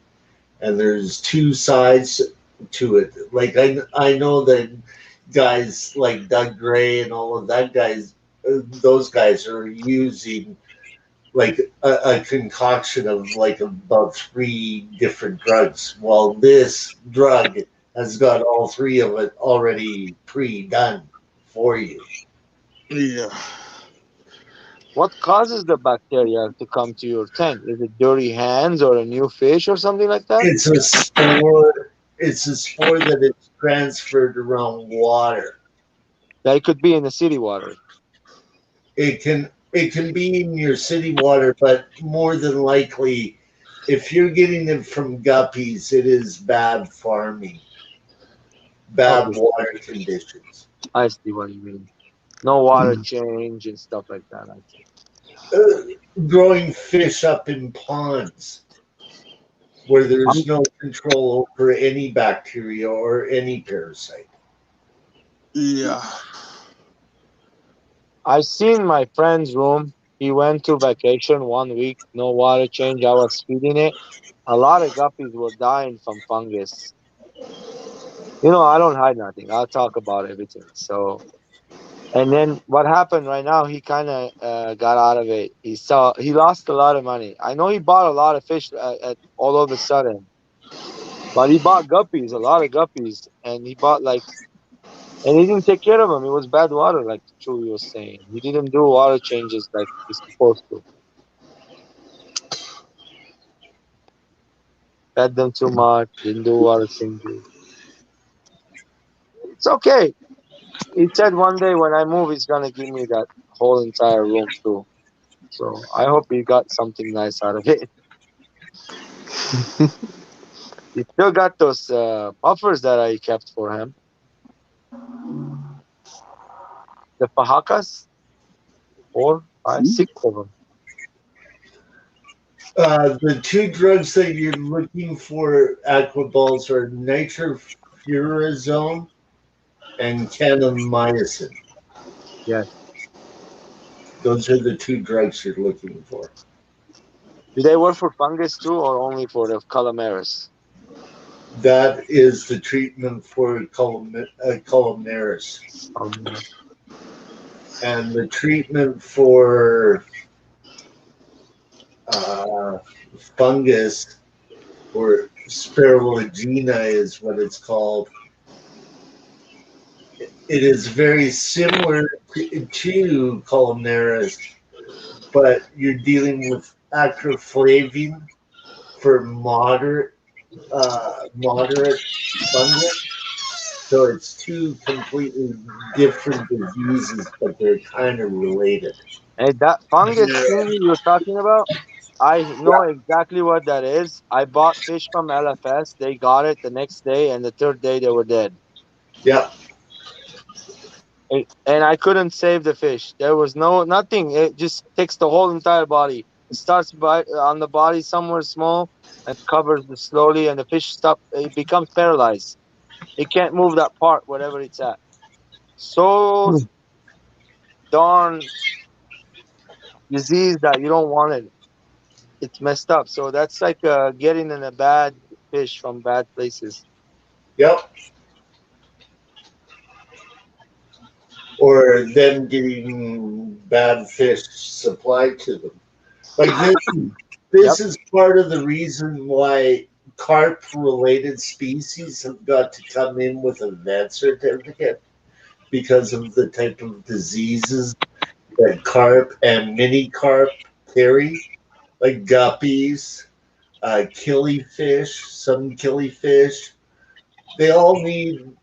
And there's two sides to it. Like I know that guys like Doug Gray and all of that guys, those guys are using like a concoction of like about three different drugs. Well, this drug has got all three of it already pre-done for you. Yeah. What causes the bacteria to come to your tank? Is it dirty hands or a new fish or something like that? It's a spore. It's a spore that is transferred around water. That could be in the city water. It can be in your city water, but more than likely, if you're getting it from guppies, it is bad farming, bad Okay, water conditions. I see what you mean. No water change and stuff like that. I see. Growing fish up in ponds where I'm, there's no control over any bacteria or any parasite. Yeah. I've seen my friend's room. He went to vacation 1 week, no water change. I was feeding it. A lot of guppies were dying from fungus. You know, I don't hide nothing. I'll talk about everything. So, and then what happened right now? He kind of got out of it. He lost a lot of money. I know he bought a lot of fish at all of a sudden, but he bought guppies, a lot of guppies, and he bought like, and he didn't take care of them. It was bad water, like Chewy was saying. He didn't do water changes like he's supposed to. Fed them too much. Didn't do water changes. It's okay. He said one day when I move, he's gonna give me that whole entire room too. So I hope he got something nice out of it. He still got those puffers that I kept for him. The Fajakas, four, five, six of them. The two drugs that you're looking for aquaballs are nitrofurazone and kanamycin. Yeah. Those are the two drugs you're looking for. Do they work for fungus too, or only for the calamaris? That is the treatment for columnaris. Um, And the treatment for uh, fungus or spirulina is what it's called. It is very similar to columnaris, but you're dealing with acroflavine for moderate fungus. So it's two completely different diseases, but they're kind of related. and that fungus thing you're talking about, I know exactly what that is. I bought fish from LFS. They got it the next day, and the third day they were dead. Yeah, And I couldn't save the fish. There was nothing. It just takes the whole entire body. It starts on the body somewhere small and covers it slowly, and the fish stop. It becomes paralyzed. It can't move that part, whatever it's at. So darn disease that you don't want it. It's messed up. So that's like getting in a bad fish from bad places. yep. Or them getting bad fish supplied to them. Like this Yep. is part of the reason why carp related species have got to come in with a vet certificate because of the type of diseases that carp and mini carp carry, like guppies, killifish, some killifish. They all need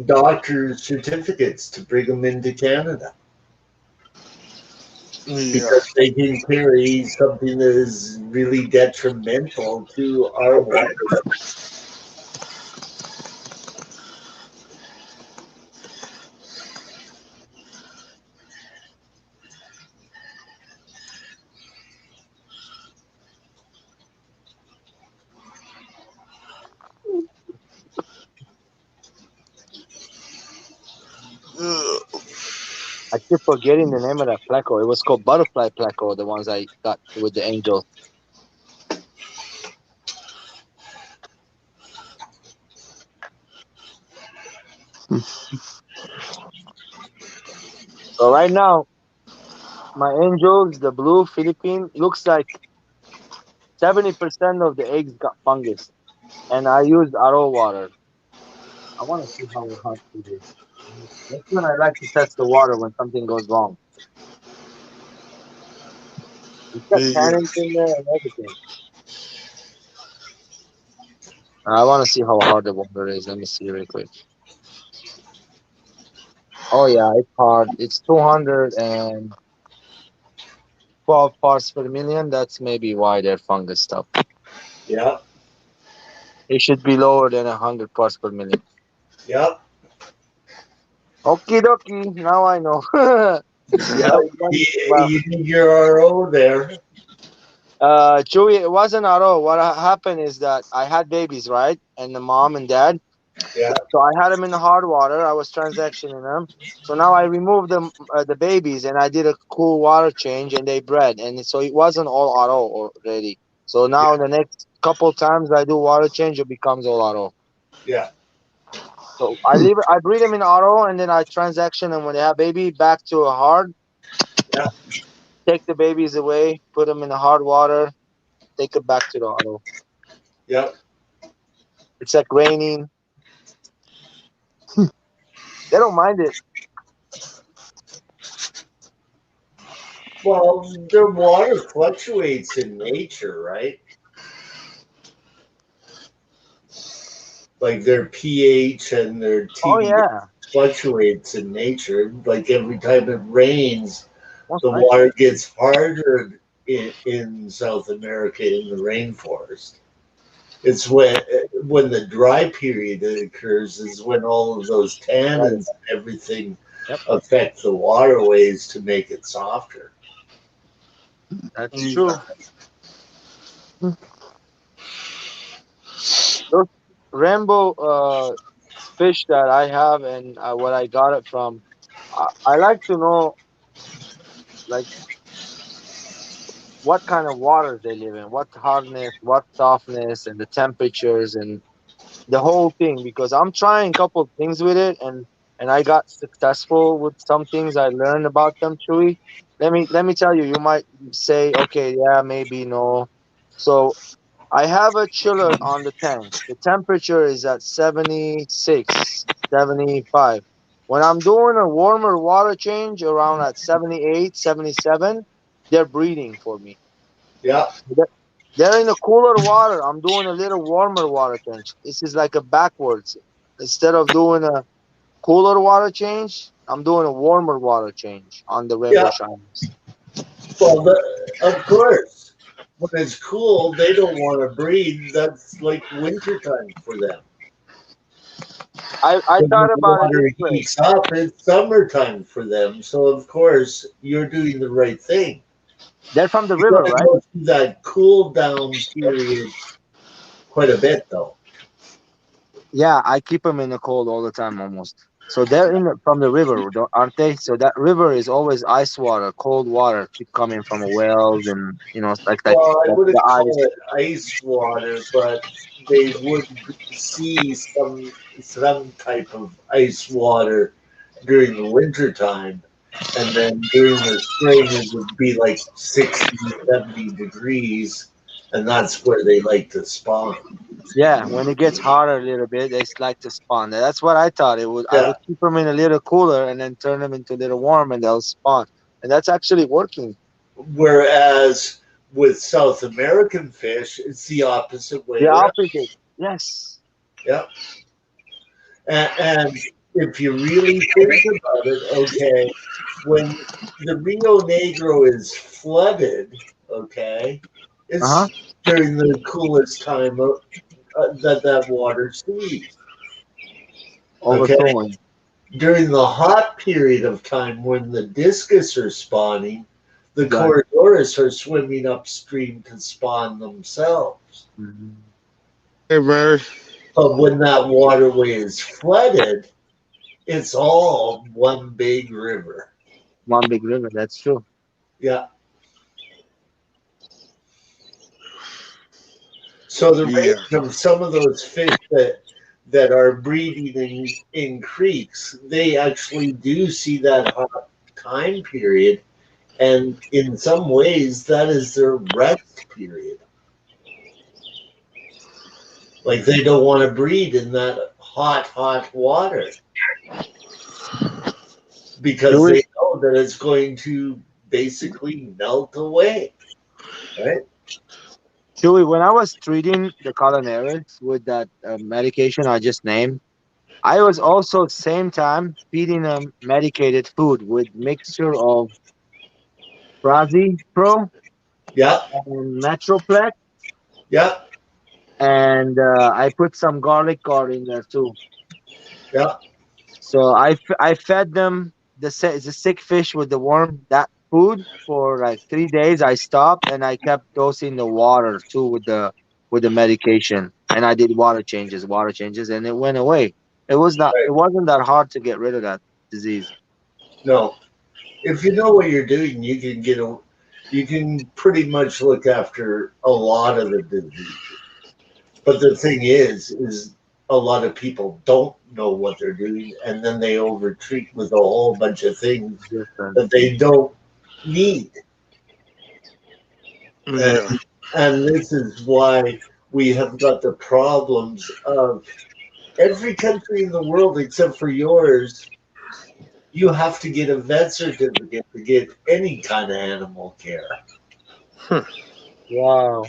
doctors' certificates to bring them into Canada Yeah. because they can carry something that is really detrimental to our water. I keep forgetting the name of that pleco. It was called butterfly pleco, the ones I got with the angel. So right now, my angels, the blue Philippine, looks like 70% of the eggs got fungus. And I used RO water. I want to see how hot it is. That's when I like to test the water when something goes wrong. It's got cannons in there and everything. I want to see how hard the water is. Let me see real quick. Oh yeah, it's hard. It's 212 parts per million. That's maybe why they're fungus stuff. Yep. It should be lower than 100 parts per million. Yep. Okie dokie. Now I know. Yep. Well, You need your RO there. Chewy, it wasn't at all. What happened is that I had babies, right? And the mom and dad. Yeah. So I had them in the hard water. I was transactioning them. So now I removed the babies, and I did a cool water change, and they bred. And so it wasn't all auto already. So now the next couple times I do water change, it becomes all auto. Yeah. So I breed them in auto, and then I transaction them when they have baby back to a hard. Yeah. Take the babies away, put them in the hard water, take it back to the auto. Yep. It's like raining. They don't mind it. Well, their water fluctuates in nature, right? Like their pH and their Oh TDS yeah. fluctuates in nature. Like every time it rains, Most the likely. water gets harder in South America in the rainforest. It's when the dry period occurs is when all of those tannins and everything Yep. affect the waterways to make it softer. That's true. Those rainbow fish that I have and what I got it from, I like to know like what kind of waters they live in, what hardness, what softness, and the temperatures and the whole thing. Because I'm trying a couple of things with it, and I got successful with some things I learned about them. Chewy, let me tell you, you might say, okay, yeah, maybe no. So I have a chiller on the tank. The temperature is at 76, 75. When I'm doing a warmer water change around at 78, 77, they're breeding for me. Yeah. They're in a cooler water. I'm doing a little warmer water change. This is like a backwards. Instead of doing a cooler water change, I'm doing a warmer water change on the rainbow Yeah. shiners. Well, of course, when it's cool, they don't want to breed. That's like wintertime for them. I When thought the about it water this way. heats up, it's summertime for them. So, of course, you're doing the right thing. They're from the You river, got to right? go through that cool down period quite a bit, though. Yeah, I keep them in the cold all the time almost. So they're from the river, aren't they? So that river is always ice water, cold water, keep coming from a wells and like that, Well, I like wouldn't the call ice. it ice water, but they would see some type of ice water during the winter time, and then during the spring it would be like 60, 70 degrees, and that's where they like to spawn. Yeah, when it gets hotter a little bit, they like to spawn. That's what I thought. It would. I Yeah. would keep them in a little cooler and then turn them into a little warm, and they'll spawn. And that's actually working. Whereas with South American fish, it's the opposite way The around. opposite. Yes. Yeah. And if you really think about it, okay, when the Rio Negro is flooded, okay, Uh huh. it's during the coolest time that water sees. Okay, Overflowing. during the hot period of time when the discus are spawning, the Got it. corridors are swimming upstream to spawn themselves. Mhm. Hey, Mary. But when that waterway is flooded, it's all one big river. one big river. That's true. Yeah. So the Yeah. range of some of those fish that are breeding in creeks, they actually do see that hot time period, and in some ways, that is their rest period. Like they don't want to breed in that hot water because Chewy, they know that it's going to basically melt away, right? Chewy, when I was treating the colonarians with that medication I just named, I was also same time feeding them medicated food with mixture of Prazi Pro Yeah, and Metroplex, yeah, and I put some garlic guard in there too. yeah, So I fed them the sick fish with the worm that food for like 3 days. I stopped and I kept dosing the water too with the medication, and I did water changes, and it went away. right. It wasn't that hard to get rid of that disease. No, if you know what you're doing, you can pretty much look after a lot of the disease. But the thing is a lot of people don't know what they're doing, and then they overtreat with a whole bunch of things Different. that they don't need. Yeah. And this is why we have got the problems of every country in the world except for yours. You have to get a vet certificate to get any kind of animal care. Wow.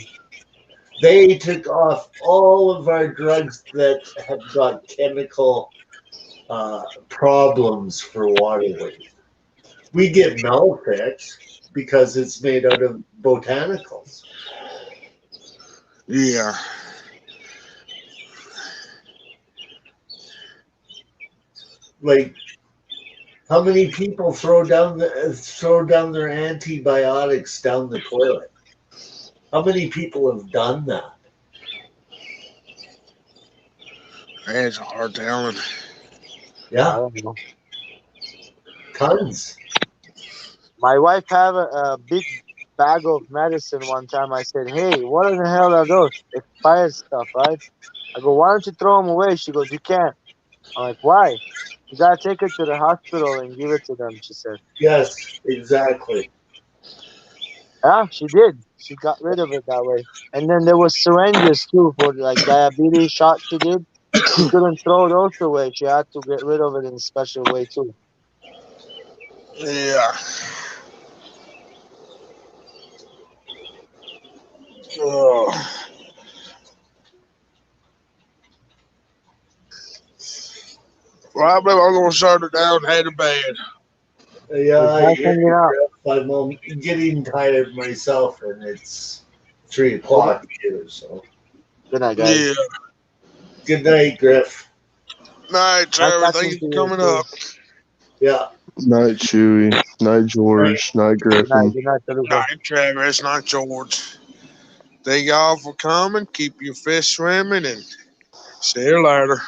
They took off all of our drugs that have got chemical problems for waterways. We get Melfix because it's made out of botanicals. Yeah. Like, how many people throw down their antibiotics down the toilet? How many people have done that? That's a hard telling. I Yeah, don't know. tons. My wife have a big bag of medicine one time. I said, "Hey, what in the hell are those expired stuff, right?" I go, "Why don't you throw them away?" She goes, "You can't." I'm like, "Why?" "You gotta take it to the hospital and give it to them," she said. Yes, exactly. Yeah, she did. She got rid of it that way. And then there was syringes too for like diabetes shot she did. She couldn't throw those away. She had to get rid of it in a special way too. Yeah. Oh. Well, I believe I'm going to shut it down and head to bed. Yeah, It's I nice hear hanging out. you, Griff. I'm getting tired myself, and it's 3 o'clock here. So, Good night, guys. Yeah. good night, Griff. Night, Nice Trevor. Thank talking you to for you coming too. up. Yeah, Night, Chewy. Night, right. George. Night, Griffin. Good night, Toluca. Night, Trevor. It's not George. Thank y'all for coming. Keep your fish swimming and see you later.